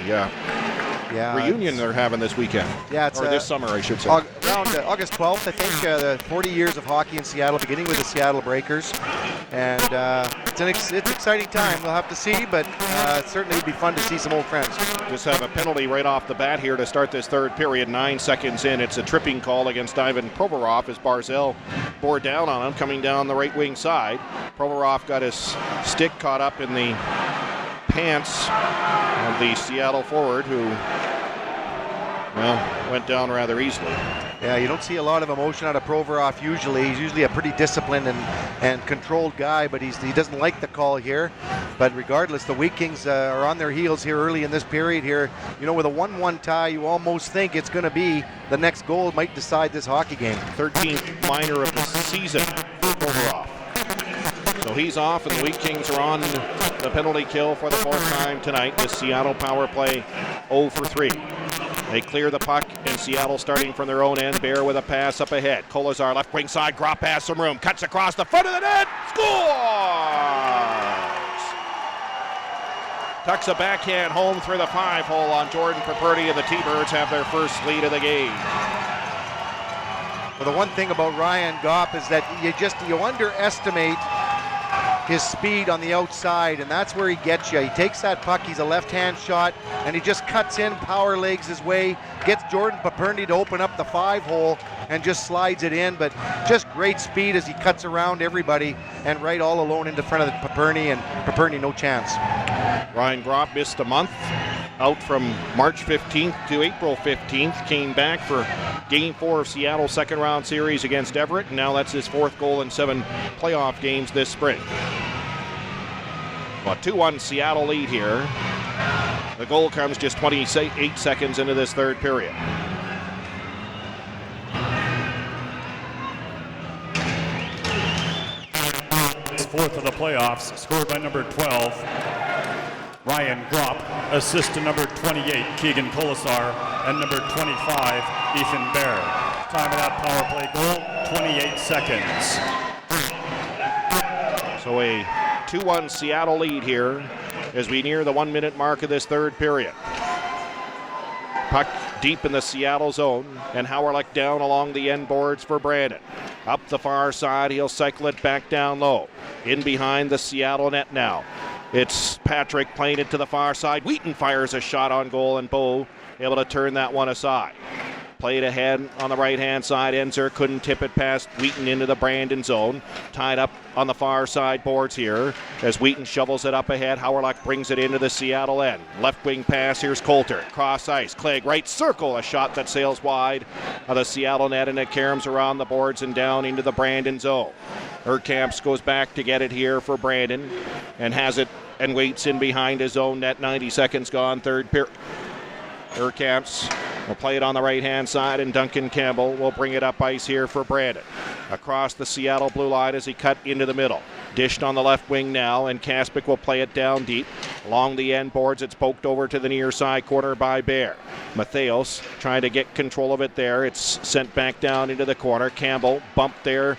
reunion they're having this weekend.
Yeah, it's
or this summer, I should say.
Around August 12th, I think, the 40 years of hockey in Seattle, beginning with the Seattle Breakers. And it's an exciting time. We'll have to see, but certainly it'd be fun to see some old friends.
Just have a penalty right off the bat here to start this third period. 9 seconds in. It's a tripping call against Ivan Provorov as Barzal bore down on him coming down the right wing side. Provorov got his stick caught up in the pants of the Seattle forward, who, well, went down rather easily.
Yeah, you don't see a lot of emotion out of Provorov usually. He's usually a pretty disciplined and controlled guy, but he doesn't like the call here. But regardless, the Wheat Kings are on their heels here early in this period here. You know, with a 1-1 tie, you almost think it's going to be the next goal might decide this hockey game.
13th minor of the season for Provorov. So he's off, and the Wheat Kings are on the penalty kill for the fourth time tonight. The Seattle power play 0 for 3. They clear the puck, and Seattle starting from their own end. Bear with a pass up ahead. Kolazar left wing side, Gropp has some room, cuts across the front of the net, scores! Tucks a backhand home through the 5-hole on Jordan Paperny, and the T-Birds have their first lead of the game.
Well, the one thing about Ryan Gropp is that you underestimate his speed on the outside, and that's where he gets you. He takes that puck, he's a left-hand shot, and he just cuts in, power legs his way, gets Jordan Paperny to open up the 5-hole, and just slides it in. But just great speed as he cuts around everybody and right all alone into front of the Paperny, and Paperny no chance.
Ryan Gropp missed a month, out from March 15th to April 15th, came back for Game 4 of Seattle's second round series against Everett, and now that's his 4th goal in 7 playoff games this spring. Well, 2-1 Seattle lead here. The goal comes just 28 seconds into this third period.
His 4th of the playoffs, scored by number 12, Ryan Gropp, assist to number 28, Keegan Kolazar, and number 25, Ethan Bear. Time of that power play goal, 28 seconds.
So a 2-1 Seattle lead here as we near the 1-minute mark of this third period. Puck deep in the Seattle zone, and Howerlick down along the end boards for Brandon. Up the far side, he'll cycle it back down low. In behind the Seattle net now. It's Patrick playing it to the far side. Wheaton fires a shot on goal, and Bowe able to turn that one aside. Played ahead on the right-hand side. Enzer couldn't tip it past Wheaton into the Brandon zone. Tied up on the far side boards here as Wheaton shovels it up ahead. Howerluck brings it into the Seattle end. Left wing pass. Here's Coulter. Cross ice. Clegg right circle. A shot that sails wide of the Seattle net, and it caroms around the boards and down into the Brandon zone. Urkamps goes back to get it here for Brandon and has it and waits in behind his own net. 90 seconds gone, third period. Urkamps will play it on the right-hand side, and Duncan Campbell will bring it up ice here for Brandon. Across the Seattle blue line as he cut into the middle. Dished on the left wing now, and Kaspic will play it down deep. Along the end boards, it's poked over to the near side corner by Bear. Matheos trying to get control of it there. It's sent back down into the corner. Campbell bumped there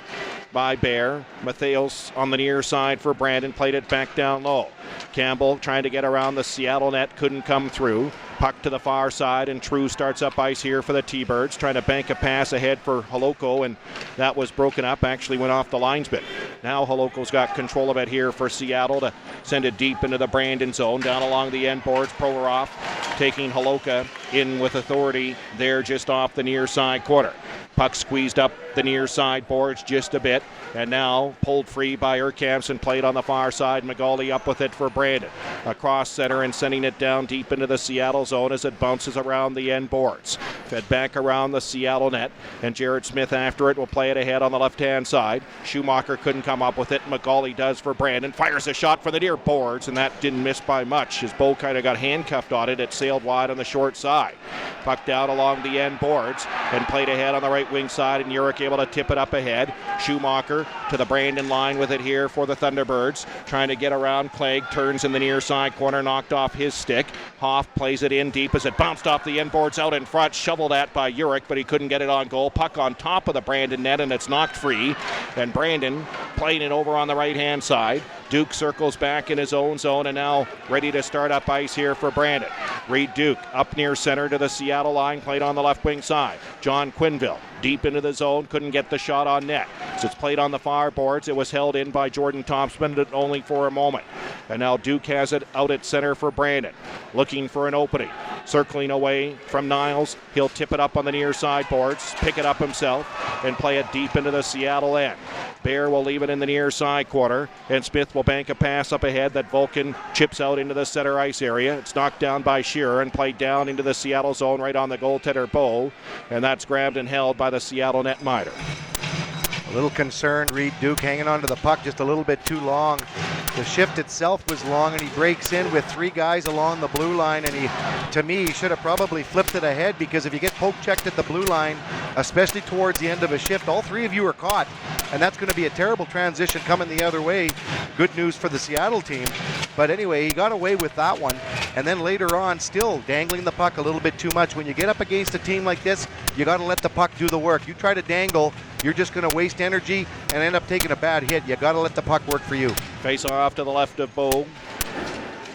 by Bear. Matheos on the near side for Brandon, played it back down low. Campbell trying to get around the Seattle net, couldn't come through. Puck to the far side, and True starts up ice here for the T-Birds, trying to bank a pass ahead for Holoko, and that was broken up, actually went off the linesman. Now Holoko's got control of it here for Seattle to send it deep into the Brandon zone, down along the end boards. Provorov taking Holoka in with authority there just off the near side corner. Puck squeezed up the near side boards just a bit, and now pulled free by Urkamps and played on the far side. McGauley up with it for Brandon. Across center and sending it down deep into the Seattle zone as it bounces around the end boards. Fed back around the Seattle net, and Jared Smith after it will play it ahead on the left-hand side. Schumacher couldn't come up with it. McGauley does for Brandon. Fires a shot for the near boards, and that didn't miss by much. His bow kind of got handcuffed on it. It sailed wide on the short side. Puck down along the end boards and played ahead on the right wing side, and Urich able to tip it up ahead. Schumacher to the Brandon line with it here for the Thunderbirds. Trying to get around Clegg. Turns in the near side corner. Knocked off his stick. Hoff plays it in deep as it bounced off the end boards out in front. Shoveled at by Urich, but he couldn't get it on goal. Puck on top of the Brandon net, and it's knocked free. And Brandon playing it over on the right-hand side. Duke circles back in his own zone and now ready to start up ice here for Brandon. Reed Duke up near center to the Seattle line, played on the left wing side. John Quinville deep into the zone, couldn't get the shot on net. So it's played on the far boards. It was held in by Jordan Thompson, but only for a moment. And now Duke has it out at center for Brandon, looking for an opening. Circling away from Niles, he'll tip it up on the near side boards, pick it up himself, and play it deep into the Seattle end. Bear will leave it in the near side corner, and Smith will bank a pass up ahead that Vulcan chips out into the center ice area. It's knocked down by Shearer and played down into the Seattle zone right on the goaltender Bow, and that's grabbed and held by the Seattle netminder.
A little concerned, Reed Duke hanging on to the puck just a little bit too long. The shift itself was long, and he breaks in with 3 guys along the blue line, and to me, he should have probably flipped it ahead, because if you get poke checked at the blue line, especially towards the end of a shift, all 3 of you are caught, and that's going to be a terrible transition coming the other way. Good news for the Seattle team. But anyway, he got away with that one, and then later on, still dangling the puck a little bit too much. When you get up against a team like this, you got to let the puck do the work. You try to dangle, you're just going to waste energy and end up taking a bad hit. You got to let the puck work for you.
Face off to the left of Bow.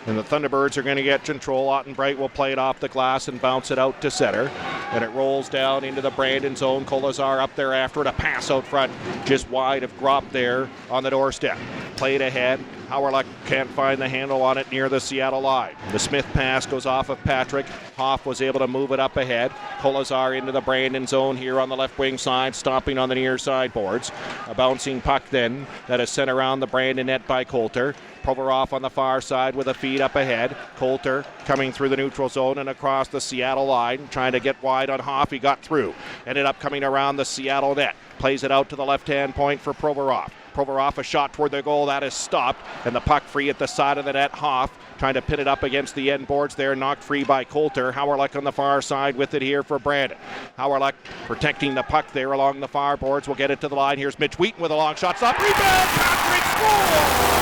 And the Thunderbirds are going to get control. Ottenbright will play it off the glass and bounce it out to center. And it rolls down into the Brandon zone. Kolazar up there after it. A pass out front, just wide of Grop there on the doorstep. Played ahead. Howerluck can't find the handle on it near the Seattle line. The Smith pass goes off of Patrick. Hoff was able to move it up ahead. Kolazar into the Brandon zone here on the left wing side, stopping on the near side boards. A bouncing puck then that is sent around the Brandon net by Coulter. Provorov on the far side with a feed up ahead. Coulter coming through the neutral zone and across the Seattle line, trying to get wide on Hoff. He got through. Ended up coming around the Seattle net. Plays it out to the left-hand point for Provorov. Provorov, a shot toward the goal. That is stopped. And the puck free at the side of the net. Hoff trying to pin it up against the end boards there. Knocked free by Coulter. Howerluck on the far side with it here for Brandon. Howerluck protecting the puck there along the far boards. Will get it to the line. Here's Mitch Wheaton with a long shot. Stop. Rebound. Patrick scores!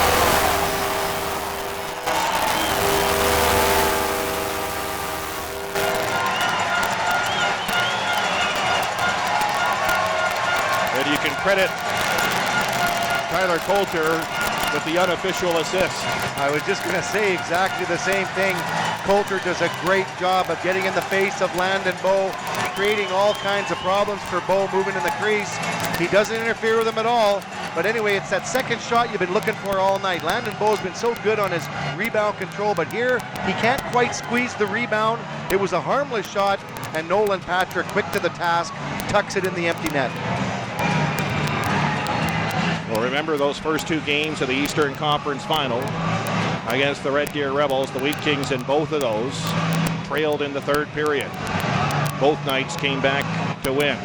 And you can credit Tyler Coulter with the unofficial assist.
I was just going to say exactly the same thing. Coulter does a great job of getting in the face of Landon Bow, creating all kinds of problems for Bow moving in the crease. He doesn't interfere with him at all. But anyway, it's that second shot you've been looking for all night. Landon Bow's been so good on his rebound control, but here he can't quite squeeze the rebound. It was a harmless shot, and Nolan Patrick, quick to the task, tucks it in the empty net.
Well, remember those first 2 games of the Eastern Conference Final against the Red Deer Rebels. The Wheat Kings in both of those trailed in the third period. Both nights came back to win.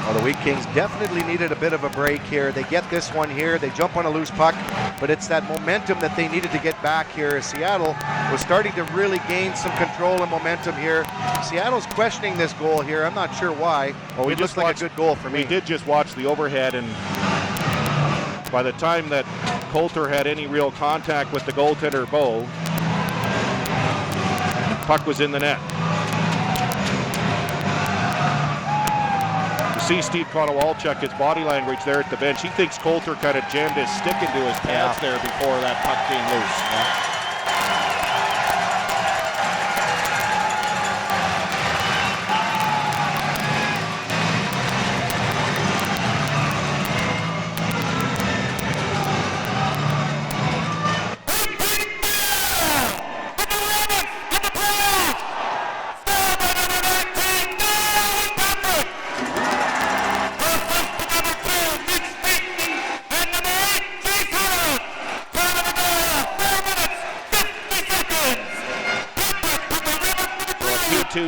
Well, the Wheat Kings definitely needed a bit of a break here. They get this one here. They jump on a loose puck, but it's that momentum that they needed to get back here. Seattle was starting to really gain some control and momentum here. Seattle's questioning this goal here. I'm not sure why.
Well,
it looks like a good goal for me.
We did just watch the overhead, and by the time that Coulter had any real contact with the goaltender Bow, puck was in the net. See Steve Konowalchuk, his body language there at the bench. He thinks Coulter kind of jammed his stick into his pants there before that puck came loose. Yeah.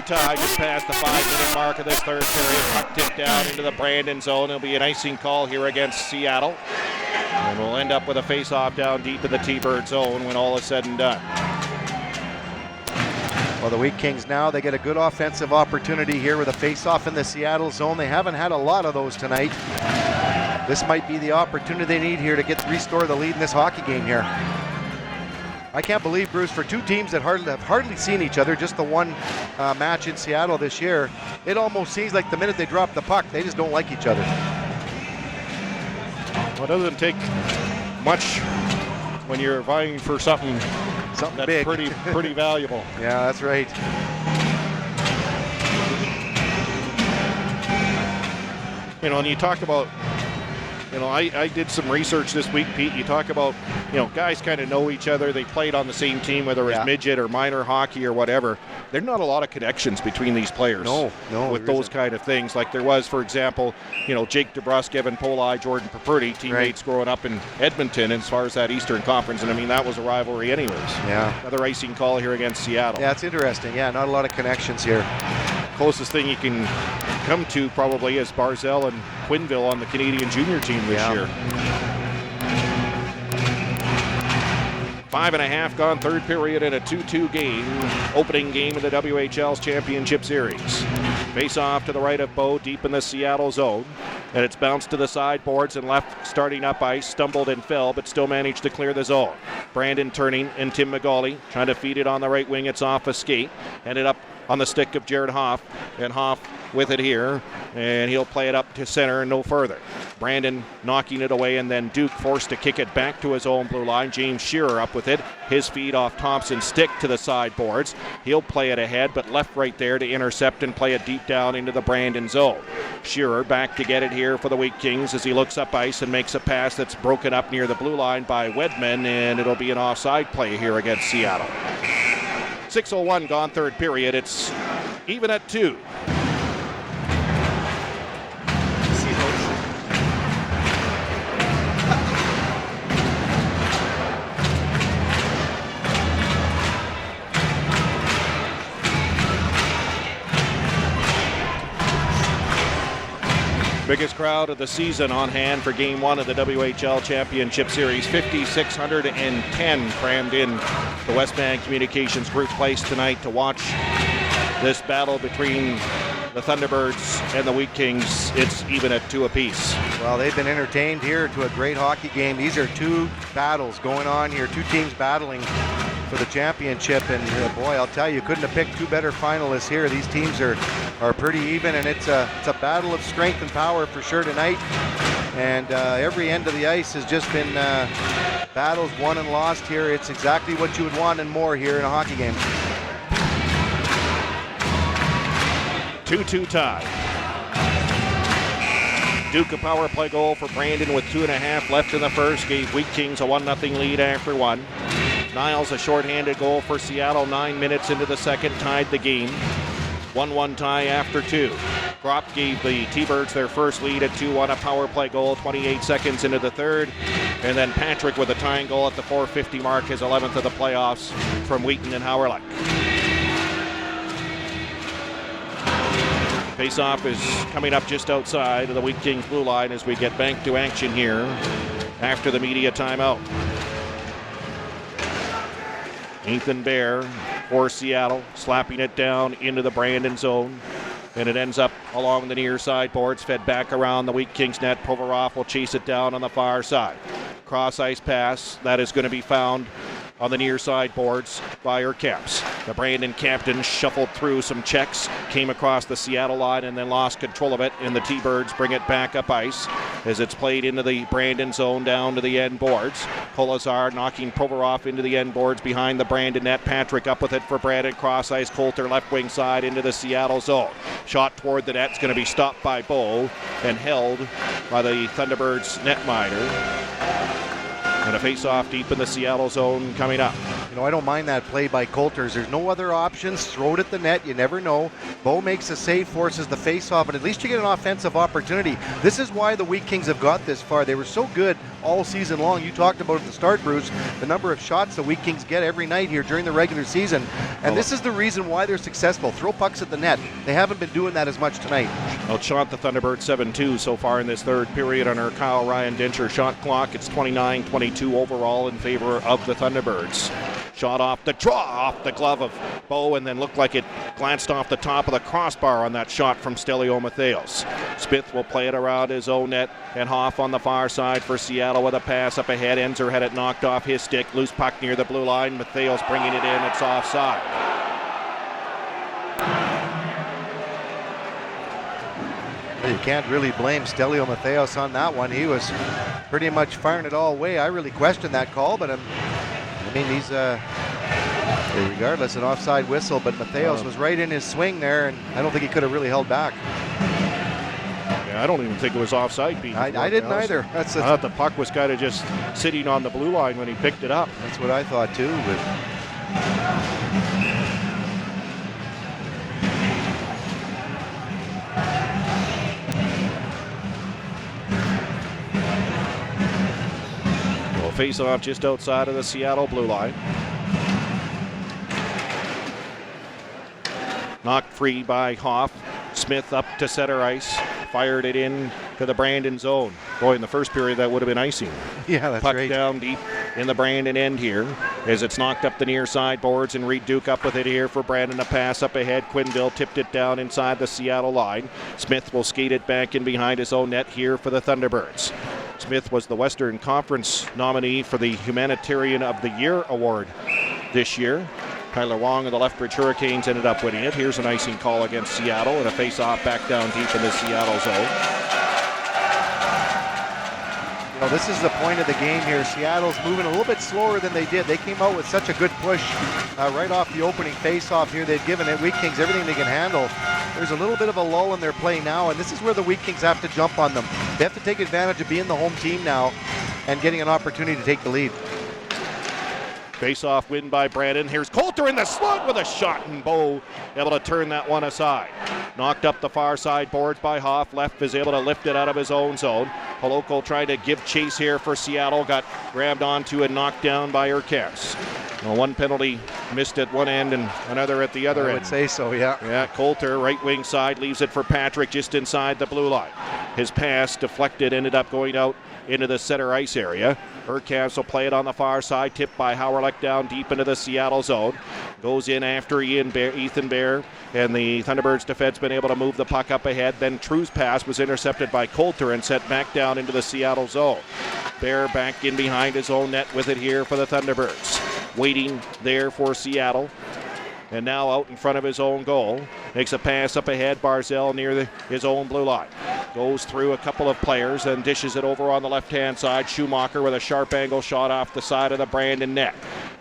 Tie just past the 5-minute mark of this third period. Puck tipped down into the Brandon zone. It'll be an icing call here against Seattle. And we'll end up with a face-off down deep in the T-Bird zone when all is said and done.
Well, the Wheat Kings now, they get a good offensive opportunity here with a face-off in the Seattle zone. They haven't had a lot of those tonight. This might be the opportunity they need here to restore the lead in this hockey game here. I can't believe, Bruce, for 2 teams that have hardly seen each other, just the one match in Seattle this year, it almost seems like the minute they drop the puck, they just don't like each other.
Well, it doesn't take much when you're vying for something
Something
That's
big.
pretty valuable.
Yeah, that's right.
You know, and you talk about, you know, I did some research this week, Pete. You talk about, you know, guys kind of know each other. They played on the same team, whether it was midget or minor hockey or whatever. There's not a lot of connections between these players.
No,
with those kind of things. Like there was, for example, you know, Jake DeBrusk, Evan Poli, Jordan Paperti, teammates growing up in Edmonton as far as that Eastern Conference. And I mean, that was a rivalry anyways.
Yeah.
Another icing call here against Seattle.
Yeah, it's interesting. Yeah, not a lot of connections here.
Closest thing you can come to probably is Barzell and Quinville on the Canadian junior team this year. 5.5 gone, third period in a 2-2 game. Opening game of the WHL's Championship Series. Face off to the right of Bo, deep in the Seattle zone. And it's bounced to the sideboards and left starting up ice. Stumbled and fell, but still managed to clear the zone. Brandon turning and Tim McGauley trying to feed it on the right wing. It's off a skate. Ended up on the stick of Jared Hoff. And Hoff with it here. And he'll play it up to center and no further. Brandon knocking it away, and then Duke forced to kick it back to his own blue line. James Shearer up with it. His feed off Thompson's stick to the sideboards. He'll play it ahead, but left right there to intercept and play it deep down into the Brandon zone. Shearer back to get it here for the Wheat Kings as he looks up ice and makes a pass that's broken up near the blue line by Wedman, and it'll be an offside play here against Seattle. 6:01 gone, third period. It's even at 2. Biggest crowd of the season on hand for Game 1 of the WHL Championship Series. 5,610 crammed in the Westbank Communications Group Place tonight to watch this battle between the Thunderbirds and the Wheat Kings. It's even at 2 apiece.
Well, they've been entertained here to a great hockey game. These are two battles going on here, two teams battling for the championship, and boy, I'll tell you, couldn't have picked two better finalists here. These teams are pretty even, and it's a battle of strength and power for sure tonight. And every end of the ice has just been battles won and lost here. It's exactly what you would want and more here in a hockey game.
2-2 tie. Duke a power play goal for Brandon with 2.5 left in the first. Gave Wheat Kings a 1-0 lead after 1. Niles a shorthanded goal for Seattle 9 minutes into the second, tied the game. 1-1 tie after 2. Gropp gave the T-Birds their first lead at 2-1, a power play goal 28 seconds into the third. And then Patrick with a tying goal at the 4:50 mark, his 11th of the playoffs from Wheaton and Howerluck. Face-off is coming up just outside of the Wheat Kings blue line as we get back to action here after the media timeout. Ethan Bear for Seattle, slapping it down into the Brandon zone. And it ends up along the near sideboards, fed back around the Wheat Kings net. Provorov will chase it down on the far side. Cross ice pass, that is going to be found on the near sideboards by Urqueps. The Brandon captain shuffled through some checks, came across the Seattle line, and then lost control of it, and the T-Birds bring it back up ice as it's played into the Brandon zone down to the end boards. Kolazar knocking Provorov into the end boards behind the Brandon net. Patrick up with it for Brandon. Cross ice, Coulter left wing side into the Seattle zone. Shot toward the net. It's going to be stopped by Bo and held by the Thunderbirds netminder. And a face-off deep in the Seattle zone coming up.
You know, I don't mind that play by Coulters. There's no other options. Throw it at the net. You never know. Bo makes a save, forces the face-off, and at least you get an offensive opportunity. This is why the Wheat Kings have got this far. They were so good all season long. You talked about at the start, Bruce, the number of shots the Wheat Kings get every night here during the regular season. And this is the reason why they're successful. Throw pucks at the net. They haven't been doing that as much tonight.
Outshot the Thunderbirds 7-2 so far in this third period on our Kyle Ryan Dencher shot clock. It's 29-22 overall in favor of the Thunderbirds. Shot off the draw, off the glove of Bo, and then looked like it glanced off the top of the crossbar on that shot from Stelio Matheos. Smith will play it around his own net, and Hoff on the far side for Seattle with a pass up ahead. Enzer had it knocked off his stick. Loose puck near the blue line. Matheos bringing it in. It's offside.
You can't really blame Stelio Matheos on that one. He was pretty much firing it all away. I really questioned that call, but he's Regardless, an offside whistle, but Matheos was right in his swing there, and I don't think he could have really held back.
Yeah, I don't even think it was offside, Pete.
I didn't either.
I thought the puck was kind of just sitting on the blue line when he picked it up.
That's what I thought too, but
Well, face off just outside of the Seattle blue line. Knocked free by Hoff. Smith up to center ice. Fired it in to the Brandon zone. Boy, in the first period, that would have been icing.
yeah, that's
Puck
right.
down deep in the Brandon end here as it's knocked up the near side boards, and Reed Duke up with it here for Brandon. A pass up ahead. Quinville tipped it down inside the Seattle line. Smith will skate it back in behind his own net here for the Thunderbirds. Smith was the Western Conference nominee for the Humanitarian of the Year award this year. Tyler Wong of the Lethbridge Hurricanes ended up winning it. Here's an icing call against Seattle and a face-off back down deep in the Seattle zone.
You know, this is the point of the game here. Seattle's moving a little bit slower than they did. They came out with such a good push right off the opening face-off here. They've given it Wheat Kings everything they can handle. There's a little bit of a lull in their play now, and this is where the Wheat Kings have to jump on them. They have to take advantage of being the home team now and getting an opportunity to take the lead.
Face-off win by Brandon. Here's Coulter in the slot with a shot, and Bow able to turn that one aside. Knocked up the far side boards by Hoff. Left is able to lift it out of his own zone. Holoko tried to give chase here for Seattle. Got grabbed onto and knocked down by Urquhart. Well, one penalty missed at one end and another at the other end.
I would say so, yeah.
Yeah, Coulter, right wing side, leaves it for Patrick just inside the blue line. His pass deflected, ended up going out into the center ice area. Urquhart will play it on the far side, tipped by Howerlick down deep into the Seattle zone. Goes in after Ethan Bear, and the Thunderbirds defenseman able to move the puck up ahead. Then True's pass was intercepted by Coulter and set back down into the Seattle zone. Bear back in behind his own net with it here for the Thunderbirds. Waiting there for Seattle. And now out in front of his own goal. Makes a pass up ahead. Barzell near his own blue line. Goes through a couple of players and dishes it over on the left-hand side. Schumacher with a sharp angle shot off the side of the Brandon net.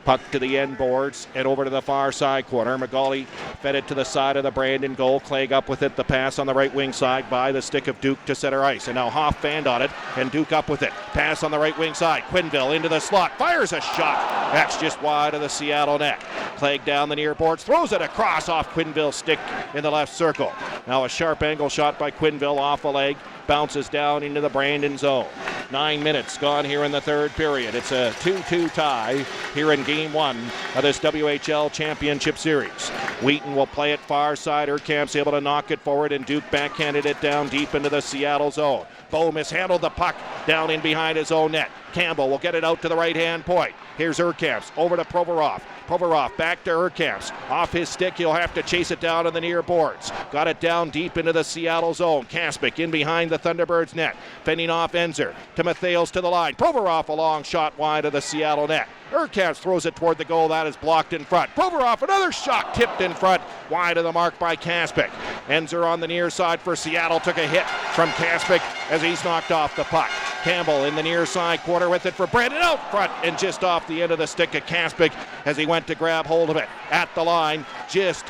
Puck to the end boards and over to the far side corner. McGauley fed it to the side of the Brandon goal. Clegg up with it. The pass on the right wing side by the stick of Duke to center ice. And now Hoff fanned on it and Duke up with it. Pass on the right wing side. Quinville into the slot. Fires a shot. That's just wide of the Seattle net. Clegg down the near boards. Throws it across off Quinville's stick in the left circle. Now a sharp angle shot by Quinville off a leg. Bounces down into the Brandon zone. 9 minutes gone here in the third period. It's a 2-2 tie here in Game 1 of this WHL Championship Series. Wheaton will play it far side. Urquhart's able to knock it forward, and Duke backhanded it down deep into the Seattle zone. Bow mishandled the puck down in behind his own net. Campbell will get it out to the right-hand point. Here's Urquhart over to Provorov. Provorov back to Urquhart. Off his stick, he'll have to chase it down in the near boards. Got it down deep into the Seattle zone. Kaspic in behind the Thunderbirds net. Fending off Enzer to Matheos to the line. Provorov a long shot wide of the Seattle net. Urquhart throws it toward the goal. That is blocked in front. Provorov, another shot tipped in front. Wide of the mark by Kaspic. Enzer on the near side for Seattle. Took a hit from Kaspic as he's knocked off the puck. Campbell in the near side corner with it for Brandon out front and just off the end of the stick of Kaspic as he went to grab hold of it. At the line, just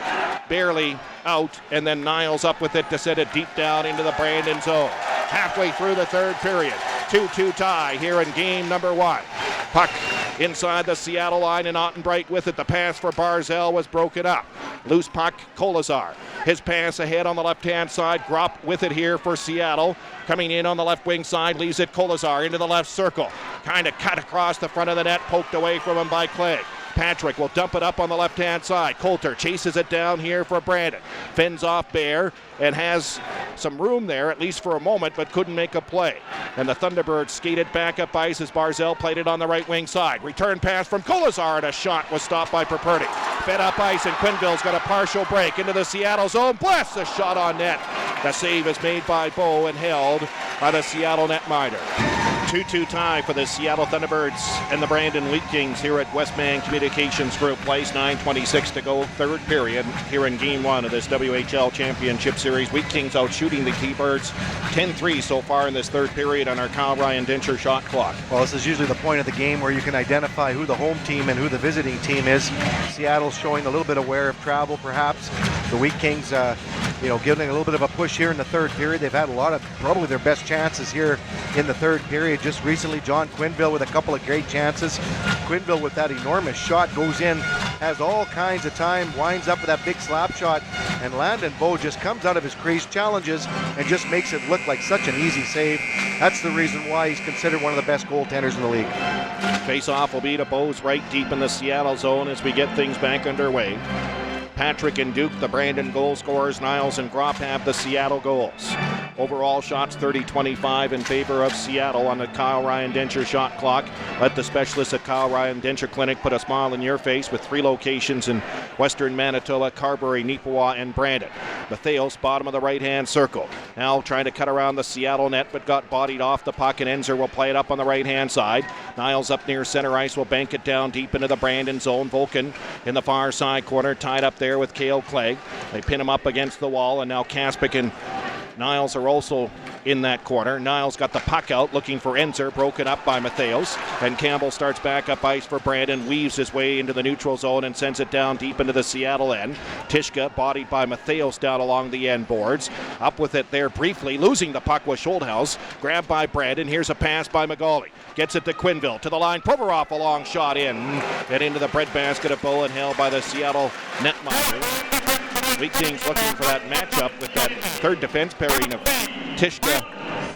barely out, and then Niles up with it to send it deep down into the Brandon zone. Halfway through the third period. 2-2 tie here in game number 1. Puck inside the Seattle line and Ottenbright with it. The pass for Barzell was broken up. Loose puck, Kolazar. His pass ahead on the left-hand side. Gropp with it here for Seattle. Coming in on the left wing side, leaves it Kolazar into the left circle. Kind of cut across the front of the net, poked away from him by Clegg. Patrick will dump it up on the left-hand side. Coulter chases it down here for Brandon. Fends off Bear and has some room there, at least for a moment, but couldn't make a play. And the Thunderbirds skated back up ice as Barzell played it on the right wing side. Return pass from Kolazar, and a shot was stopped by Perperti. Fed up ice, and Quinville's got a partial break into the Seattle zone. Blasts a shot on net. The save is made by Bow and held by the Seattle netminder. 2-2 tie for the Seattle Thunderbirds and the Brandon Wheat Kings here at Westman Communications Group Place. 9:26 to go, third period here in Game 1 of this WHL Championship Series. Wheat Kings out shooting the T-Birds 10-3 so far in this third period on our Kyle Ryan Dencher shot clock.
Well, this is usually the point of the game where you can identify who the home team and who the visiting team is. Seattle's showing a little bit of wear of travel, perhaps. The Wheat Kings, giving a little bit of a push here in the third period. They've had a lot of, probably their best chances here in the third period. Just recently, John Quinville with a couple of great chances. Quinville with that enormous shot goes in, has all kinds of time, winds up with that big slap shot, and Landon Bowe just comes out of his crease, challenges, and just makes it look like such an easy save. That's the reason why he's considered one of the best goaltenders in the league.
Face-off will be to Bowe's right, deep in the Seattle zone as we get things back underway. Patrick and Duke, the Brandon goal scorers. Niles and Gropp have the Seattle goals. Overall shots 30-25 in favor of Seattle on the Kyle Ryan Dencher shot clock. Let the specialists at Kyle Ryan Dencher Clinic put a smile in your face with 3 locations in western Manitoba, Carberry, Neepawa, and Brandon. Matheos, bottom of the right-hand circle. Now trying to cut around the Seattle net, but got bodied off the puck, and Enzer will play it up on the right-hand side. Niles up near center ice will bank it down deep into the Brandon zone. Vulcan in the far side corner, tied up there with Cale Clegg. They pin him up against the wall, and now Kaspic and Niles are also in that corner. Niles got the puck out, looking for Enzer, broken up by Matheos. And Campbell starts back up ice for Brandon, weaves his way into the neutral zone and sends it down deep into the Seattle end. Tishka, bodied by Matheos down along the end boards. Up with it there briefly, losing the puck with Schulthaus. Grabbed by Brandon. Here's a pass by Magali. Gets it to Quinville, to the line. Provorov, a long shot in. And into the breadbasket of Bow and held by the Seattle netminder. Wheat Kings looking for that matchup with that third defense pairing of Tishka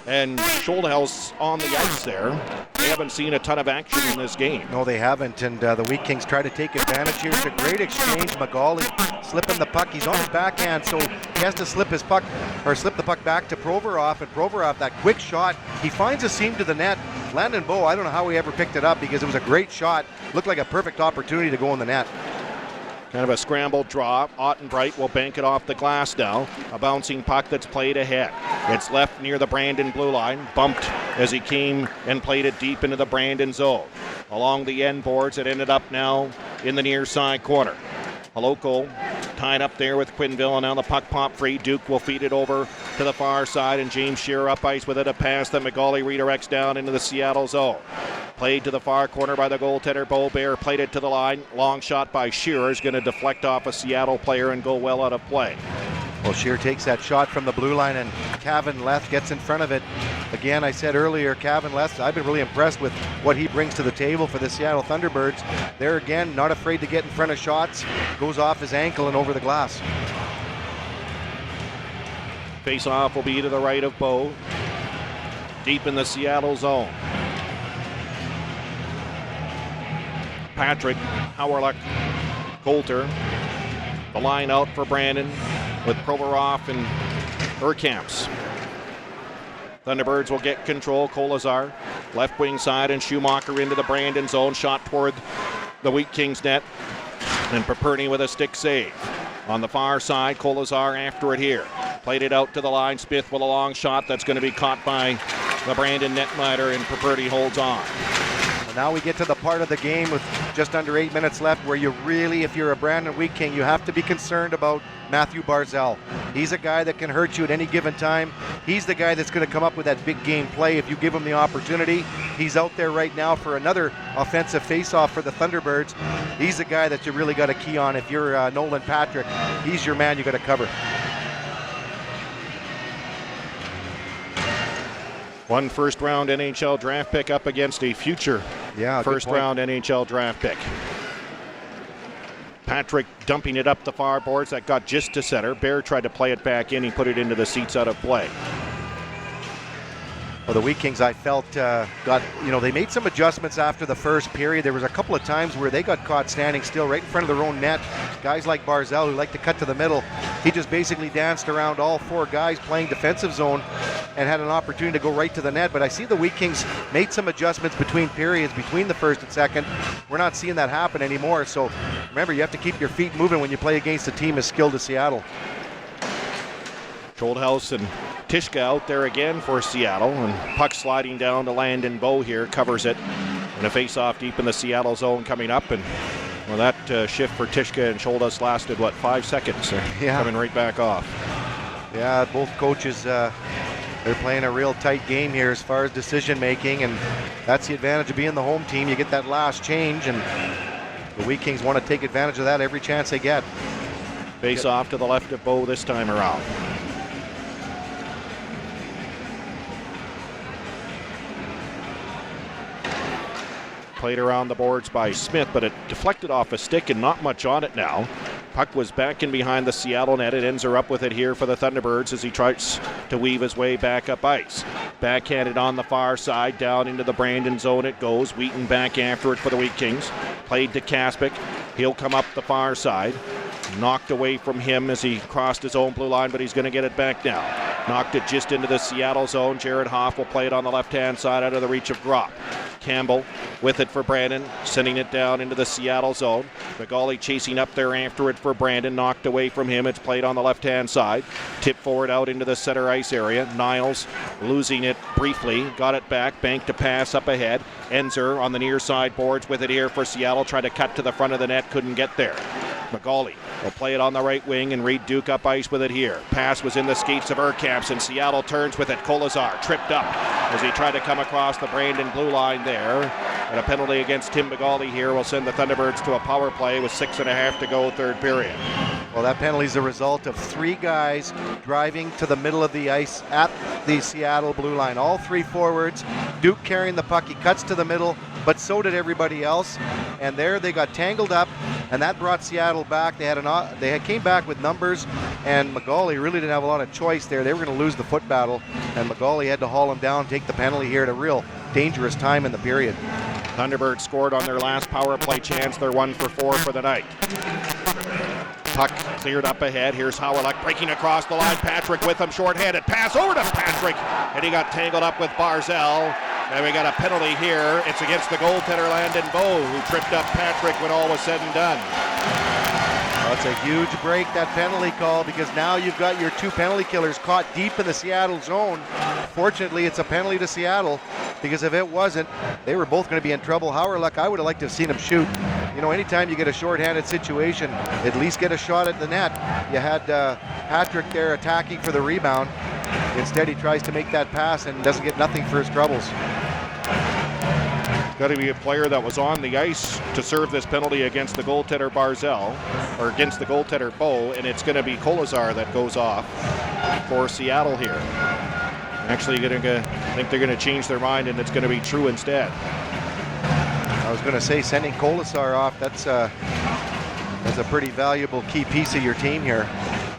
and Schulthaus on the ice there. They haven't seen a ton of action in this game.
No, they haven't, and the Wheat Kings try to take advantage here. It's a great exchange. Magali slipping the puck. He's on his backhand, so he has to slip the puck back to Provorov, and Provorov, that quick shot, he finds a seam to the net. Landon Bowe, I don't know how he ever picked it up because it was a great shot. Looked like a perfect opportunity to go in the net.
Kind of a scrambled draw. Ottenbright will bank it off the glass now. A bouncing puck that's played ahead. It's left near the Brandon blue line. Bumped as he came and played it deep into the Brandon zone. Along the end boards, it ended up now in the near side corner. Haloko tied up there with Quinville, and now the puck pop free. Duke will feed it over to the far side, and James Shearer up ice with it. A pass that Magali redirects down into the Seattle zone. Played to the far corner by the goaltender, Bo Bear. Played it to the line. Long shot by Shearer is going to deflect off a Seattle player and go well out of play.
Well, Shearer takes that shot from the blue line, and Kevin Leth gets in front of it. Again, I said earlier, Kevin Leth, I've been really impressed with what he brings to the table for the Seattle Thunderbirds. There again, not afraid to get in front of shots. Goes off his ankle and over the glass.
Face-off will be to the right of Bowe. Deep in the Seattle zone. Patrick, Howerluck, Coulter. The line out for Brandon with Provorov and Urkamps. Thunderbirds will get control. Kolazar, left wing side, and Schumacher into the Brandon zone. Shot toward the Wheat Kings net. And Paperny with a stick save. On the far side, Kolazar after it here. Played it out to the line. Smith with a long shot that's going to be caught by the Brandon netminder, and Paperny holds on.
Now we get to the part of the game with just under 8 minutes left where you really, if you're a Brandon Wheat King, you have to be concerned about Matthew Barzal. He's a guy that can hurt you at any given time. He's the guy that's going to come up with that big game play if you give him the opportunity. He's out there right now for another offensive face-off for the Thunderbirds. He's the guy that you really got to key on. If you're Nolan Patrick, he's your man you got to cover.
One first-round NHL draft pick up against a future first-round NHL draft pick. Patrick dumping it up the far boards. That got just to center. Bear tried to play it back in. He put it into the seats out of play.
Well, the Wheat Kings, I felt, they made some adjustments after the first period. There was a couple of times where they got caught standing still right in front of their own net. Guys like Barzal, who like to cut to the middle, he just basically danced around all 4 guys playing defensive zone and had an opportunity to go right to the net. But I see the Wheat Kings made some adjustments between periods, between the first and second. We're not seeing that happen anymore. So remember, you have to keep your feet moving when you play against a team as skilled as Seattle.
Schulthaus and Tishka out there again for Seattle, and puck sliding down to Landon Bowe here, covers it. And a face-off deep in the Seattle zone coming up, and well, that shift for Tishka and Scholdas lasted, 5 seconds?
Yeah.
Coming right back off.
Yeah, both coaches, they're playing a real tight game here as far as decision making, and that's the advantage of being the home team. You get that last change, and the Wheat Kings want to take advantage of that every chance they get.
Face off to the left of Bowe this time around. Played around the boards by Smith, but it deflected off a stick and not much on it now. Puck was back in behind the Seattle net. It ends her up with it here for the Thunderbirds as he tries to weave his way back up ice. Backhanded on the far side, down into the Brandon zone it goes. Wheaton back after it for the Wheat Kings. Played to Kaspic. He'll come up the far side. Knocked away from him as he crossed his own blue line, but he's going to get it back now. Knocked it just into the Seattle zone. Jared Hoff will play it on the left-hand side out of the reach of Gropp. Campbell with it for Brandon, sending it down into the Seattle zone. McGauley chasing up there after it for Brandon, knocked away from him. It's played on the left-hand side. Tip forward out into the center ice area. Niles losing it briefly, got it back, banked a pass up ahead. Enzer on the near side boards with it here for Seattle, tried to cut to the front of the net, couldn't get there. McGauley will play it on the right wing, and Reed Duke up ice with it here. Pass was in the skates of Urkamps, and Seattle turns with it. Kolazar tripped up as he tried to come across the Brandon blue line there. And a penalty against Tim McGauley here will send the Thunderbirds to a power play with 6.5 to go, third period.
Well, that penalty is the result of 3 guys driving to the middle of the ice at the Seattle blue line. All 3 forwards. Duke carrying the puck. He cuts to the middle, but so did everybody else. And there they got tangled up, and that brought Seattle back. They came back with numbers, and McGauley really didn't have a lot of choice there. They were going to lose the foot battle, and McGauley had to haul him down, take the penalty here at a real dangerous time in the period.
Thunderbirds scored on their last power play chance. They're 1 for 4 for the night. Puck cleared up ahead. Here's Howard breaking across the line. Patrick with him, short-handed pass over to Patrick, and he got tangled up with Barzell. And we got a penalty here. It's against the goaltender Landon Bowe, who tripped up Patrick when all was said and done.
Well, it's a huge break, that penalty call, because now you've got your 2 penalty killers caught deep in the Seattle zone. Fortunately, it's a penalty to Seattle, because if it wasn't, they were both going to be in trouble. Howard, I would have liked to have seen him shoot. You know, anytime you get a shorthanded situation, at least get a shot at the net. You had Patrick there attacking for the rebound. Instead, he tries to make that pass and doesn't get nothing for his troubles.
Got to be a player that was on the ice to serve this penalty against the goaltender Barzell, or against the goaltender Bowe, and it's going to be Kolazar that goes off for Seattle here. Actually, I think they're going to change their mind, and it's going to be True instead.
I was going to say, sending Kolazar off, that's a pretty valuable key piece of your team here.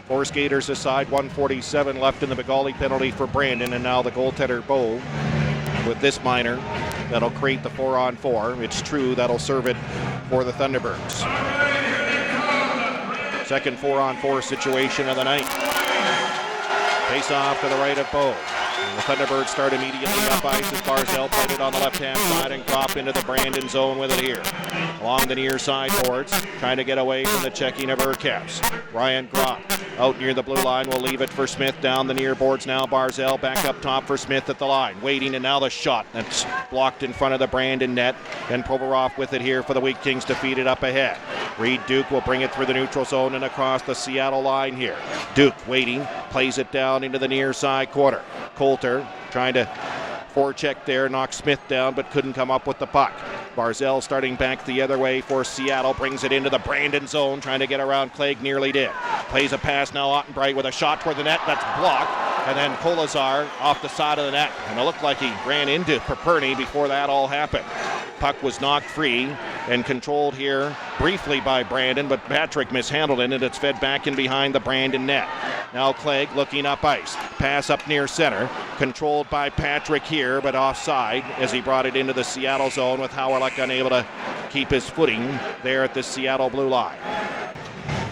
4 skaters aside, 1:47 left in the McGauley penalty for Brandon, and now the goaltender Bowe with this minor that'll create the 4-on-4. It's True that'll serve it for the Thunderbirds. Second 4-on-4 situation of the night. Face off to the right of Bowe. The Thunderbirds start immediately up ice as Barzell played it on the left-hand side and Gropp into the Brandon zone with it here. Along the near side boards, trying to get away from the checking of Urkamps. Ryan Gropp out near the blue line will leave it for Smith down the near boards now. Barzell back up top for Smith at the line. Waiting, and now the shot that's blocked in front of the Brandon net. And Provorov with it here for the Wheat Kings to feed it up ahead. Reed Duke will bring it through the neutral zone and across the Seattle line here. Duke waiting, plays it down into the near side quarter. Coulter trying to forecheck there, knocked Smith down but couldn't come up with the puck. Barzell starting back the other way for Seattle, brings it into the Brandon zone, trying to get around Clegg, nearly did. Plays a pass now, Ottenbright with a shot toward the net, that's blocked. And then Kolazar off the side of the net. And it looked like he ran into Paperny before that all happened. Puck was knocked free and controlled here briefly by Brandon, but Patrick mishandled it, and it's fed back in behind the Brandon net. Now Clegg looking up ice. Pass up near center. Controlled by Patrick here, but offside as he brought it into the Seattle zone with Howard unable to keep his footing there at the Seattle blue line.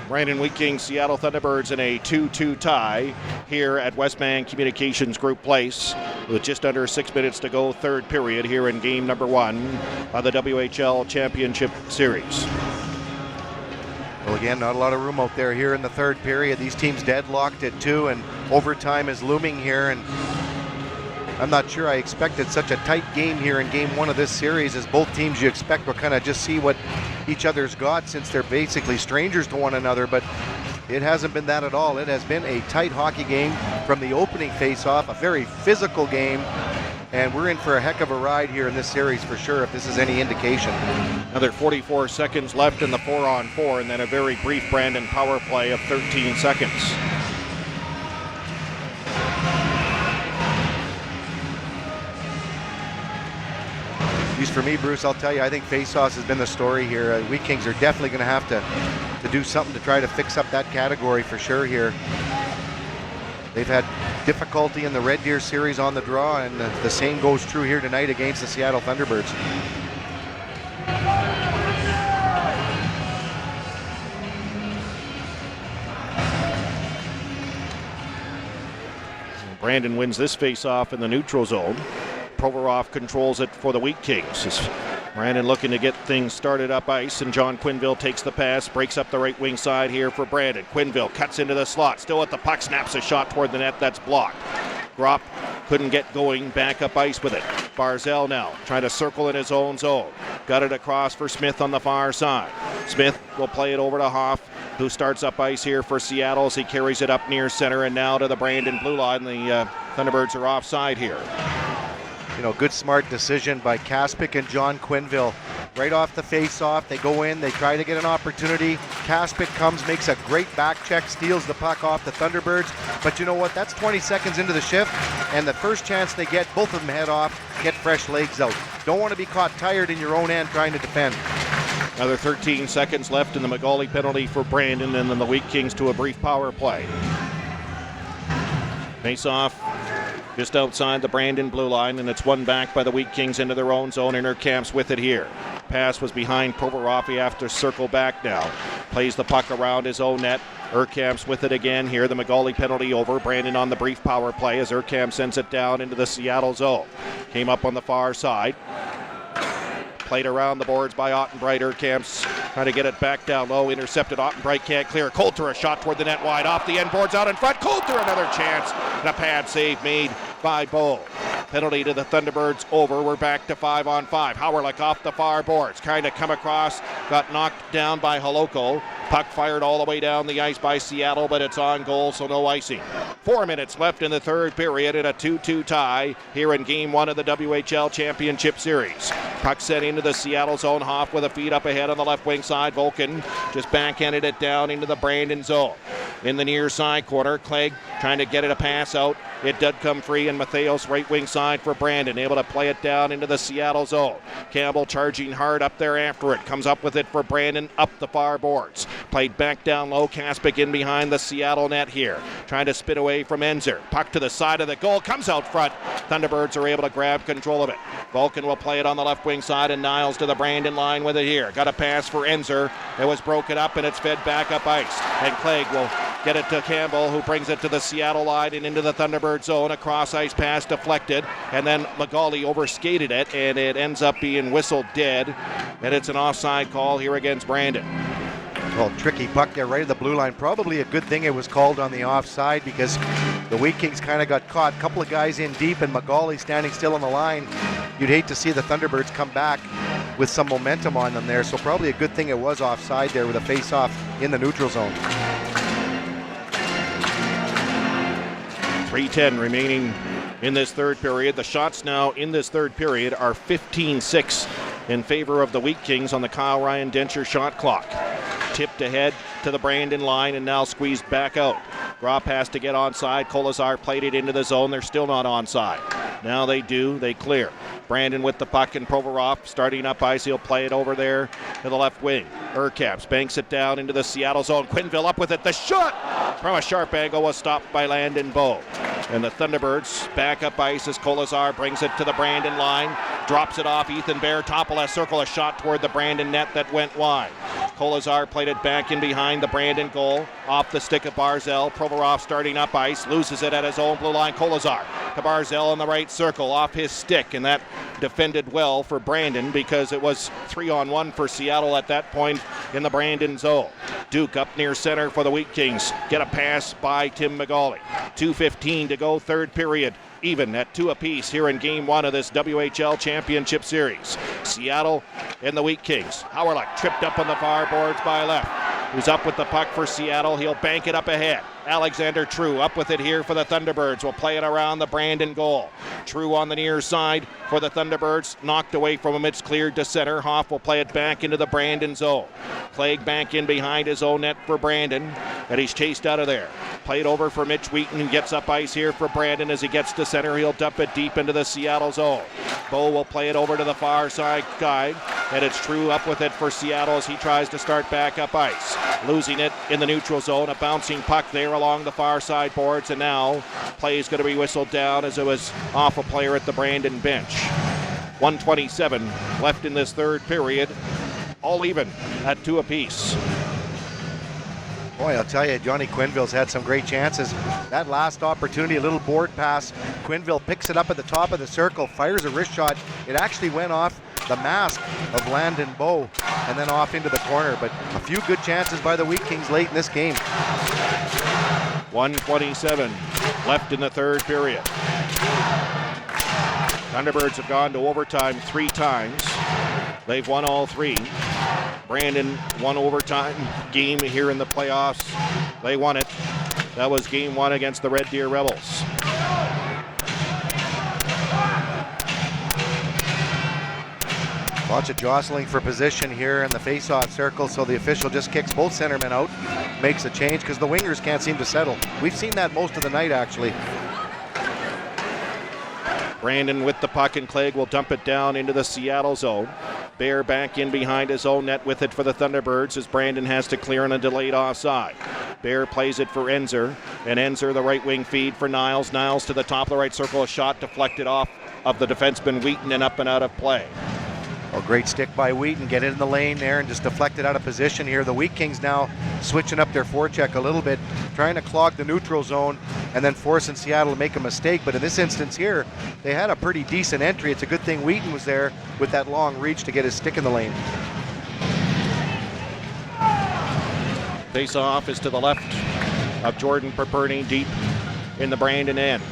Brandon Wheat Kings, Seattle Thunderbirds in a 2-2 tie here at Westbank Communications Group Place with just under 6 minutes to go, third period here in game number 1 of the WHL Championship Series.
Well, So again, not a lot of room out there here in the third period. These teams deadlocked at 2, and overtime is looming here. And I'm not sure I expected such a tight game here in game 1 of this series, as both teams you expect will kind of just see what each other's got, since they're basically strangers to one another. But it hasn't been that at all. It has been a tight hockey game from the opening face-off, a very physical game. And we're in for a heck of a ride here in this series for sure, if this is any indication.
Another 44 seconds left in the 4-on-4, and then a very brief Brandon power play of 13 seconds.
At least for me, Bruce, I'll tell you, I think face-offs has been the story here. Wheat Kings are definitely going to have to do something to try to fix up that category for sure here. They've had difficulty in the Red Deer series on the draw, and the same goes true here tonight against the Seattle Thunderbirds.
Brandon wins this face-off in the neutral zone. Provorov controls it for the Wheat Kings. As Brandon looking to get things started up ice, and John Quinville takes the pass, breaks up the right wing side here for Brandon. Quinville cuts into the slot, still at the puck, snaps a shot toward the net, that's blocked. Gropp couldn't get going, back up ice with it. Barzell now trying to circle in his own zone. Got it across for Smith on the far side. Smith will play it over to Hoff, who starts up ice here for Seattle as he carries it up near center, and now to the Brandon blue line. The Thunderbirds are offside here.
You know, good smart decision by Kaspic and John Quinville. Right off the face-off, they go in, they try to get an opportunity. Kaspic comes, makes a great back check, steals the puck off the Thunderbirds. But you know what? That's 20 seconds into the shift, and the first chance they get, both of them head off, get fresh legs out. Don't want to be caught tired in your own end trying to defend.
Another 13 seconds left in the Magali penalty for Brandon, and then the Wheat Kings to a brief power play. Face-off just outside the Brandon blue line, and it's won back by the Wheat Kings into their own zone. Intercamps with it here. Pass was behind Provorov. He has to circle back now. Plays the puck around his own net. Urkamps with it again here. The Magali penalty over. Brandon on the brief power play as Urkamp sends it down into the Seattle zone. Came up on the far side. Played around the boards by Ottenbright. Urkamps trying to get it back down low. Intercepted. Ottenbright can't clear. Coulter a shot toward the net wide. Off the end boards out in front. Coulter another chance. And a pad save made by Bow. Penalty to the Thunderbirds over. We're back to 5-on-5. Howerlich off the far boards. Trying to come across. Got knocked down by Holoko. Puck fired all the way down the ice by Seattle, but it's on goal, so no icing. 4 minutes left in the third period in a 2-2 tie here in Game 1 of the WHL Championship Series. Puck sent into the Seattle zone. Hoff with a feed up ahead on the left wing side. Vulcan just backhanded it down into the Brandon zone. In the near side corner, Clegg trying to get it a pass out. It did come free, and Matheos right wing side for Brandon, able to play it down into the Seattle zone. Campbell charging hard up there after it. Comes up with it for Brandon up the far boards. Played back down low. Kaspic in behind the Seattle net here. Trying to spin away from Enzer. Puck to the side of the goal. Comes out front. Thunderbirds are able to grab control of it. Vulcan will play it on the left wing side, and Niles to the Brandon line with it here. Got a pass for Enzer. It was broken up, and it's fed back up ice. And Clegg will get it to Campbell, who brings it to the Seattle line and into the Thunderbird zone. A cross ice pass deflected, and then Magali overskated it, and it ends up being whistled dead. And it's an offside call here against Brandon.
Well, tricky puck there right at the blue line. Probably a good thing it was called on the offside, because the Wheat Kings kind of got caught. A couple of guys in deep, and Magali standing still on the line. You'd hate to see the Thunderbirds come back with some momentum on them there. So probably a good thing it was offside there with a face-off in the neutral zone.
3:10 remaining in this third period. The shots now in this third period are 15-6 in favor of the Wheat Kings on the Kyle Ryan Dencher shot clock. Tipped ahead to the Brandon line and now squeezed back out. Gropp has to get onside. Kolazar played it into the zone. They're still not onside. Now they do. They clear. Brandon with the puck, and Provorov starting up ice. He'll play it over there to the left wing. Urkamps banks it down into the Seattle zone. Quinville up with it. The shot from a sharp angle was stopped by Landon Bow. And the Thunderbirds back up ice as Kolazar brings it to the Brandon line. Drops it off. Ethan Bear, top of left circle, a shot toward the Brandon net that went wide. Kolazar played it back in behind the Brandon goal. Off the stick of Barzell. Provorov starting up ice. Loses it at his own blue line. Kolazar to Barzell in the right circle. Off his stick. And that defended well for Brandon because it was 3-on-1 for Seattle at that point in the Brandon zone. Duke up near center for the Wheat Kings. Get a pass by Tim McGauley. 2:15 to go, third period. Even at 2 apiece here in Game 1 of this WHL Championship Series. Seattle and the Wheat Kings. Howrluck tripped up on the far boards by left. Who's up with the puck for Seattle. He'll bank it up ahead. Alexander True up with it here for the Thunderbirds. Will play it around the Brandon goal. True on the near side for the Thunderbirds. Knocked away from him. It's cleared to center. Hoff will play it back into the Brandon zone. Clegg back in behind his own net for Brandon. And he's chased out of there. Played over for Mitch Wheaton, who gets up ice here for Brandon. As he gets to center, he'll dump it deep into the Seattle zone. Bow will play it over to the far side guy. And it's True up with it for Seattle as he tries to start back up ice. Losing it in the neutral zone. A bouncing puck there along the far side boards. And now play is going to be whistled down as it was off a player at the Brandon bench. 1:27 left in this third period. All even at 2 apiece.
Boy, I'll tell you, Johnny Quenneville's had some great chances. That last opportunity, a little board pass. Quenneville picks it up at the top of the circle, fires a wrist shot. It actually went off the mask of Landon Bow and then off into the corner. But a few good chances by the Wheat Kings late in this game.
1:27 left in the third period. Thunderbirds have gone to overtime 3 times. They've won all 3. Brandon won overtime game here in the playoffs. They won it. That was game 1 against the Red Deer Rebels.
Lots of jostling for position here in the face-off circle, so the official just kicks both centermen out, makes a change because the wingers can't seem to settle. We've seen that most of the night, actually.
Brandon with the puck, and Clegg will dump it down into the Seattle zone. Bear back in behind his own net with it for the Thunderbirds as Brandon has to clear on a delayed offside. Bear plays it for Enzer, and Enzer the right wing feed for Niles. Niles to the top of the right circle, a shot deflected off of the defenseman Wheaton and up and out of play.
Well, great stick by Wheaton, get it in the lane there and just deflect it out of position here. The Wheat Kings now switching up their forecheck a little bit, trying to clog the neutral zone and then forcing Seattle to make a mistake. But in this instance here, they had a pretty decent entry. It's a good thing Wheaton was there with that long reach to get his stick in the lane.
Face-off is to the left of Jordan Perperny, deep in the Brandon end.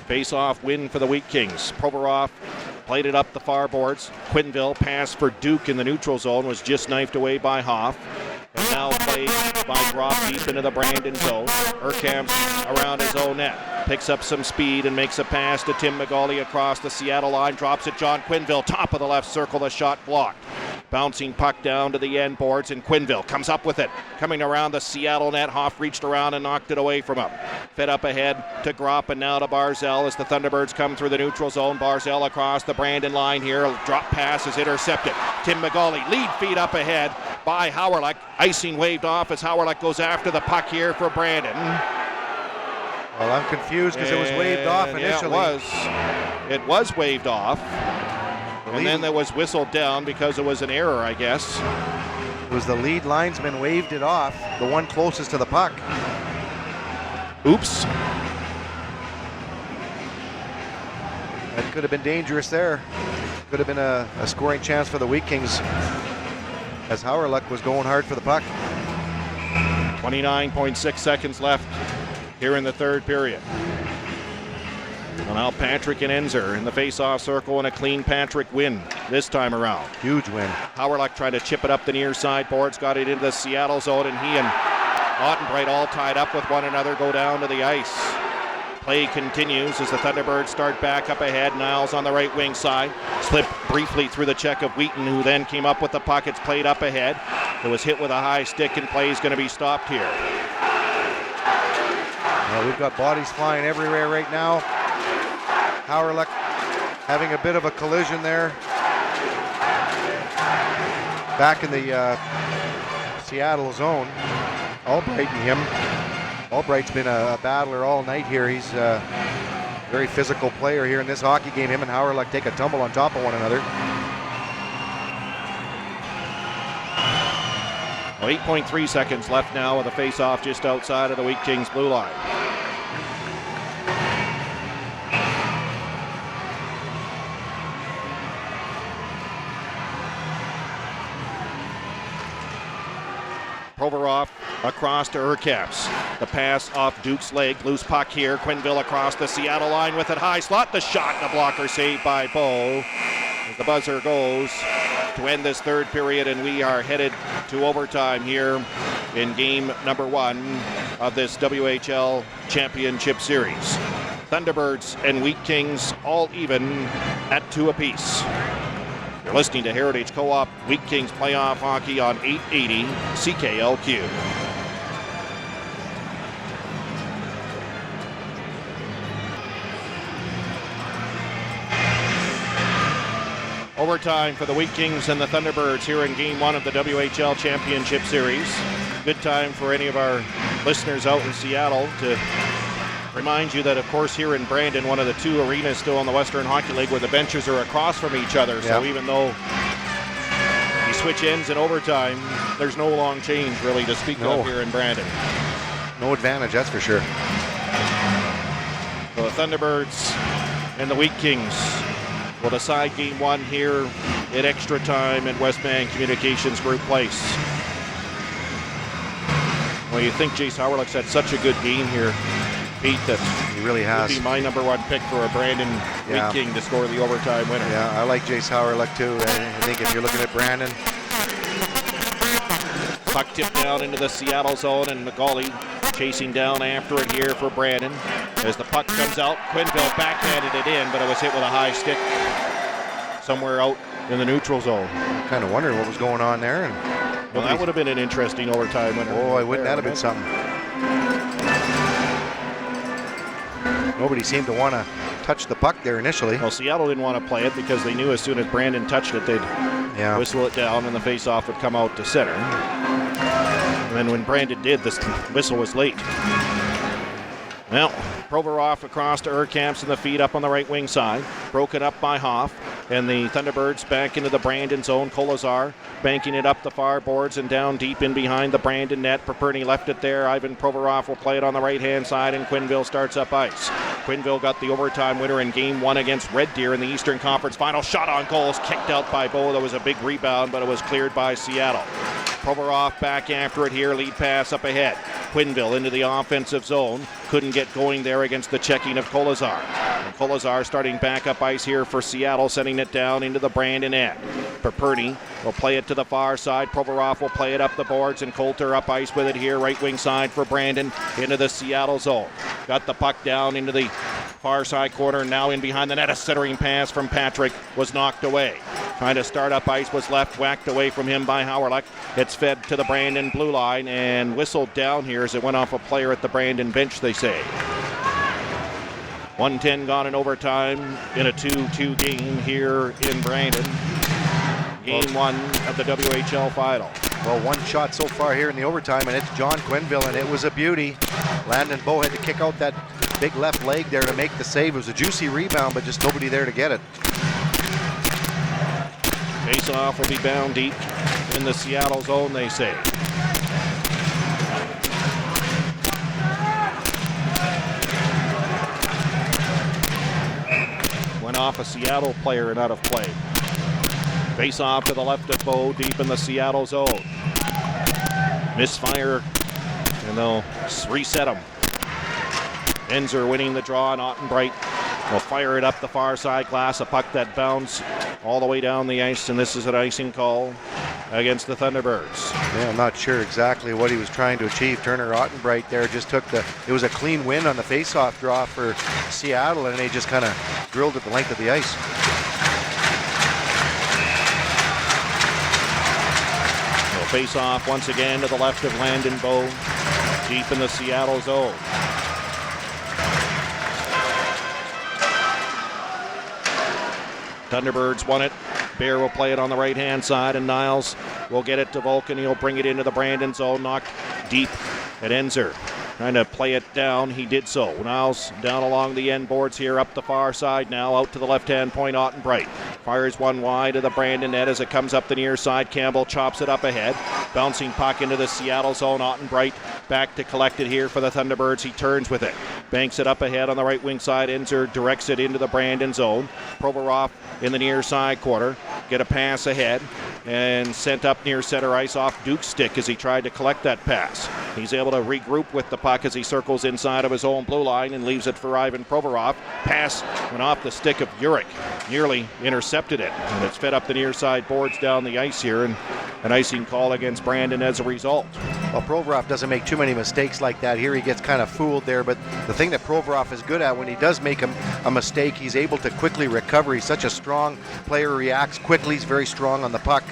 Face-off win for the Wheat Kings. Provorov played it up the far boards. Quenneville pass for Duke in the neutral zone was just knifed away by Hoff. And now played by Groff deep into the Brandon zone. Urkamp's around his own net. Picks up some speed and makes a pass to Tim McGauley across the Seattle line. Drops it John Quenneville, top of the left circle, the shot blocked. Bouncing puck down to the end boards, and Quenneville comes up with it. Coming around the Seattle net, Hoff reached around and knocked it away from him. Fed up ahead to Gropp and now to Barzell as the Thunderbirds come through the neutral zone. Barzell across the Brandon line here. A drop pass is intercepted. Tim McGauley, lead feed up ahead by Howrluck. Icing waved off as Howrluck goes after the puck here for Brandon.
Well, I'm confused because it was waved off initially.
Yeah, it was waved off. And then that was whistled down because it was an error, I guess.
It was the lead linesman waved it off, the one closest to the puck.
Oops.
That could have been dangerous there. Could have been a scoring chance for the Wheat Kings as Howrluck was going hard for the puck.
29.6 seconds left here in the third period. Well, now Patrick and Enzer in the face-off circle, and a clean Patrick win this time around.
Huge win.
Howrluck tried to chip it up the near side boards, got it into the Seattle zone, and he and Ottenbright all tied up with one another go down to the ice. Play continues as the Thunderbirds start back up ahead. Niles on the right wing side. Slipped briefly through the check of Wheaton, who then came up with the puck. It's played up ahead. It was hit with a high stick, and play is going to be stopped here.
Well, we've got bodies flying everywhere right now. Howrluck having a bit of a collision there. Back in the Seattle zone. Albright and him. Albright's been a battler all night here. He's Very physical player here in this hockey game. Him and Howard take a tumble on top of one another.
Well, 8.3 seconds left now with a face-off just outside of the Wheat Kings blue line. Provorov across to Urquhart. The pass off Duke's leg. Loose puck here. Quenneville across the Seattle line with it high slot. The shot and a blocker saved by Bow. As the buzzer goes to end this third period, and we are headed to overtime here in game number 1 of this WHL Championship Series. Thunderbirds and Wheat Kings all even at 2 apiece. You're listening to Heritage Co-op Wheat Kings playoff hockey on 880 CKLQ. Overtime for the Wheat Kings and the Thunderbirds here in Game 1 of the WHL Championship Series. Good time for any of our listeners out in Seattle to remind you that, of course, here in Brandon, one of the 2 arenas still in the Western Hockey League where the benches are across from each other.
Yep.
So even though you switch ends in overtime, there's no long change really to speak of here in Brandon.
No advantage, that's for sure.
So the Thunderbirds and the Wheat Kings will decide Game 1 here in extra time at Westbank Communications Group Place. Well, you think Jace Howard had such a good game here, Pete, that
he really has.
Would be my number 1 pick for a Brandon Wheat King to score the overtime winner.
Yeah, I like Jace Howard too. I think if you're looking at Brandon.
Puck tipped down into the Seattle zone, and McGauley chasing down after it here for Brandon. As the puck comes out, Quenneville backhanded it in, but it was hit with a high stick somewhere out in the neutral zone.
Kind of wondering what was going on there. And
well, that would have been an interesting overtime winner.
Oh, wouldn't that have been something? Nobody seemed to want to touch the puck there initially.
Well, Seattle didn't want to play it because they knew as soon as Brandon touched it, they'd whistle it down and the face-off would come out to center. And then when Brandon did, this whistle was late. Well, Provorov across to Urquhart in the feed up on the right wing side. Broken up by Hoff. And the Thunderbirds back into the Brandon zone. Kolazar banking it up the far boards and down deep in behind the Brandon net. Perperny left it there. Ivan Provorov will play it on the right-hand side, and Quenneville starts up ice. Quenneville got the overtime winner in Game 1 against Red Deer in the Eastern Conference Final. Shot on goal is kicked out by Bo. There was a big rebound, but it was cleared by Seattle. Provorov back after it here. Lead pass up ahead. Quenneville into the offensive zone. Couldn't get going there against the checking of Kolazar. And Kolazar starting back up ice here for Seattle, sending it down into the Brandon end. Perperny will play it to the far side. Provorov will play it up the boards, and Coulter up ice with it here, right wing side for Brandon into the Seattle zone. Got the puck down into the far side corner, now in behind the net. A centering pass from Patrick was knocked away. Trying to start up ice was left, whacked away from him by Howerluck. It's fed to the Brandon blue line and whistled down here as it went off a player at the Brandon bench, they say. 1:10 gone in overtime in a 2-2 game here in Brandon. Game 1 of the WHL final.
Well, one shot so far here in the overtime, and it's John Quenneville, and it was a beauty. Landon Bow had to kick out that big left leg there to make the save. It was a juicy rebound, but just nobody there to get it.
Face-off will be bound deep in the Seattle zone, they say. Went off a Seattle player and out of play. Face-off to the left of Bow, deep in the Seattle zone. Misfire, and they'll reset them. Enzer winning the draw, and Ottenbright will fire it up the far side glass. A puck that bounds all the way down the ice, and this is an icing call against the Thunderbirds.
Yeah, I'm not sure exactly what he was trying to achieve. Turner Ottenbright there just took it was a clean win on the face-off draw for Seattle, and they just kind of drilled it the length of the ice.
Face off once again to the left of Landon Bow, deep in the Seattle zone. Thunderbirds won it. Bear will play it on the right-hand side, and Niles will get it to Vulcan. He'll bring it into the Brandon zone, knocked deep at Enzer. trying to play it down. He did so. Niles down along the end boards here, up the far side now, out to the left-hand point. Ottenbright fires one wide to the Brandon net as it comes up the near side. Campbell chops it up ahead. Bouncing puck into the Seattle zone. Ottenbright back to collect it here for the Thunderbirds. He turns with it. Banks it up ahead on the right wing side. Enzer directs it into the Brandon zone. Provorov in the near side corner. Get a pass ahead and sent up near center ice off Duke's stick as he tried to collect that pass. He's able to regroup with the puck as he circles inside of his own blue line and leaves it for Ivan Provorov. Pass went off the stick of Urich. Nearly intercepted it, and it's fed up the near side boards down the ice here, and an icing call against Brandon as a result.
Well, Provorov doesn't make too many mistakes like that. Here he gets kind of fooled there, but the thing that Provorov is good at, when he does make a mistake, he's able to quickly recover. He's such a strong player, reacts quickly, he's very strong on the puck.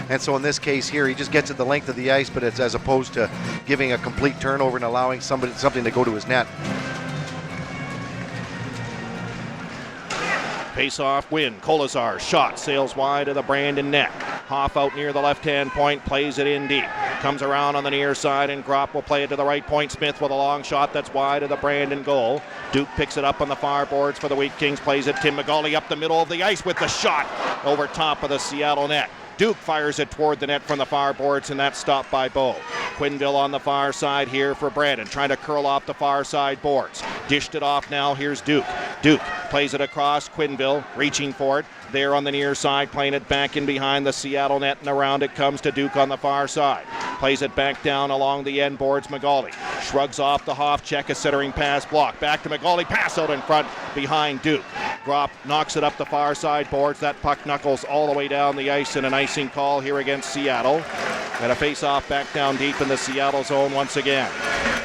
And so in this case here, he just gets it the length of the ice, but it's as opposed to giving a complete turnover and allowing something to go to his net.
Face-off win. Kolazar shot sails wide of the Brandon net. Hoff out near the left-hand point, plays it in deep. Comes around on the near side, and Gropp will play it to the right point. Smith with a long shot that's wide of the Brandon goal. Duke picks it up on the far boards for the Wheat Kings, plays it. Tim McGauley up the middle of the ice with the shot over top of the Seattle net. Duke fires it toward the net from the far boards, and that's stopped by Bowe. Quinville on the far side here for Brandon, trying to curl off the far side boards. Dished it off now, here's Duke. Duke plays it across, Quinville reaching for it. There on the near side, playing it back in behind the Seattle net, and around it comes to Duke on the far side. Plays it back down along the end boards, McGauley. Shrugs off the Hoff check, a centering pass block. Back to McGauley, pass out in front behind Duke. Gropp knocks it up the far side boards. That puck knuckles all the way down the ice, and an icing call here against Seattle. And a face-off back down deep in the Seattle zone once again.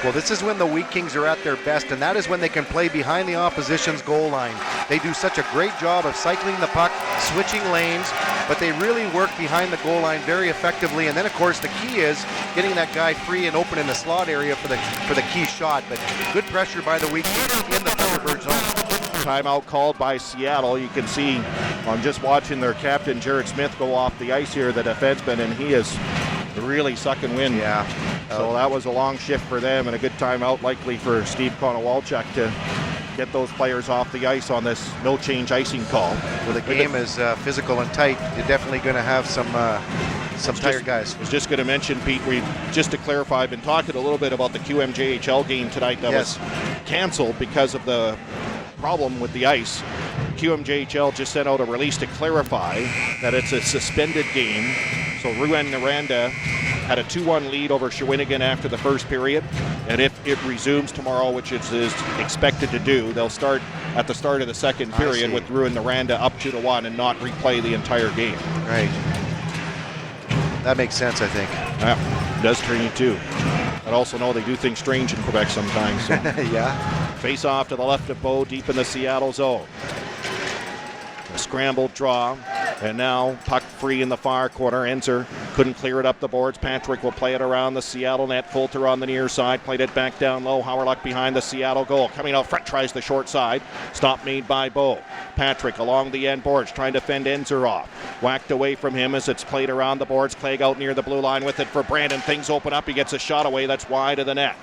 Well, this is when the Wheat Kings are at their best, and that is when they can play behind the opposition's goal line. They do such a great job of cycling the puck, switching lanes, but they really work behind the goal line very effectively. And then, of course, the key is getting that guy free and open in the slot area for the key shot. But good pressure by the Wheat Kings in the Thunderbird zone.
Timeout called by Seattle. You can see on just watching their captain, Jared Smith, go off the ice here, the defenseman, and he is really sucking wind.
Yeah.
So that was a long shift for them, and a good timeout likely for Steve Konowalchuk to get those players off the ice on this no-change icing call.
Well, the game is physical and tight. You're definitely going to have some tired guys.
I was just going to mention, Pete, just to clarify, I've been talking a little bit about the QMJHL game tonight that was canceled because of the problem with the ice. QMJHL just sent out a release to clarify that it's a suspended game. So Rouyn Noranda had a 2-1 lead over Shawinigan after the first period, and if it resumes tomorrow, which it is expected to do, they'll start at the start of the second period with Rouyn Noranda up 2-1 and not replay the entire game.
Right. That makes sense, I think.
Yeah, it does train you too. But also know they do things strange in Quebec sometimes. So.
Yeah.
Face off to the left of Bowe, deep in the Seattle zone. A scrambled draw, and now puck free in the far corner. Enzer couldn't clear it up the boards. Patrick will play it around the Seattle net. Fulter on the near side, played it back down low. Hauerluck behind the Seattle goal. Coming out front, tries the short side. Stop made by Bowe. Patrick along the end boards, trying to fend Enzer off. Whacked away from him as it's played around the boards. Clegg out near the blue line with it for Brandon. Things open up. He gets a shot away. That's wide of the net.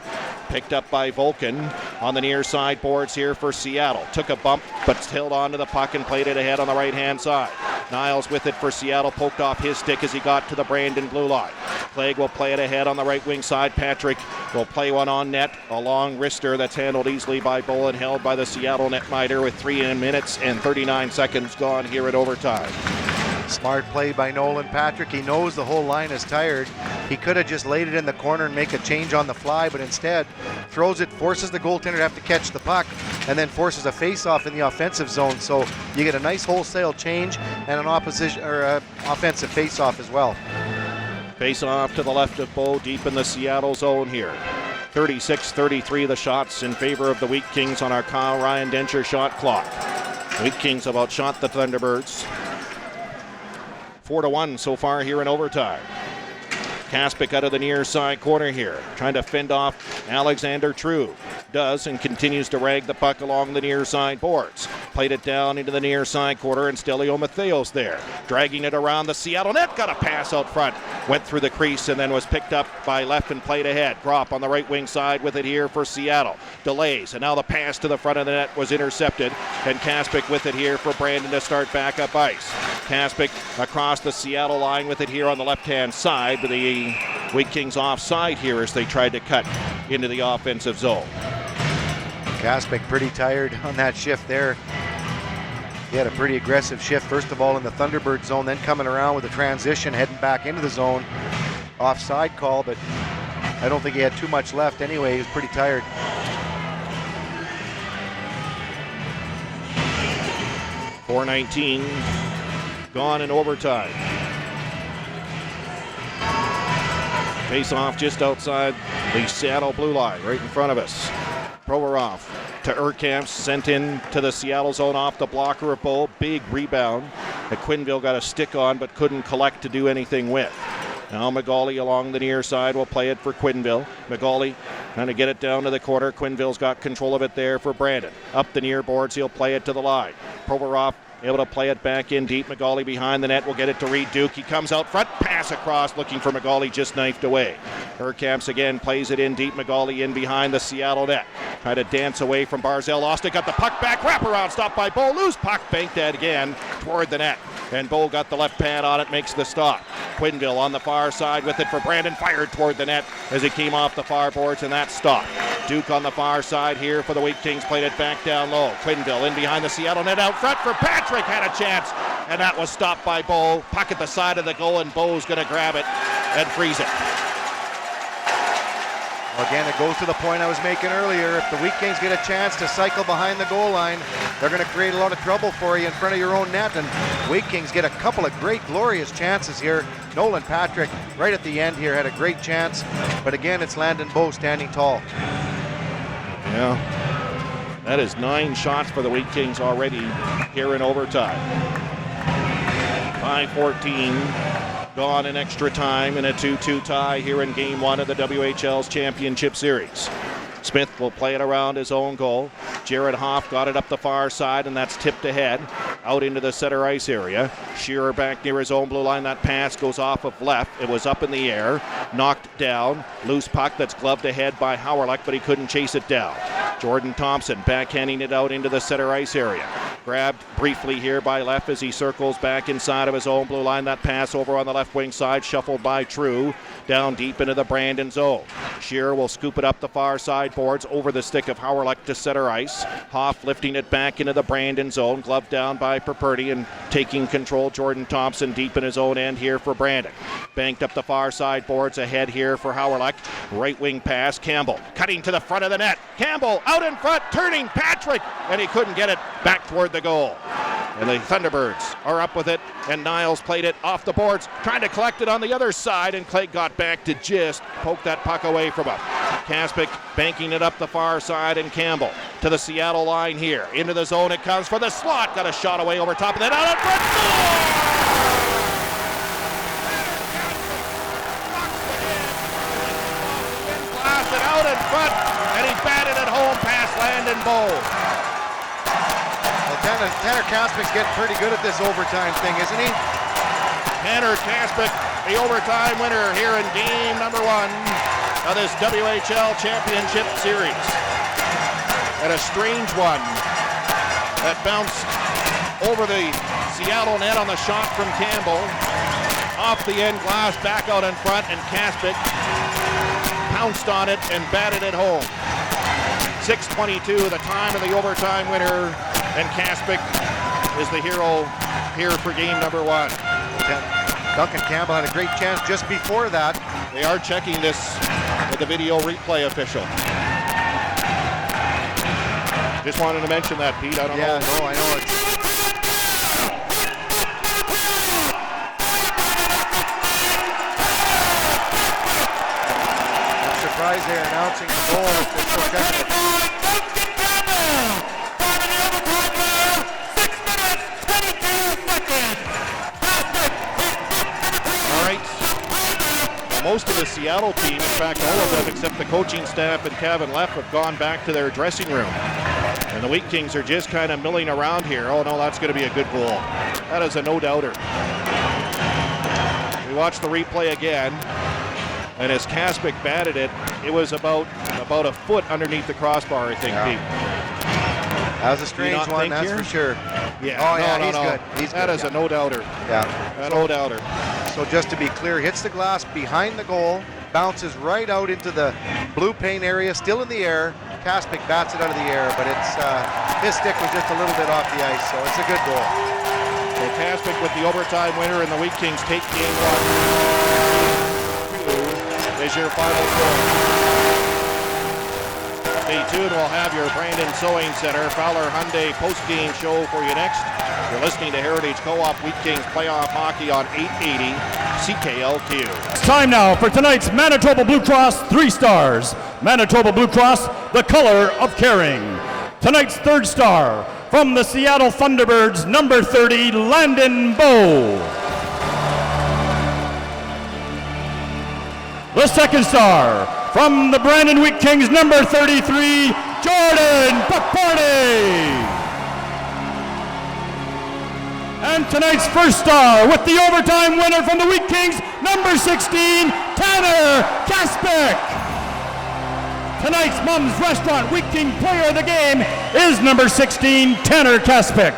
Picked up by Vulcan on the near side boards here for Seattle. Took a bump, but held on to the puck and played it ahead on the right-hand side. Niles with it for Seattle, poked off his stick as he got to the Brandon blue line. Clegg will play it ahead on the right wing side. Patrick will play one on net. A long wrister that's handled easily by Bowe and held by the Seattle netminder with 3 minutes and 39 seconds gone here at overtime.
Smart play by Nolan Patrick. He knows the whole line is tired. He could have just laid it in the corner and make a change on the fly, but instead throws it, forces the goaltender to have to catch the puck, and then forces a face-off in the offensive zone. So you get a nice wholesale change and an offensive face-off as well.
Face-off to the left of Bowe, deep in the Seattle zone here. 36-33 the shots in favor of the Wheat Kings on our Kyle Ryan Dencher shot clock. Wheat Kings have outshot the Thunderbirds 4-1 so far here in overtime. Kaspick out of the near side corner here, trying to fend off Alexander True. Does, and continues to rag the puck along the near side boards. Played it down into the near side corner, and Stelio Matheos there, dragging it around the Seattle net. Got a pass out front, went through the crease, and then was picked up by left and played ahead. Gropp on the right wing side with it here for Seattle. Delays, and now the pass to the front of the net was intercepted, and Kaspick with it here for Brandon to start back up ice. Kaspick across the Seattle line with it here on the left-hand side, but the Wheat Kings offside here as they tried to cut into the offensive zone.
Kaspick pretty tired on that shift there. He had a pretty aggressive shift, first of all in the Thunderbird zone, then coming around with a transition, heading back into the zone. Offside call, but I don't think he had too much left anyway. He was pretty tired.
.419 gone in overtime. Face off just outside the Seattle blue line, right in front of us. Provorov to Urkamp, sent in to the Seattle zone off the blocker of Bow. Big rebound that Quinville got a stick on but couldn't collect to do anything with. Now McGauley along the near side will play it for Quinville. McGauley trying to get it down to the corner. Quinville's got control of it there for Brandon. Up the near boards, he'll play it to the line. Provorov able to play it back in deep. McGauley behind the net will get it to Reed Duke. He comes out front, pass across, looking for McGauley, just knifed away. Urkamps again plays it in deep. McGauley in behind the Seattle net. Try to dance away from Barzell. Austin got the puck back, wraparound, stopped by Bow. Loose puck, banked that again toward the net. And Bow got the left pad on it, makes the stop. Quinville on the far side with it for Brandon, fired toward the net as he came off the far boards, and that stopped. Duke on the far side here for the Wheat Kings, played it back down low. Quinville in behind the Seattle net, out front for Patrick, had a chance, and that was stopped by Bow. Puck at the side of the goal, and Bow's going to grab it and freeze it.
Again, it goes to the point I was making earlier. If the Wheat Kings get a chance to cycle behind the goal line, they're going to create a lot of trouble for you in front of your own net. And Wheat Kings get a couple of great, glorious chances here. Nolan Patrick, right at the end here, had a great chance. But again, it's Landon Bow standing tall.
Yeah, that is 9 shots for the Wheat Kings already here in overtime. 5:14 gone in extra time in a 2-2 tie here in Game 1 of the WHL's Championship Series. Smith will play it around his own goal. Jared Hoff got it up the far side, and that's tipped ahead out into the center ice area. Shearer back near his own blue line. That pass goes off of left. It was up in the air, knocked down. Loose puck that's gloved ahead by Howerluck, but he couldn't chase it down. Jordan Thompson backhanding it out into the center ice area. Grabbed briefly here by left as he circles back inside of his own blue line. That pass over on the left wing side, shuffled by True, down deep into the Brandon zone. Shearer will scoop it up the far side boards over the stick of Howerluck to center ice. Hoff lifting it back into the Brandon zone, gloved down by Perperty, and taking control. Jordan Thompson deep in his own end here for Brandon. Banked up the far side boards ahead here for Howerluck. Right wing pass, Campbell cutting to the front of the net. Campbell out in front, turning Patrick, and he couldn't get it back toward the goal. And the Thunderbirds are up with it, and Niles played it off the boards, trying to collect it on the other side, and Clay got back to just poke that puck away from him. Kaspick banking it up the far side, and Campbell to the Seattle line here. Into the zone it comes for the slot. Got a shot away over top of that. Out in front. Blasted out in front, and he batted it home past Landon Bow.
Tanner Kaspick's getting pretty good at this overtime thing, isn't he?
Tanner Kaspick, the overtime winner here in game number 1 of this WHL Championship Series. And a strange one that bounced over the Seattle net on the shot from Campbell. Off the end glass, back out in front, and Kaspick pounced on it and batted it home. 6:22, the time of the overtime winner, and Kaspick is the hero here for game number 1.
Duncan Campbell had a great chance just before that.
They are checking this with the video replay official. Just wanted to mention that, Pete. I don't know.
Yeah, no, I know. I'm surprised they're announcing the goal if they're still checking it.
most of the Seattle team, in fact all of them except the coaching staff and Kevin Leff, have gone back to their dressing room. And the Wheat Kings are just kind of milling around here. Oh no, that's going to be a good goal. That is a no-doubter. We watch the replay again. And as Kaspick batted it, it was about a foot underneath the crossbar, I think, Pete.
That was a strange one, that's for sure.
Yeah.
Oh, yeah, he's
no.
good. He's
that
good,
is a no-doubter.
Yeah.
A no-doubter.
So just to be clear, hits the glass behind the goal, bounces right out into the blue paint area, still in the air. Kaspick bats it out of the air, but it's his stick was just a little bit off the ice, so it's a good goal.
So Kaspick with the overtime winner, and the Wheat Kings take game one. Is your final score. Stay tuned. We'll have your Brandon Sewing Center Fowler Hyundai post-game show for you next. You're listening to Heritage Co-op Wheat Kings playoff hockey on 880 CKLQ.
It's time now for tonight's Manitoba Blue Cross 3 stars. Manitoba Blue Cross, the color of caring. Tonight's 3rd star from the Seattle Thunderbirds, number 30, Landon Bowe. The 2nd star from the Brandon Wheat Kings, number 33, Jordan Buckbarney. And tonight's 1st star with the overtime winner from the Wheat Kings, number 16, Tanner Kaspick. Tonight's Mom's Restaurant Wheat King player of the game is number 16, Tanner Kaspick.